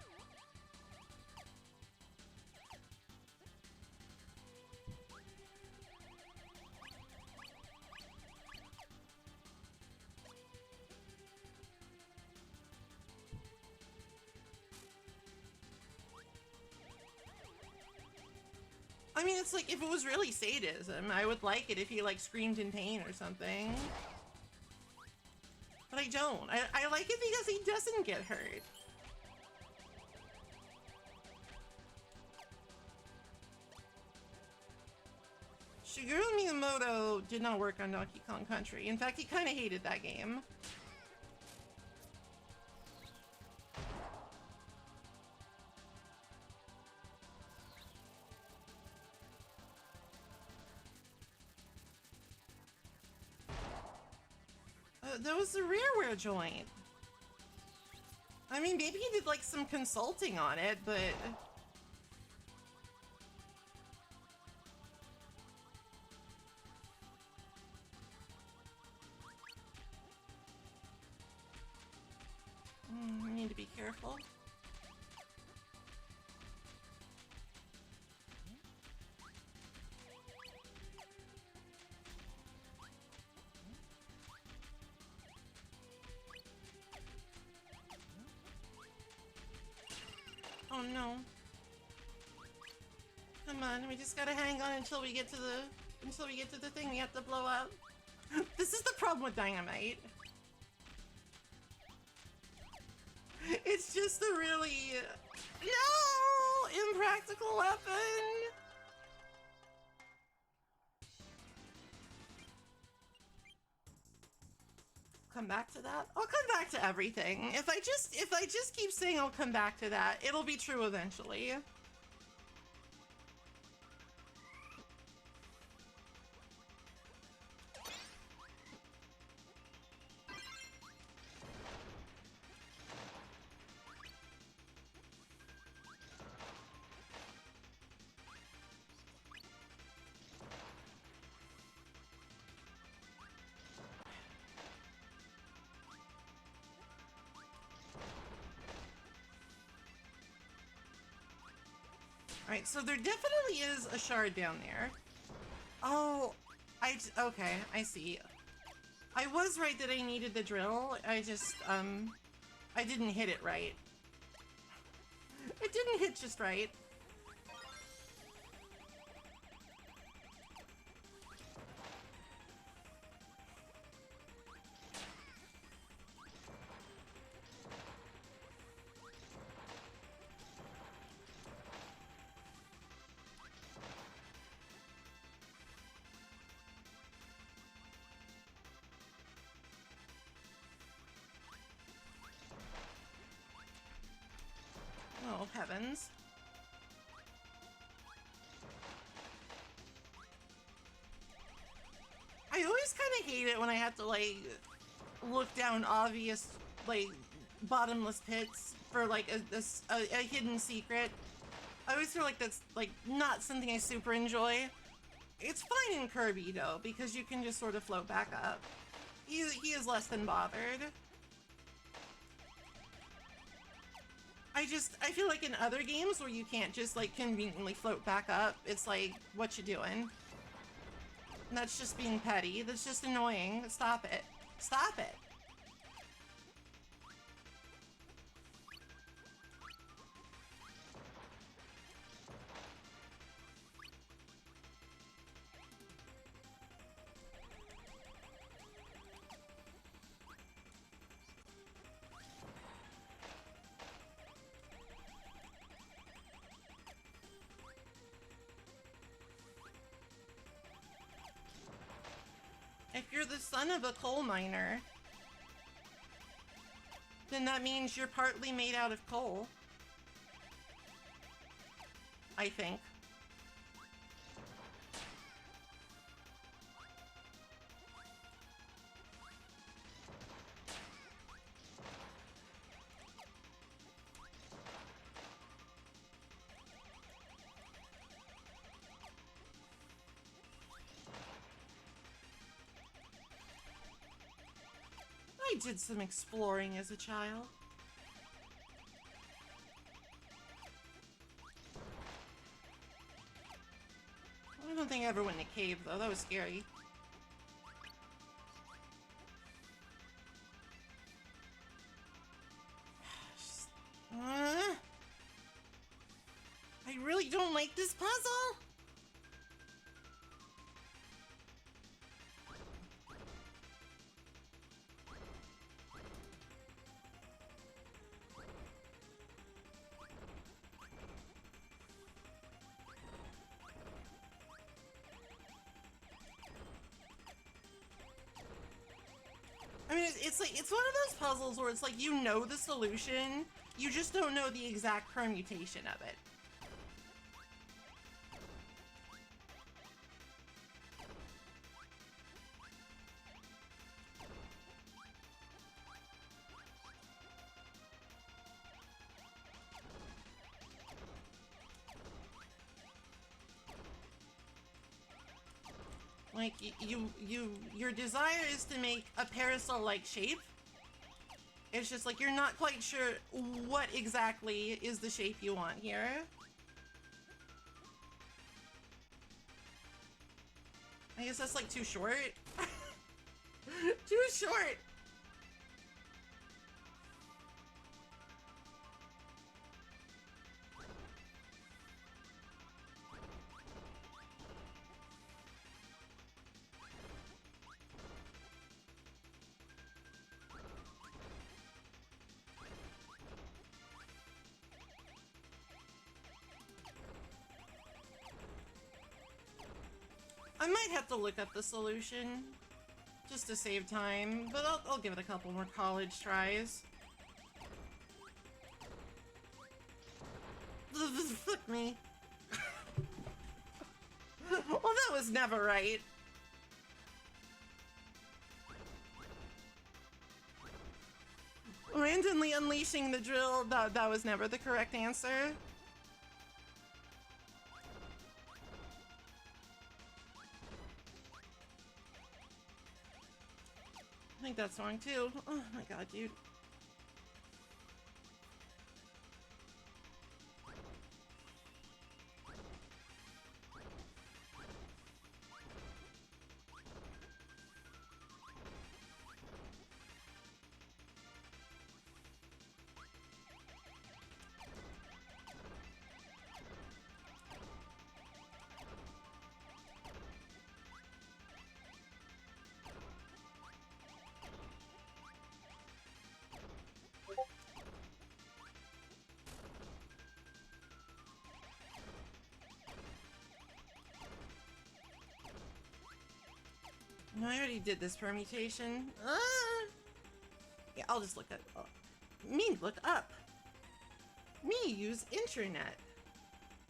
I mean, it's like, if it was really sadism, I would like it if he, like, screamed in pain or something. But I don't. I like it because he doesn't get hurt. Shigeru Miyamoto did not work on Donkey Kong Country. In fact, he kind of hated that game. That was the Rareware joint. I mean, maybe he did like some consulting on it, but... I need to be careful. Oh no. Come on, we just gotta hang on until we get to the thing we have to blow up. This is the problem with dynamite. It's just a really... No! Impractical weapon! Come back to that? I'll come back to everything. If I just keep saying I'll come back to that, it'll be true eventually. Alright, so there definitely is a shard down there. Oh, okay, I see. I was right that I needed the drill. I just, I didn't hit it right. It didn't hit just right. Oh, heavens. I always kind of hate it when I have to, like, look down obvious, like, bottomless pits for, like, a hidden secret. I always feel like that's like not something I super enjoy. It's fine in Kirby though, because you can just sort of float back up. He is less than bothered. I feel like in other games where you can't just like conveniently float back up, it's like, what you doing? And that's just being petty. That's just annoying. Stop it. Stop it. If you're the son of a coal miner, then that means you're partly made out of coal. I think. I did some exploring as a child. I don't think I ever went in a cave though, that was scary. I really don't like this puzzle. I mean, it's like, it's one of those puzzles where it's like, you know the solution, you just don't know the exact permutation of it. Like, your desire is to make a parasol-like shape. It's just like, you're not quite sure what exactly is the shape you want here. I guess that's like too short. Too short! I might have to look up the solution just to save time, but I'll give it a couple more college tries. Fuck me. Well, that was never right. Randomly unleashing the drill, that was never the correct answer. I think that's wrong too. Oh my god, dude. No, I already did this permutation. Yeah, I'll just look that up. Me look up. Me use internet.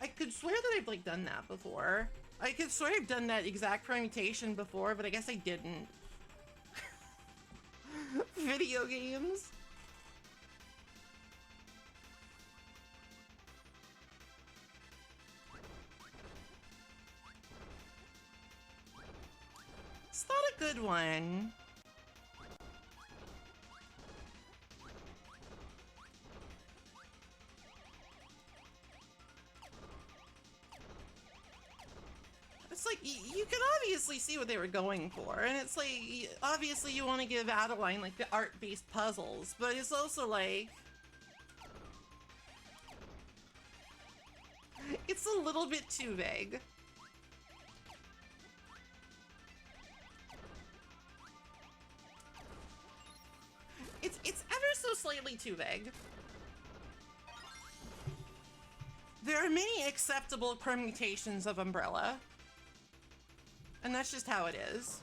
I could swear that I've like done that before. I could swear I've done that exact permutation before, but I guess I didn't. Video games. It's not a good one. It's like, you can obviously see what they were going for, and it's like, obviously you want to give Adeline, like, the art-based puzzles, but it's also like... It's a little bit too vague. It's ever so slightly too vague. There are many acceptable permutations of umbrella. And that's just how it is.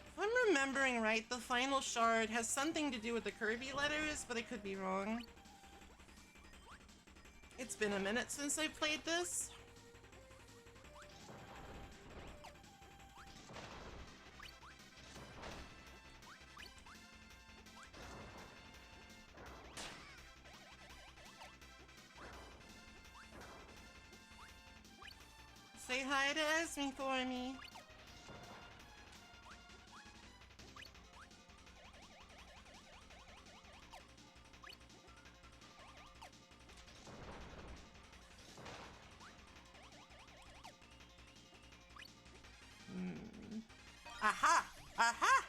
If I'm remembering right, the final shard has something to do with the Kirby letters, but I could be wrong. It's been a minute since I played this. Say hi to Esme for me. Aha! Aha!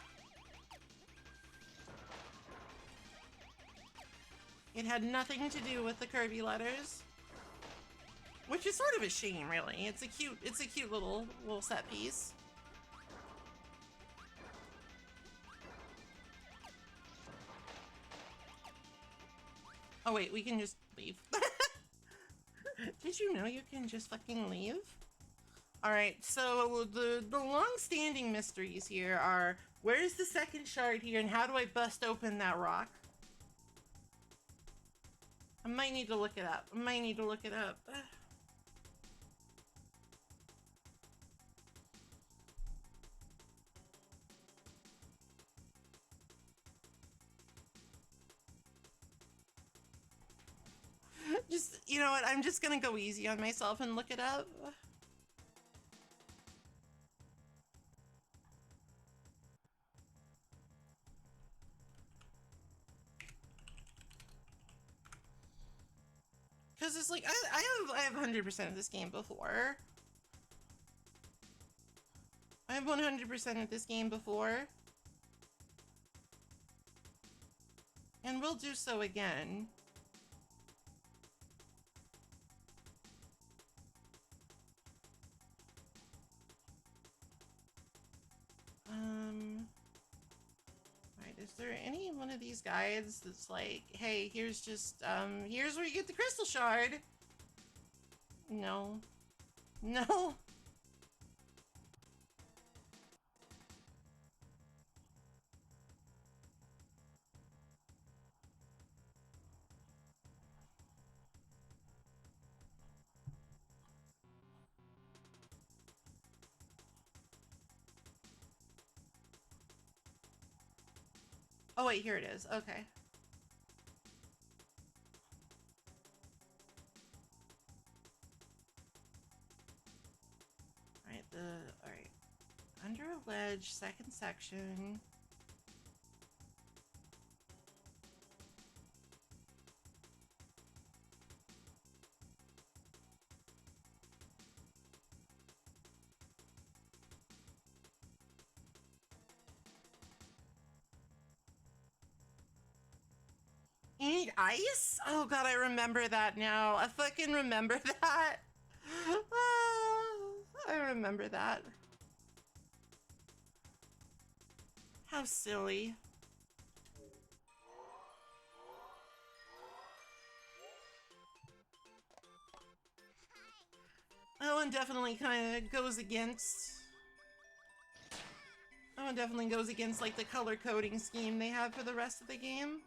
It had nothing to do with the Kirby letters. Which is sort of a shame, really. It's a cute little set piece. Oh wait, we can just leave. Did you know you can just fucking leave? Alright, so the long-standing mysteries here are, where's the second shard here and how do I bust open that rock? I might need to look it up. Just, you know what, I'm just gonna go easy on myself and look it up. Because it's like, I have 100% of this game before. I have 100% of this game before. And we'll do so again. Right, is there any one of these guides that's like, hey, here's just, here's where you get the crystal shard? No. No. Oh wait, here it is. Okay. Alright. Under a ledge, second section. You need ice? Oh god, I remember that now. I fucking remember that. I remember that. How silly. That one definitely kind of goes against... That one definitely goes against, like, the color coding scheme they have for the rest of the game.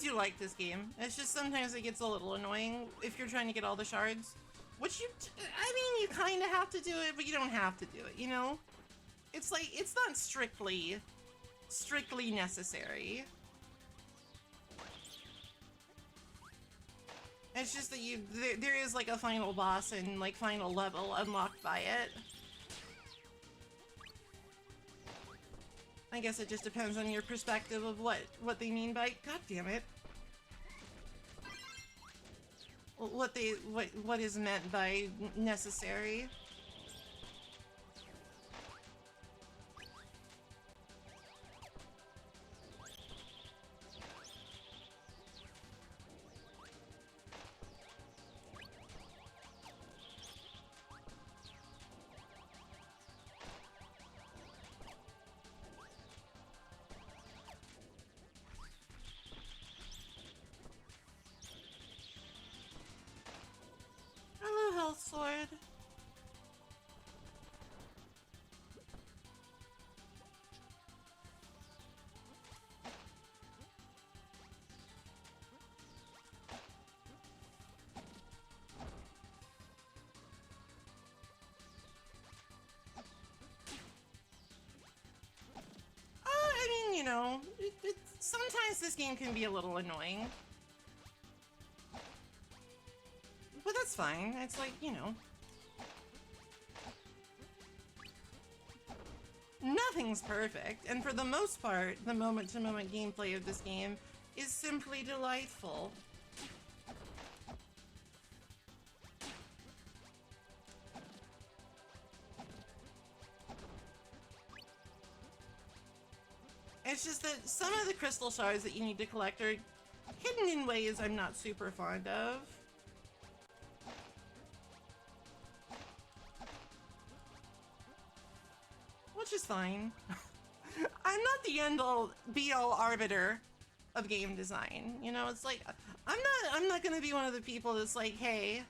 do like this game. It's just sometimes it gets a little annoying if you're trying to get all the shards. Which I mean, you kind of have to do it, but you don't have to do it, you know? It's like, it's not strictly necessary. It's just that there is like a final boss and like final level unlocked by it. I guess it just depends on your perspective of what they mean by, god damn it. What is meant by necessary. Hello, health sword. I mean, you know, sometimes this game can be a little annoying. But that's fine. It's like, you know. Nothing's perfect, and for the most part, the moment-to-moment gameplay of this game is simply delightful. It's just that some of the crystal shards that you need to collect are hidden in ways I'm not super fond of. Which is fine. I'm not the end-all, be-all arbiter of game design. You know, it's like, I'm not gonna be one of the people that's like, hey,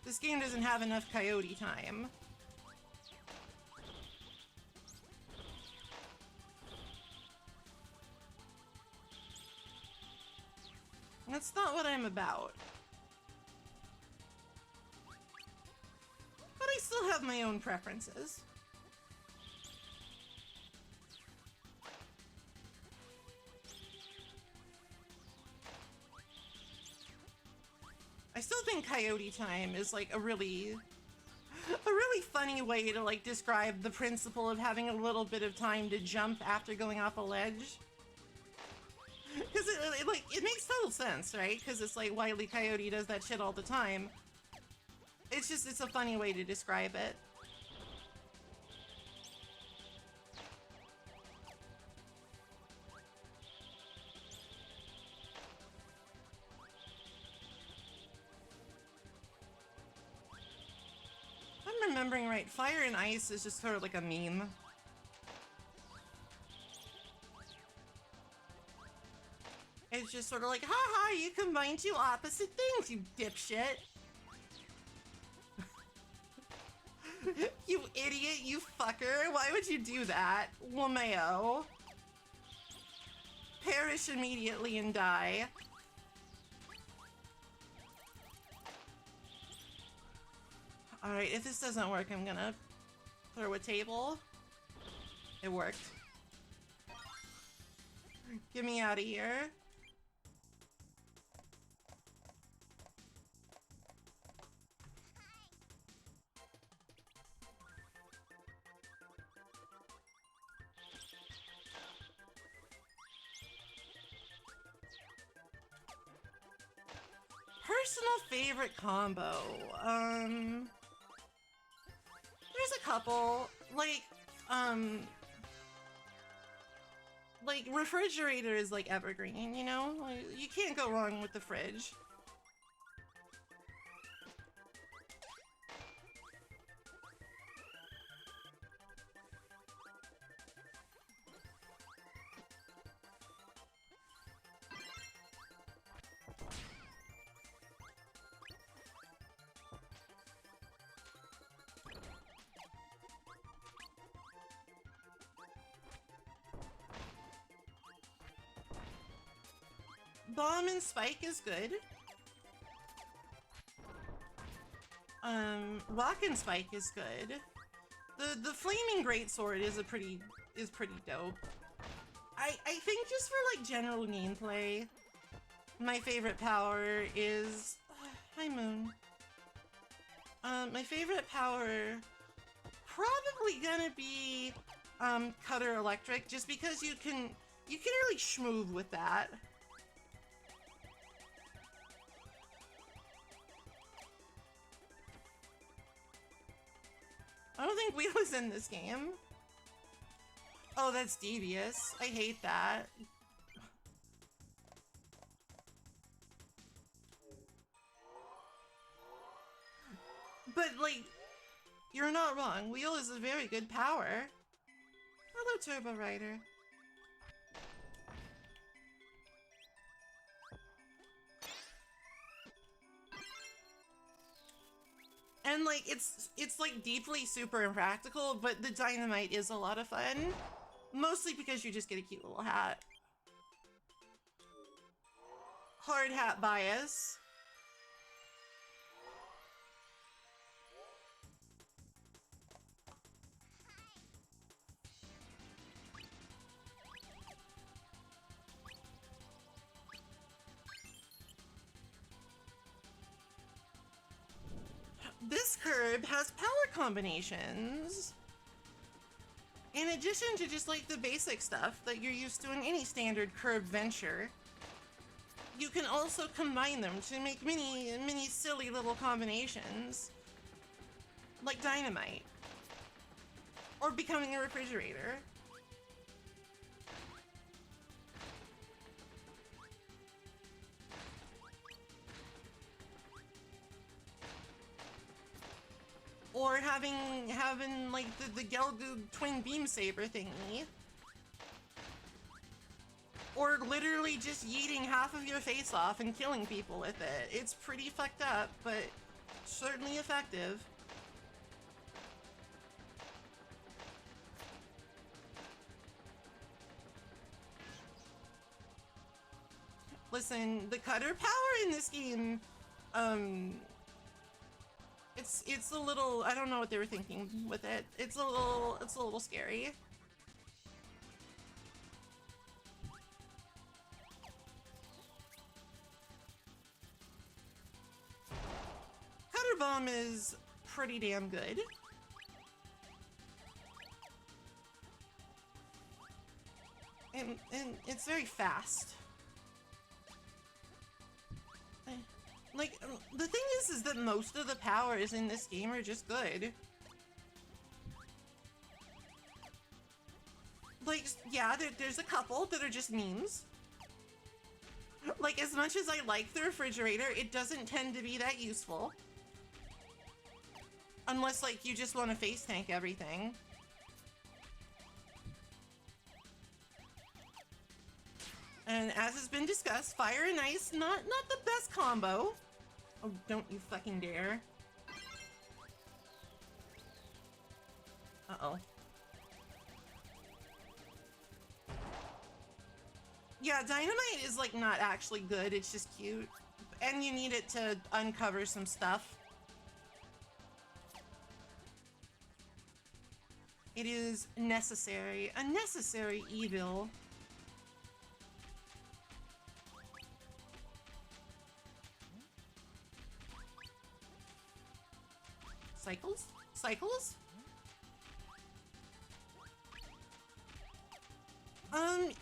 this game doesn't have enough coyote time. That's not what I'm about. But I still have my own preferences. I still think coyote time is like a really funny way to like describe the principle of having a little bit of time to jump after going off a ledge. Because it makes total sense, right? Because it's like Wile E. Coyote does that shit all the time. It's just, it's a funny way to describe it. If I'm remembering right, fire and ice is just sort of like a meme. It's just sort of like, haha, you combine two opposite things, you dipshit. You idiot, you fucker. Why would you do that? Wameo. Perish immediately and die. Alright, if this doesn't work, I'm gonna throw a table. It worked. Get me out of here. Personal favorite combo. There's a couple. Like refrigerator is like evergreen, you know? Like, you can't go wrong with the fridge. Bomb and Spike is good. Rock and Spike is good. The Flaming Greatsword is pretty dope. I think just for like general gameplay, my favorite power is hi Moon. My favorite power probably gonna be Cutter Electric, just because you can really schmoove with that. I don't think Wheel is in this game. Oh, that's devious. I hate that. But, like, you're not wrong. Wheel is a very good power. Hello, Turbo Rider. And like it's like deeply super impractical, but the dynamite is a lot of fun. Mostly because you just get a cute little hat. Hard hat bias. This curb has power combinations. In addition to just like the basic stuff that you're used to in any standard curb venture, you can also combine them to make many silly little combinations. Like dynamite. Or becoming a refrigerator. Or having like the Gelgoog twin beam saber thingy. Or literally just yeeting half of your face off and killing people with it. It's pretty fucked up, but certainly effective. Listen, the cutter power in this game, it's a little, I don't know what they were thinking with it. It's a little scary. Cutter bomb is pretty damn good. And it's very fast. Like, the thing is that most of the powers in this game are just good. Like, yeah, there's a couple that are just memes. Like, as much as I like the refrigerator, it doesn't tend to be that useful. Unless, like, you just want to face tank everything. And as has been discussed, fire and ice, not the best combo. Oh, don't you fucking dare. Uh-oh. Yeah, dynamite is, like, not actually good, it's just cute. And you need it to uncover some stuff. It is necessary. A necessary evil. Cycles? Cycles?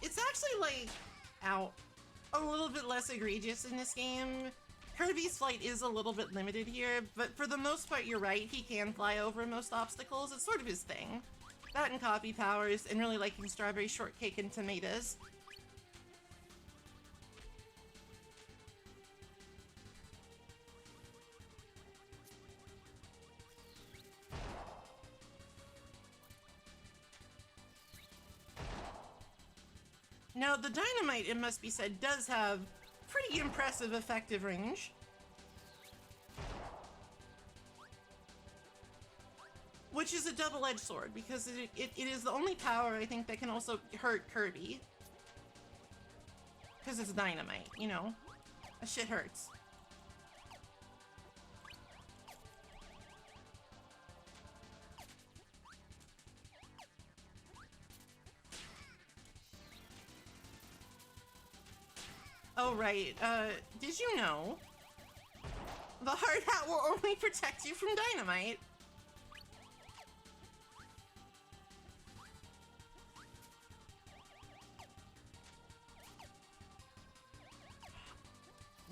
It's actually like, ow, a little bit less egregious in this game. Kirby's flight is a little bit limited here, but for the most part, you're right, he can fly over most obstacles. It's sort of his thing. That and copy powers, and really liking strawberry shortcake and tomatoes. Now, the dynamite, it must be said, does have pretty impressive effective range. Which is a double-edged sword, because it is the only power, I think, that can also hurt Kirby. Because it's dynamite, you know? That shit hurts. Oh, right. Did you know? The hard hat will only protect you from dynamite.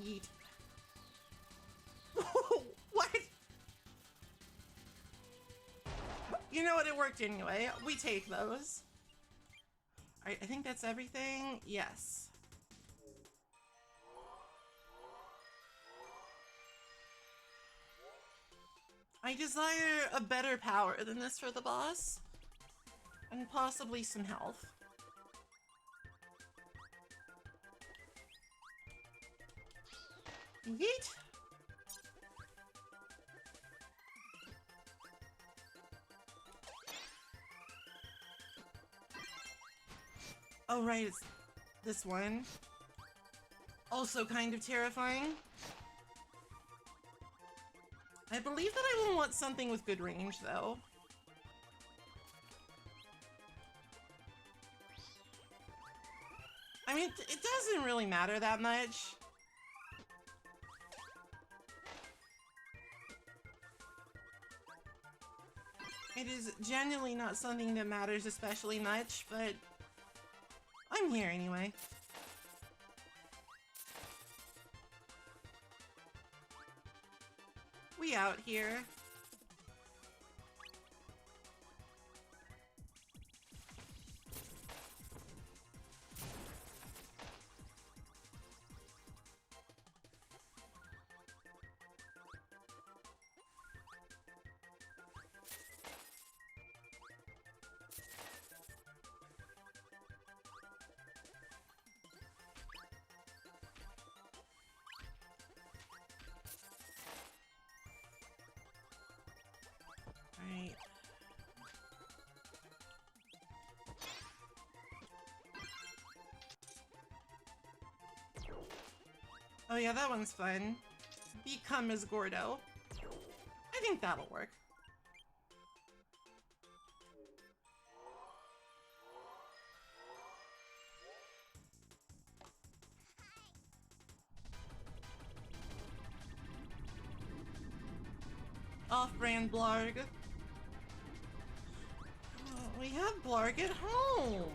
Yeet. What? You know what? It worked anyway. We take those. Alright, I think that's everything. Yes. I desire a better power than this for the boss. And possibly some health. Yeet! Oh right, it's this one. Also kind of terrifying. I believe that I will want something with good range, though. I mean, it doesn't really matter that much. It is genuinely not something that matters especially much, but I'm here anyway. We out here. Right. Oh yeah, that one's fun. Become as Gordo. I think that'll work. Off-brand Blarg. Oh, we have Blarg at home.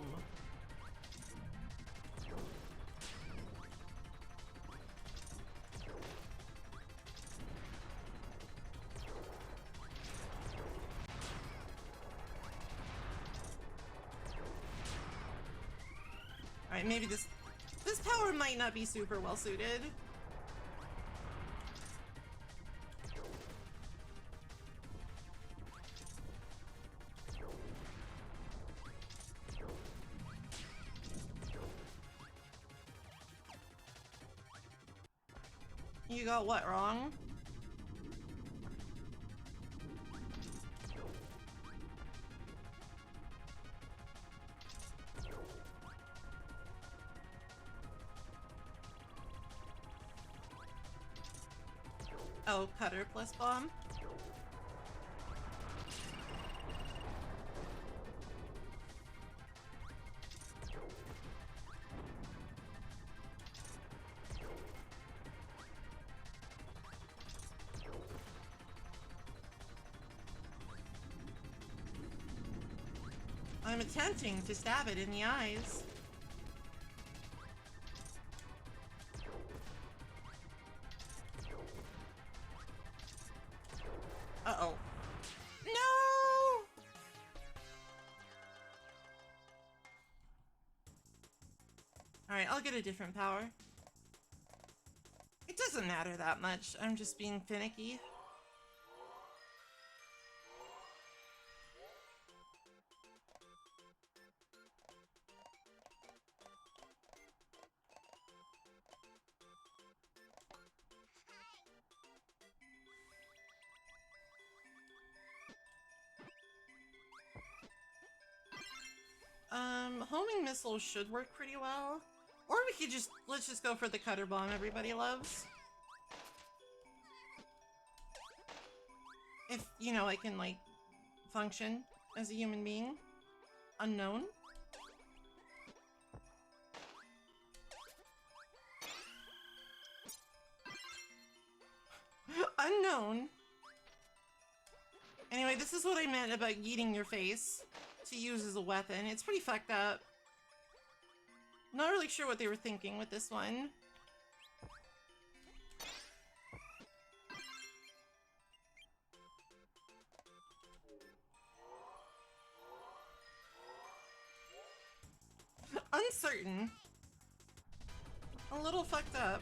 Alright, maybe this power might not be super well suited. You got what wrong? Oh, cutter plus bomb? I'm attempting to stab it in the eyes. Uh-oh. No! Alright, I'll get a different power. It doesn't matter that much. I'm just being finicky. Homing missiles should work pretty well. Or we could just, let's just go for the cutter bomb everybody loves. If, you know, I can, like, function as a human being. Unknown. Unknown. Anyway, this is what I meant about yeeting your face to use as a weapon. It's pretty fucked up. Not really sure what they were thinking with this one. Uncertain. A little fucked up.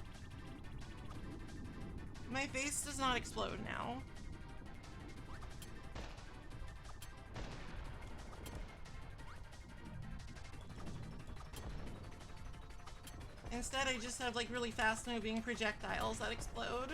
My face does not explode now. Instead, I just have like really fast moving projectiles that explode.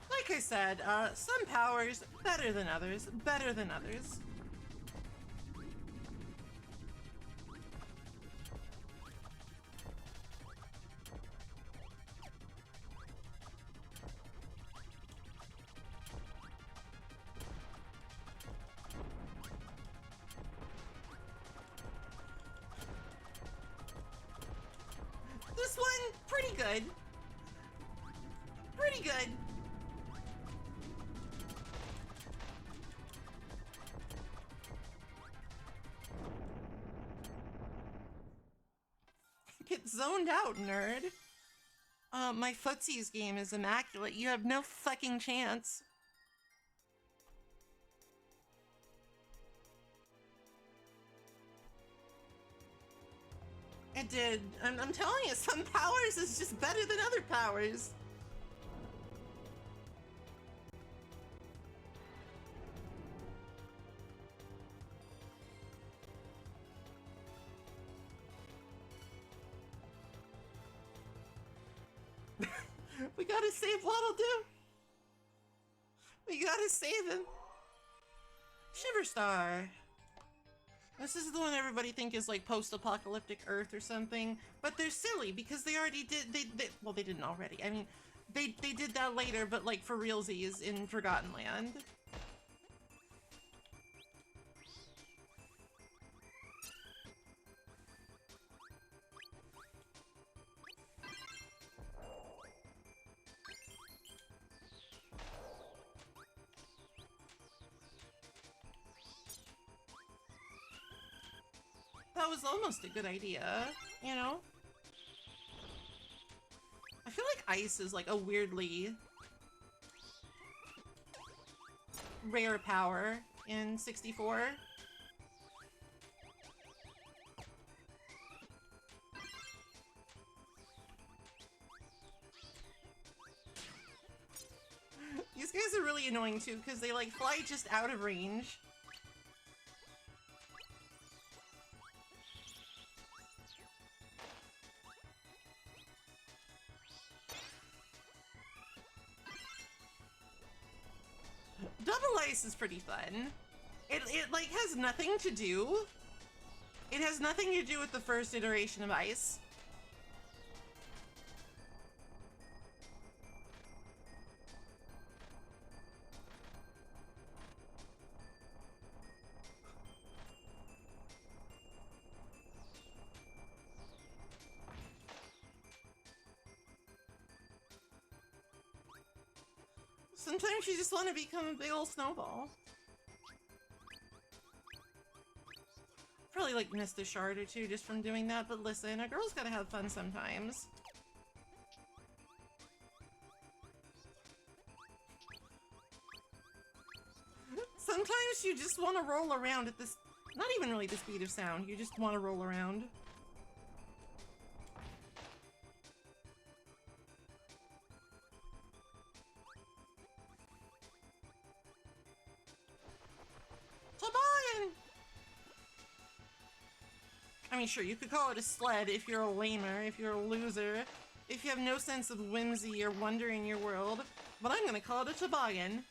Like I said, some powers better than others, better than others. This one, pretty good. Pretty good. Get zoned out, nerd. My footsies game is immaculate. You have no fucking chance. It did. I'm telling you, some powers is just better than other powers. We gotta save Waddle Doo. We gotta save him. Shiver Star. This is the one everybody think is like post-apocalyptic Earth or something, but they're silly because they already did. Well, they didn't already. I mean, they did that later, but like for realsies in Forgotten Land. That was almost a good idea, you know? I feel like ice is like a weirdly rare power in 64. These guys are really annoying too because they like fly just out of range. Double ice is pretty fun. It like has nothing to do. It has nothing to do with the first iteration of ice. Sometimes you just want to become a big old snowball. Probably like missed a shard or two just from doing that, but listen, a girl's gotta have fun sometimes. Sometimes you just want to roll around at this, not even really the speed of sound, you just want to roll around. I mean, sure, you could call it a sled if you're a lamer, if you're a loser, if you have no sense of whimsy or wonder in your world, but I'm gonna call it a toboggan.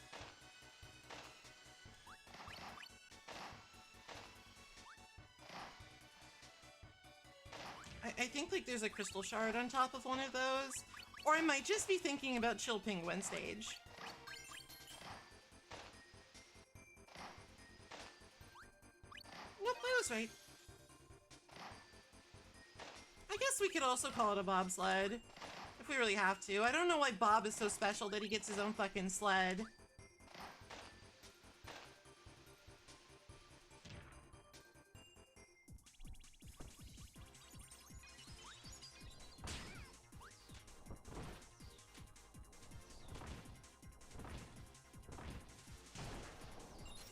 I think, like, there's a crystal shard on top of one of those, or I might just be thinking about Chill Penguin stage. Nope, I was right. I guess we could also call it a bobsled, if we really have to. I don't know why Bob is so special that he gets his own fucking sled.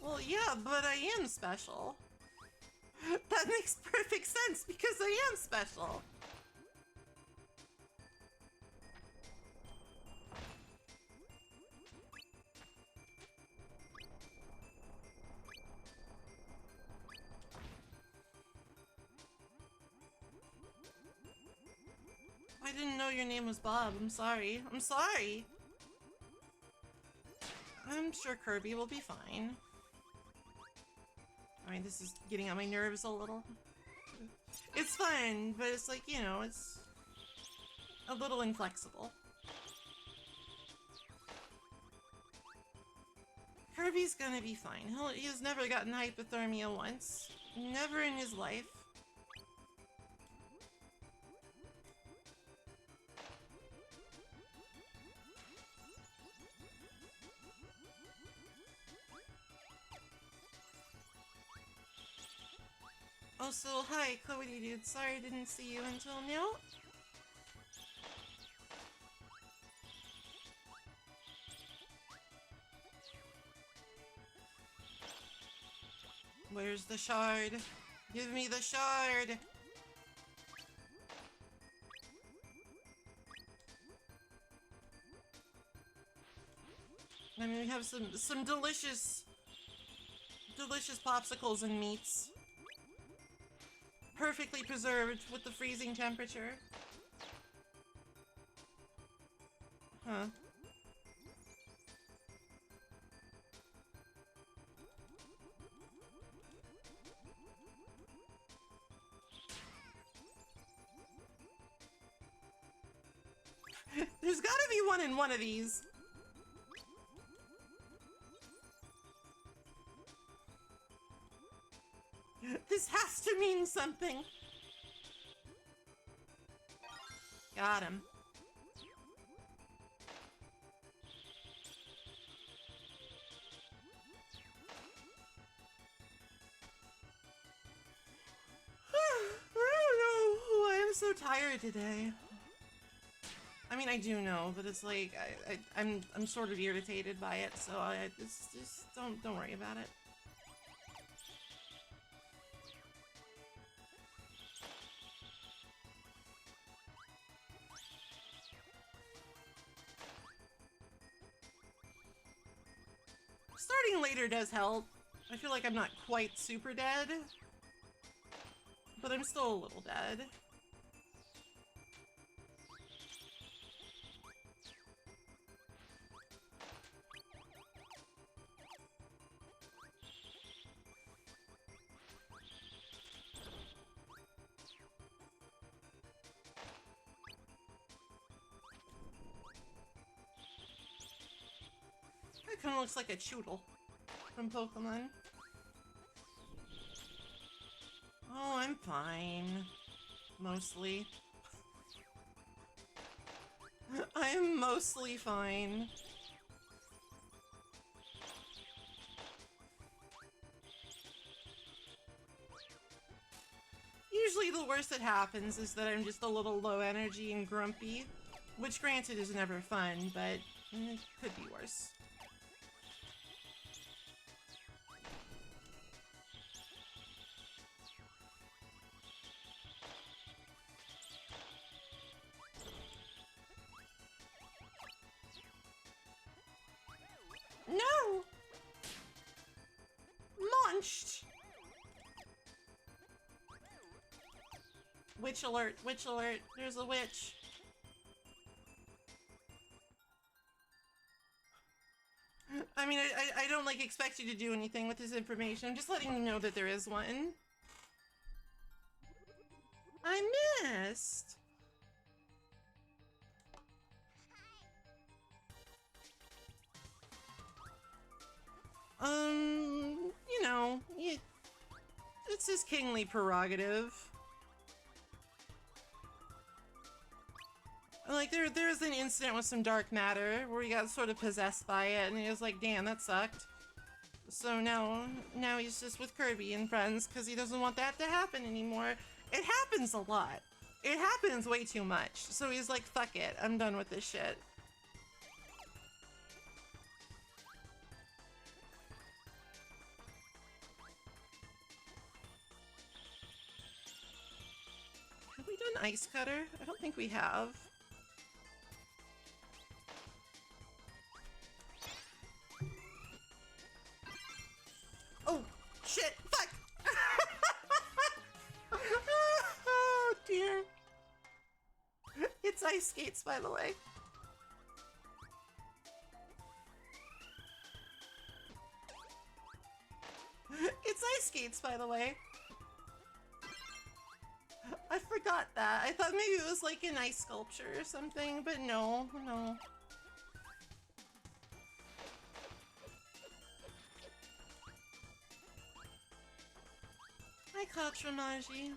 Well, yeah, but I am special. That makes perfect sense because I am special. I didn't know your name was Bob. I'm sorry. I'm sorry. I'm sure Kirby will be fine. I mean, this is getting on my nerves a little. It's fun, but it's like, you know, it's a little inflexible. Kirby's gonna be fine. He has never gotten hypothermia once. Never in his life. Also, hi, Chloe dude. Sorry I didn't see you until now. Where's the shard? Give me the shard! I mean, we have some delicious popsicles and meats. Perfectly preserved with the freezing temperature. Huh. There's gotta be one in one of these. This has to mean something. Got him. I don't know why I'm so tired today. I mean, I do know, but it's like I'm sort of irritated by it, so just don't worry about it. Starting later does help. I feel like I'm not quite super dead, but I'm still a little dead. It kind of looks like a Choodle from Pokemon. Oh, I'm fine. Mostly. I'm mostly fine. Usually the worst that happens is that I'm just a little low energy and grumpy, which granted is never fun, but it could be worse. No! Munched! Witch alert, witch alert. There's a witch. I mean, I don't, like, expect you to do anything with this information. I'm just letting you know that there is one. I missed! You know, it's his kingly prerogative. Like, there's an incident with some dark matter where he got sort of possessed by it, and he was like, damn, that sucked. So now he's just with Kirby and friends because he doesn't want that to happen anymore. It happens a lot. It happens way too much. So he's like, fuck it, I'm done with this shit. Have we done Ice Cutter? I don't think we have. Oh, shit, fuck! Oh, dear. It's ice skates, by the way. It's ice skates, by the way. I forgot that. I thought maybe it was like an ice sculpture or something, but no, no. Hi, Katramaji.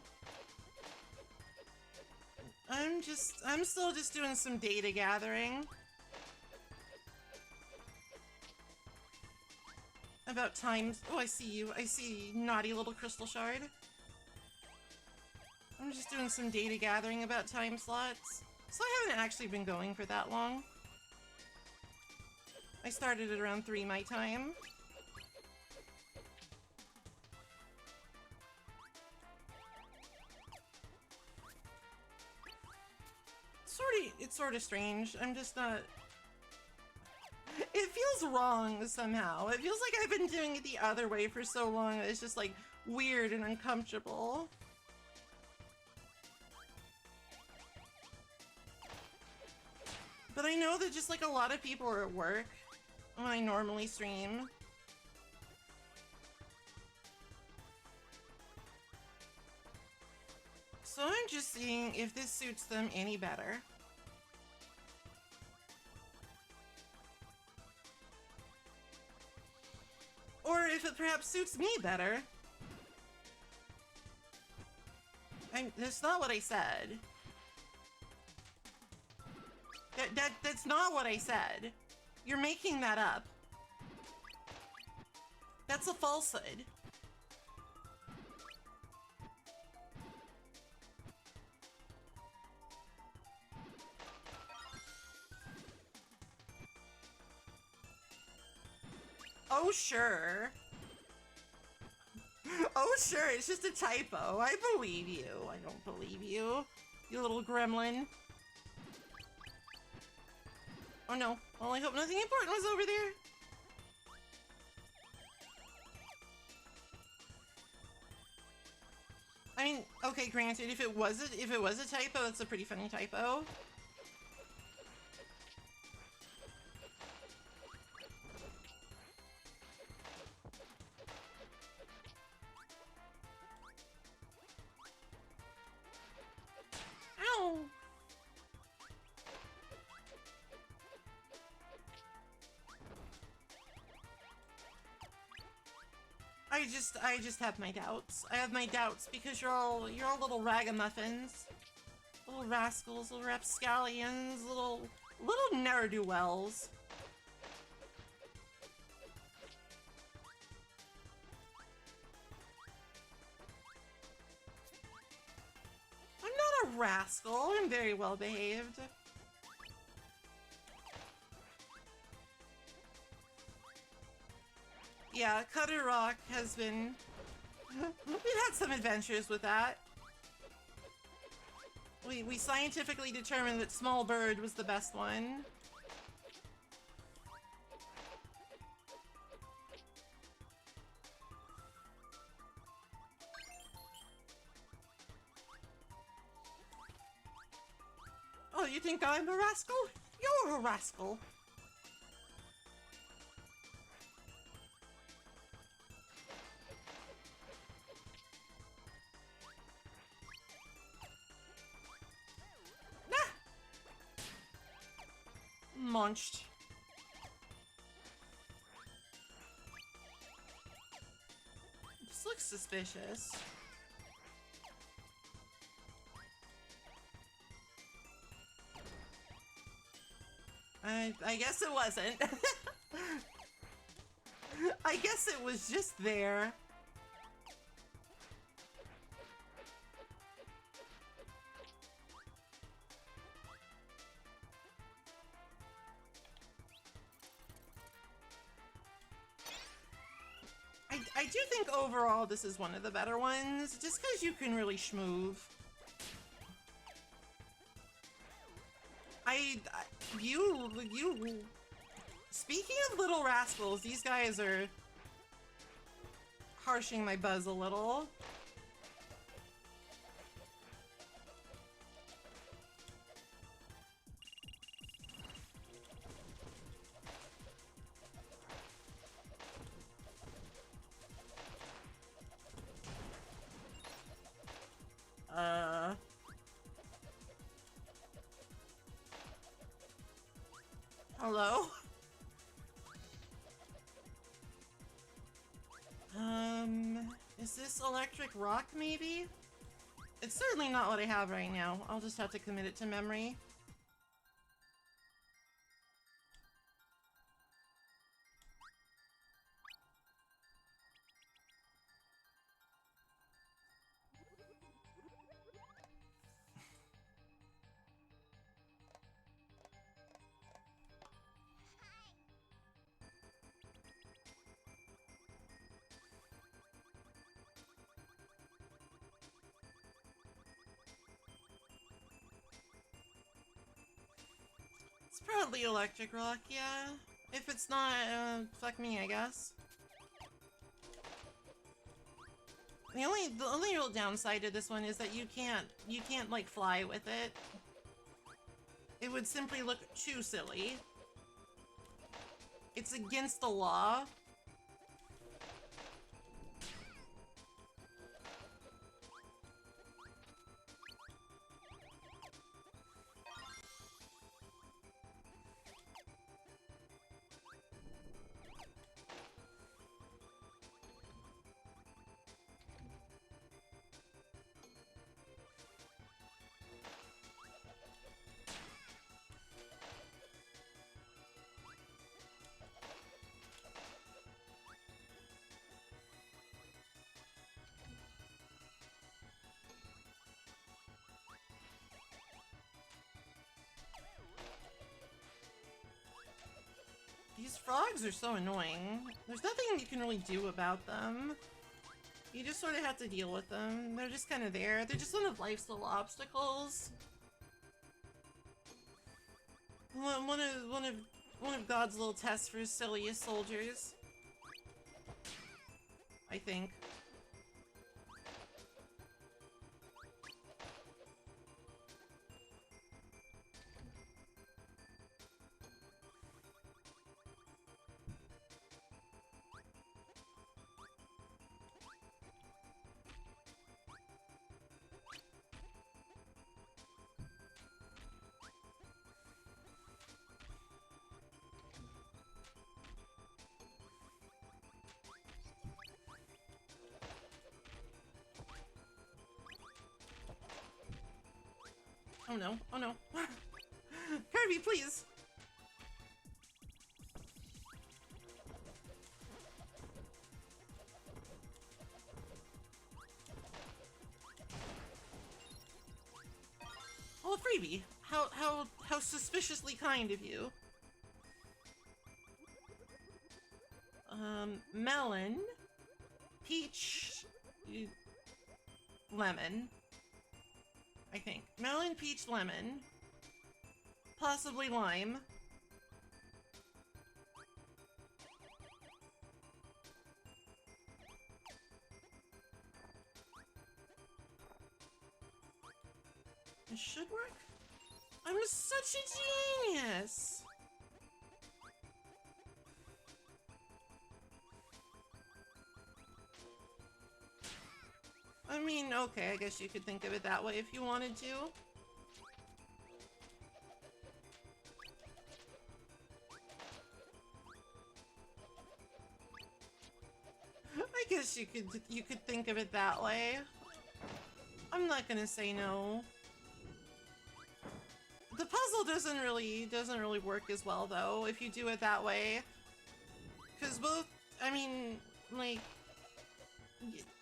I'm still just doing some data gathering. About times. Oh, I see you. I see you, naughty little crystal shard. I'm just doing some data gathering about time slots. So I haven't actually been going for that long. I started at around 3 my time. It's sort of strange. I'm just not... It feels wrong somehow. It feels like I've been doing it the other way for so long that it's just like weird and uncomfortable. But I know that just like a lot of people are at work when I normally stream. So I'm just seeing if this suits them any better. Or if it perhaps suits me better. That's not what I said. That's not what I said. You're making that up. That's a falsehood. Oh, sure. Oh, sure, it's just a typo. I believe you. I don't believe you, you little gremlin. Oh no. Well, I hope nothing important was over there. I mean, okay, granted, if it was a typo, that's a pretty funny typo. Ow! I just have my doubts. I have my doubts because you're all little ragamuffins. Little rascals, little rapscallions, little ne'er-do-wells. I'm not a rascal. I'm very well behaved. Yeah, Cutter Rock has been... We've had some adventures with that. We scientifically determined that Small Bird was the best one. you think I'm a rascal? You're a rascal. Nah! Munched. This looks suspicious. I guess it wasn't. I guess it was just there. I do think overall this is one of the better ones, just because you can really schmoove. Speaking of little rascals, these guys are harshing my buzz a little. Hello? Is this electric rock, maybe? It's certainly not what I have right now. I'll just have to commit it to memory. It's probably electric rock, yeah. If it's not, fuck me, I guess. The only real downside to this one is that you can't like fly with it. It would simply look too silly. It's against the law. These frogs are so annoying. There's nothing you can really do about them. You just sort of have to deal with them. They're just kind of there. They're just one of life's little obstacles. One of God's little tests for his silliest soldiers. I think. Oh no, oh no. Kirby, please! Oh, a freebie. How suspiciously kind of you. Melon, peach, lemon. I think. Melon, peach, lemon. Possibly lime. It should work? I'm such a genius! I mean, okay, I guess you could think of it that way if you wanted to. I guess you could think of it that way. I'm not gonna say no. The puzzle doesn't really work as well though if you do it that way. Cause both, I mean, like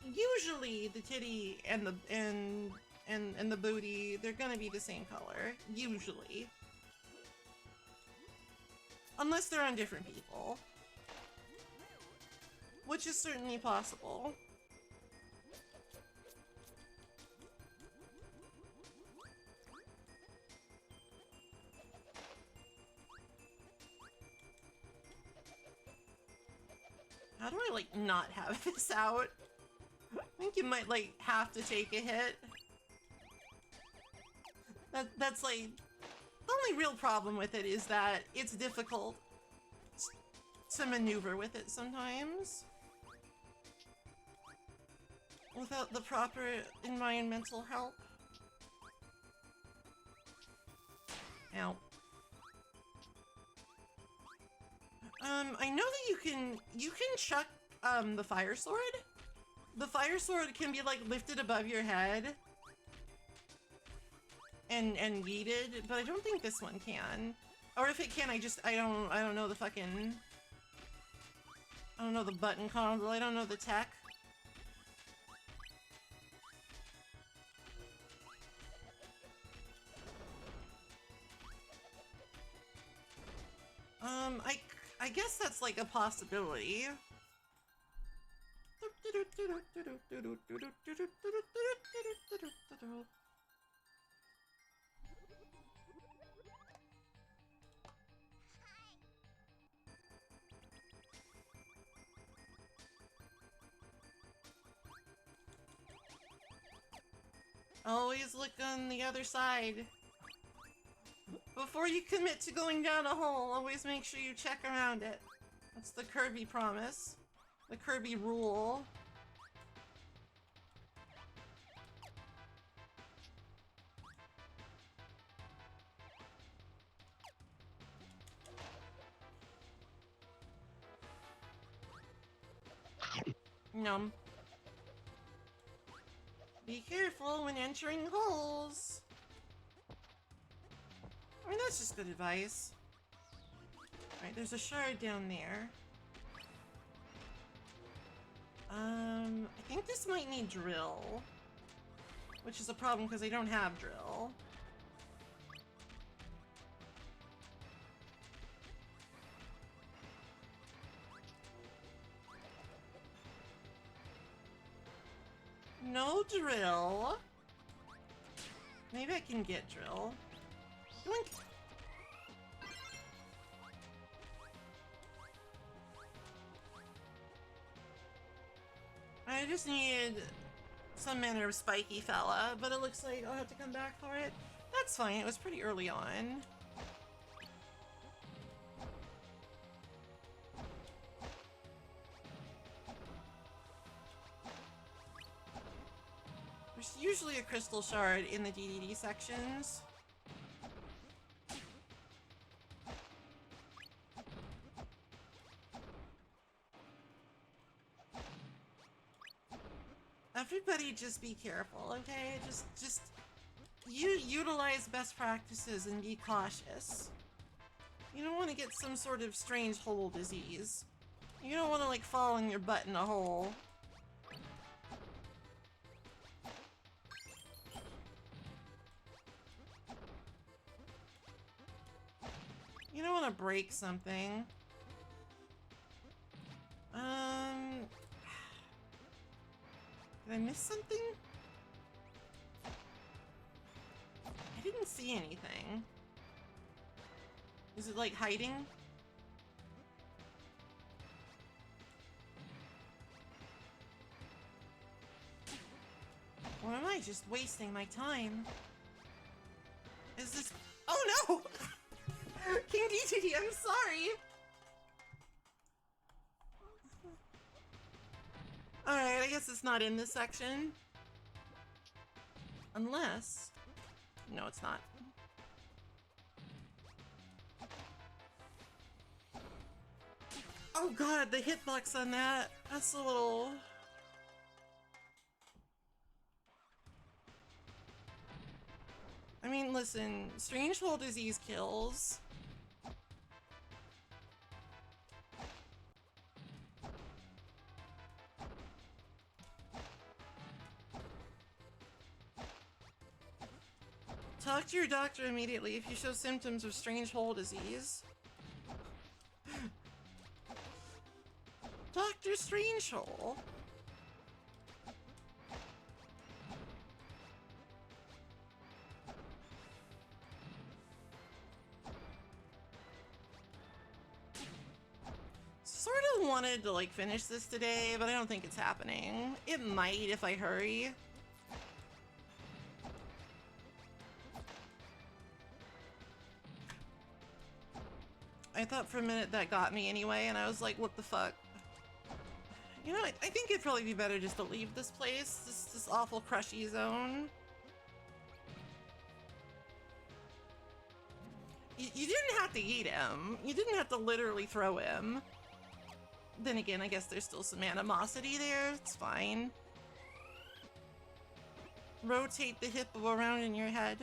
usually the titty and the booty, they're gonna be the same color. Usually. Unless they're on different people. Which is certainly possible. How do I, like, not have this out? I think you might, like, have to take a hit. That's, like... The only real problem with it is that it's difficult to maneuver with it sometimes. Without the proper environmental help. Ow. I know that you can chuck, the fire sword. The fire sword can be, like, lifted above your head. And yeeted, but I don't think this one can. Or if it can, I don't know the fucking... I don't know the button combo, I don't know the tech. I guess that's like a possibility. Always look on the other side. Before you commit to going down a hole, always make sure you check around it. That's the Kirby promise. The Kirby rule. Num. Be careful when entering holes. I mean, that's just good advice. Alright, there's a shard down there. I think this might need drill. Which is a problem because I don't have drill. No drill. Maybe I can get drill. Blink. I just need some manner of spiky fella, but it looks like I'll have to come back for it. That's fine, it was pretty early on. There's usually a crystal shard in the DDD sections. Everybody just be careful, okay? Just utilize best practices and be cautious. You don't want to get some sort of strange hole disease. You don't want to, like, fall on your butt in a hole. You don't want to break something. Did I miss something? I didn't see anything. Is it like hiding? Or am I just wasting my time? Is this Oh no! King DTD, I'm sorry! Alright, I guess it's not in this section. Unless... No, it's not. Oh god, the hitbox on that. That's a little... I mean, listen, strange hole disease kills. Talk to your doctor immediately if you show symptoms of strange hole disease. Dr. Strangehole? Sort of wanted to like finish this today, but I don't think it's happening. It might if I hurry. I thought for a minute that got me anyway, and I was like, what the fuck? You know, I think it'd probably be better just to leave this place, this awful crushy zone. You didn't have to eat him. You didn't have to literally throw him. Then again, I guess there's still some animosity there. It's fine. Rotate the hippo around in your head.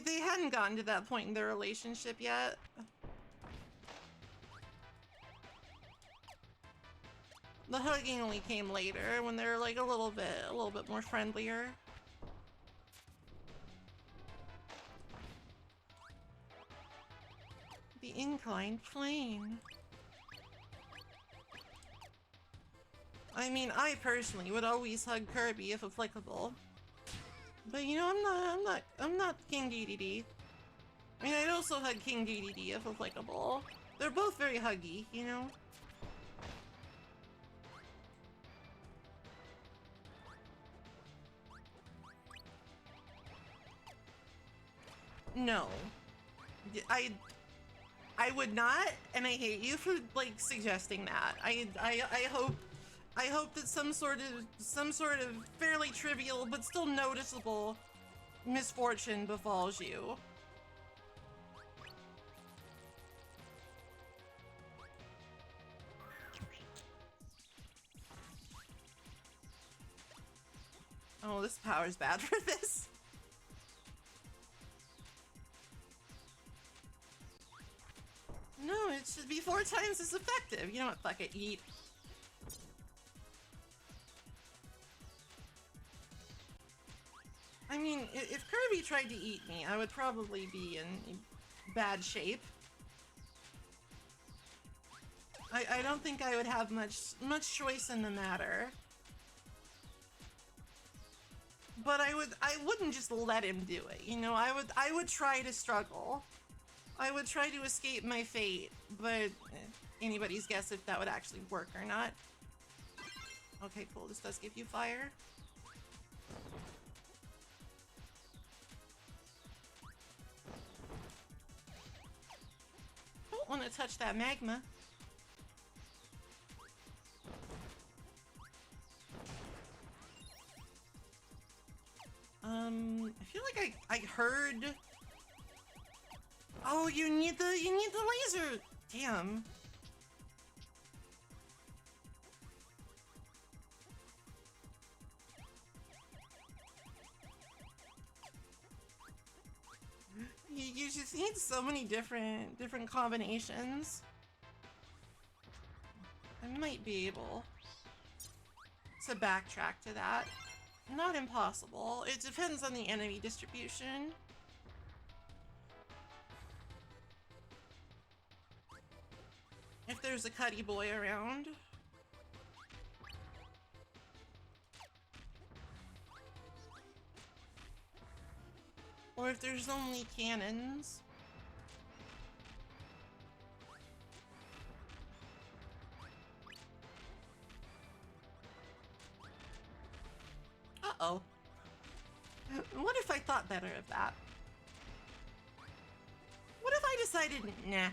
They hadn't gotten to that point in their relationship yet. The hugging only came later when they're like a little bit more friendlier. The inclined plane. I mean, I personally would always hug Kirby if applicable. But you know, I'm not King DDD. I mean, I'd also hug King DDD if applicable. They're both very huggy, you know? No. I would not, and I hate you for like suggesting that. I hope that some sort of fairly trivial but still noticeable misfortune befalls you. Oh, this power's bad for this. No, it should be 4 times as effective. You know what? Fuck it. Eat. I mean, if Kirby tried to eat me, I would probably be in bad shape. I don't think I would have much choice in the matter. But I wouldn't just let him do it. You know, I would try to struggle. I would try to escape my fate, but anybody's guess if that would actually work or not. Okay, cool. This does give you fire. Don't want to touch that magma. I feel like I heard. Oh, you need the laser. Damn. You just need so many different combinations. I might be able to backtrack to that. Not impossible. It depends on the enemy distribution. If there's a Cuddy boy around. Or if there's only cannons. Uh-oh. What if I thought better of that? What if I decided, nah.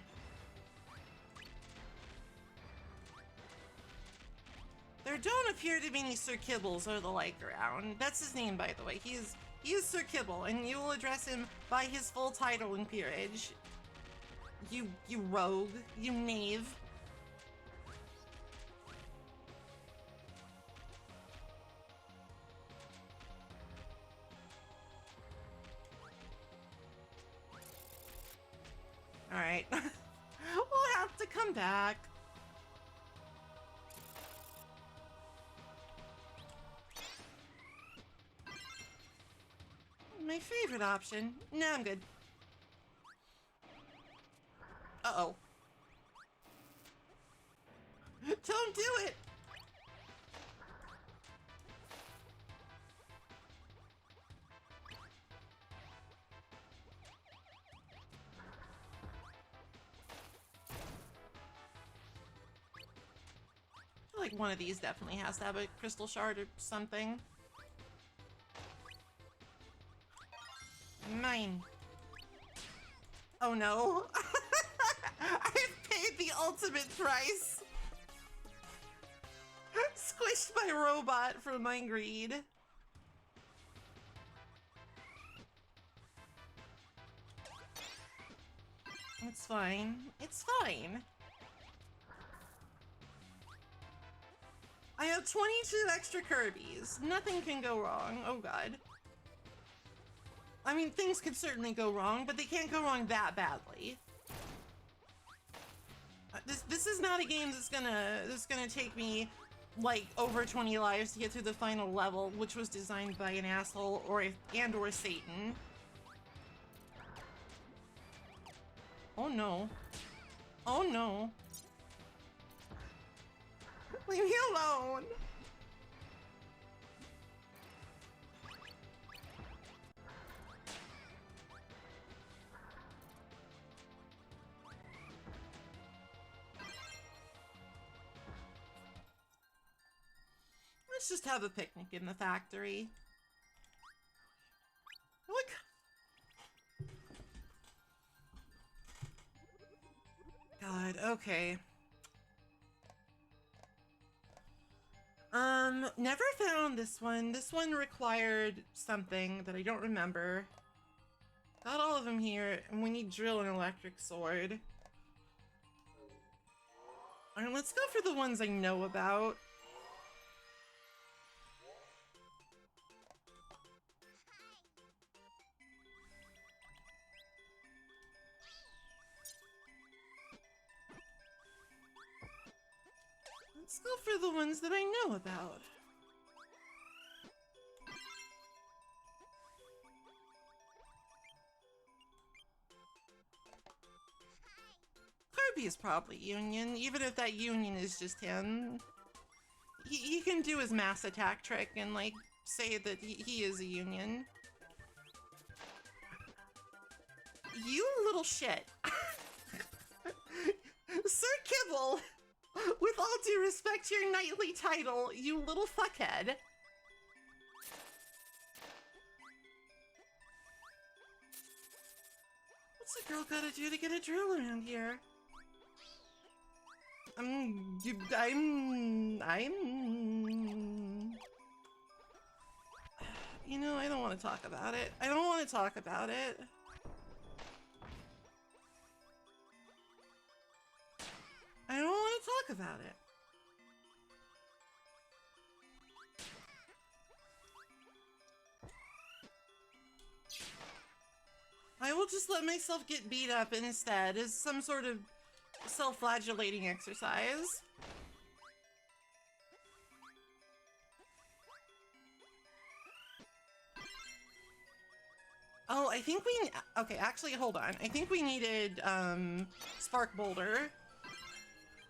There don't appear to be any Sir Kibbles or the like around. That's his name, by the way. He is Sir Kibble, and you will address him by his full title and peerage. You rogue. You knave. Alright. We'll have to come back. My favorite option. No, I'm good. Uh-oh. Don't do it! I feel like one of these definitely has to have a crystal shard or something. Mine. Oh no. I've paid the ultimate price. Squished by robot for my greed. It's fine. It's fine. I have 22 extra Kirby's. Nothing can go wrong. Oh god. I mean, things could certainly go wrong, but they can't go wrong that badly. This is not a game that's gonna take me like over 20 lives to get through the final level, which was designed by an asshole or Satan. Oh no. Oh no. Leave me alone. Let's just have a picnic in the factory. Look. God, okay. Never found this one. This one required something that I don't remember. Got all of them here, and we need drill and electric sword. Alright, let's go for the ones I know about. Let's go for the ones that I know about. Kirby is probably Union, even if that Union is just him. He can do his mass attack trick and, like, say that he is a Union. You little shit. Sir Kibble! With all due respect to your knightly title, you little fuckhead. What's a girl gotta do to get a drill around here? You know, I don't want to talk about it. I don't want to talk about it. I don't want to talk about it. I will just let myself get beat up instead as some sort of self-flagellating exercise. Oh, I think we... Okay, actually, hold on. I think we needed, Spark Boulder.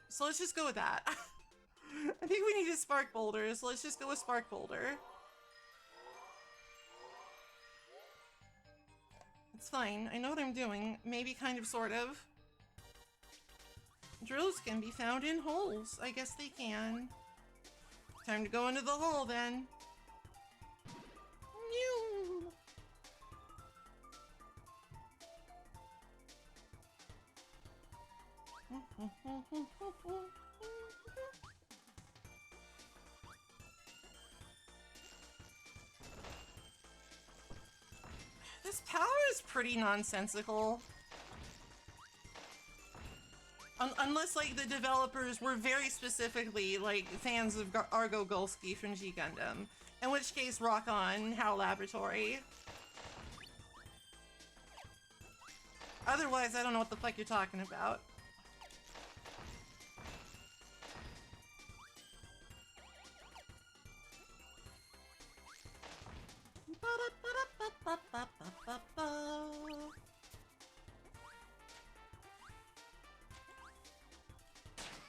So let's just go with that. I think we needed Spark Boulder, so let's just go with Spark Boulder. It's fine. I know what I'm doing. Maybe kind of, sort of. Drills can be found in holes. I guess they can. Time to go into the hole, then. This power is pretty nonsensical. Unless, like, the developers were very specifically, like, fans of Argo Gulski from G Gundam. In which case, rock on, HAL Laboratory. Otherwise, I don't know what the fuck you're talking about.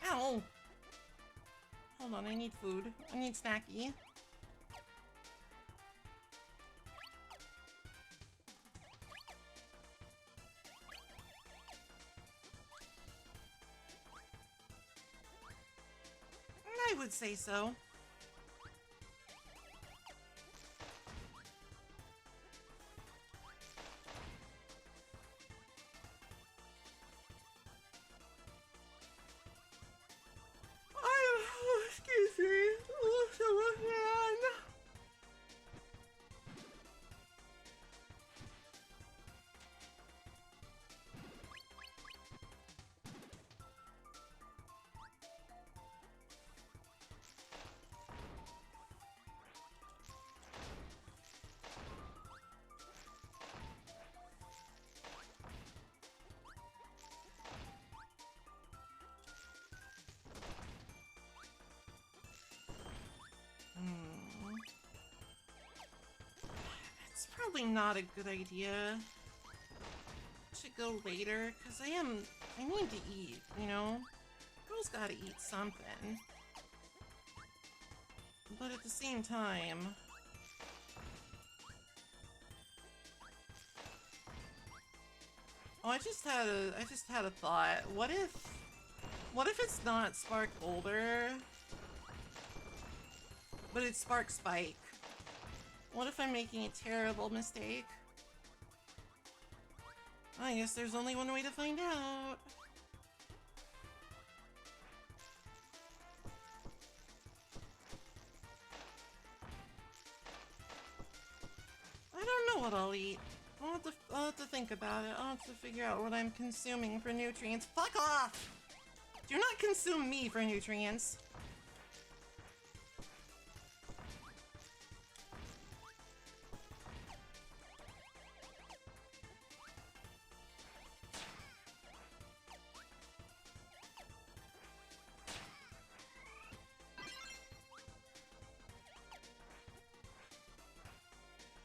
Ow! Hold on, I need food. I need snacky. I would say so. Excuse me. Oh, so man. It's probably not a good idea to go later, because I need to eat, you know? Girls gotta eat something. But at the same time... Oh, I just had a thought. What if it's not Spark Boulder, but it's Spark Spike? What if I'm making a terrible mistake? I guess there's only one way to find out. I don't know what I'll eat. I'll have to think about it. I'll have to figure out what I'm consuming for nutrients. Fuck off! Do not consume me for nutrients.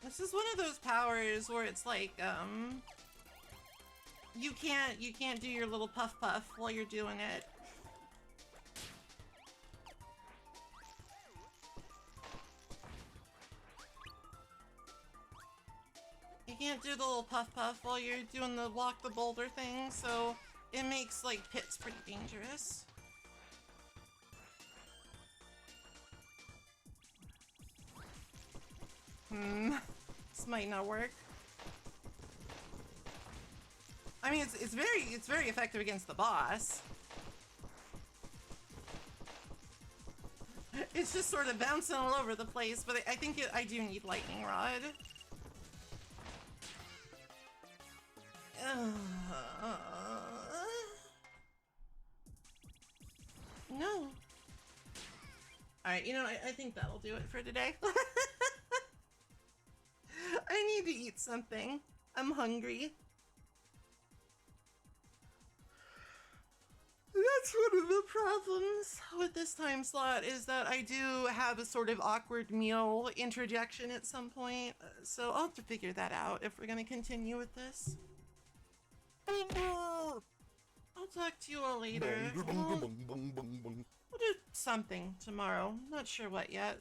This is one of those powers where it's like, you can't do your little puff puff while you're doing it. You can't do the little puff puff while you're doing the block the boulder thing, so it makes, like, pits pretty dangerous. This might not work. I mean, it's very effective against the boss. It's just sort of bouncing all over the place, but I think I do need lightning rod. No. Alright, you know, I think that'll do it for today. I need to eat something. I'm hungry. That's one of the problems with this time slot, is that I do have a sort of awkward meal interjection at some point, so I'll have to figure that out if we're gonna continue with this. I'll talk to you all later. We'll do something tomorrow. Not sure what yet.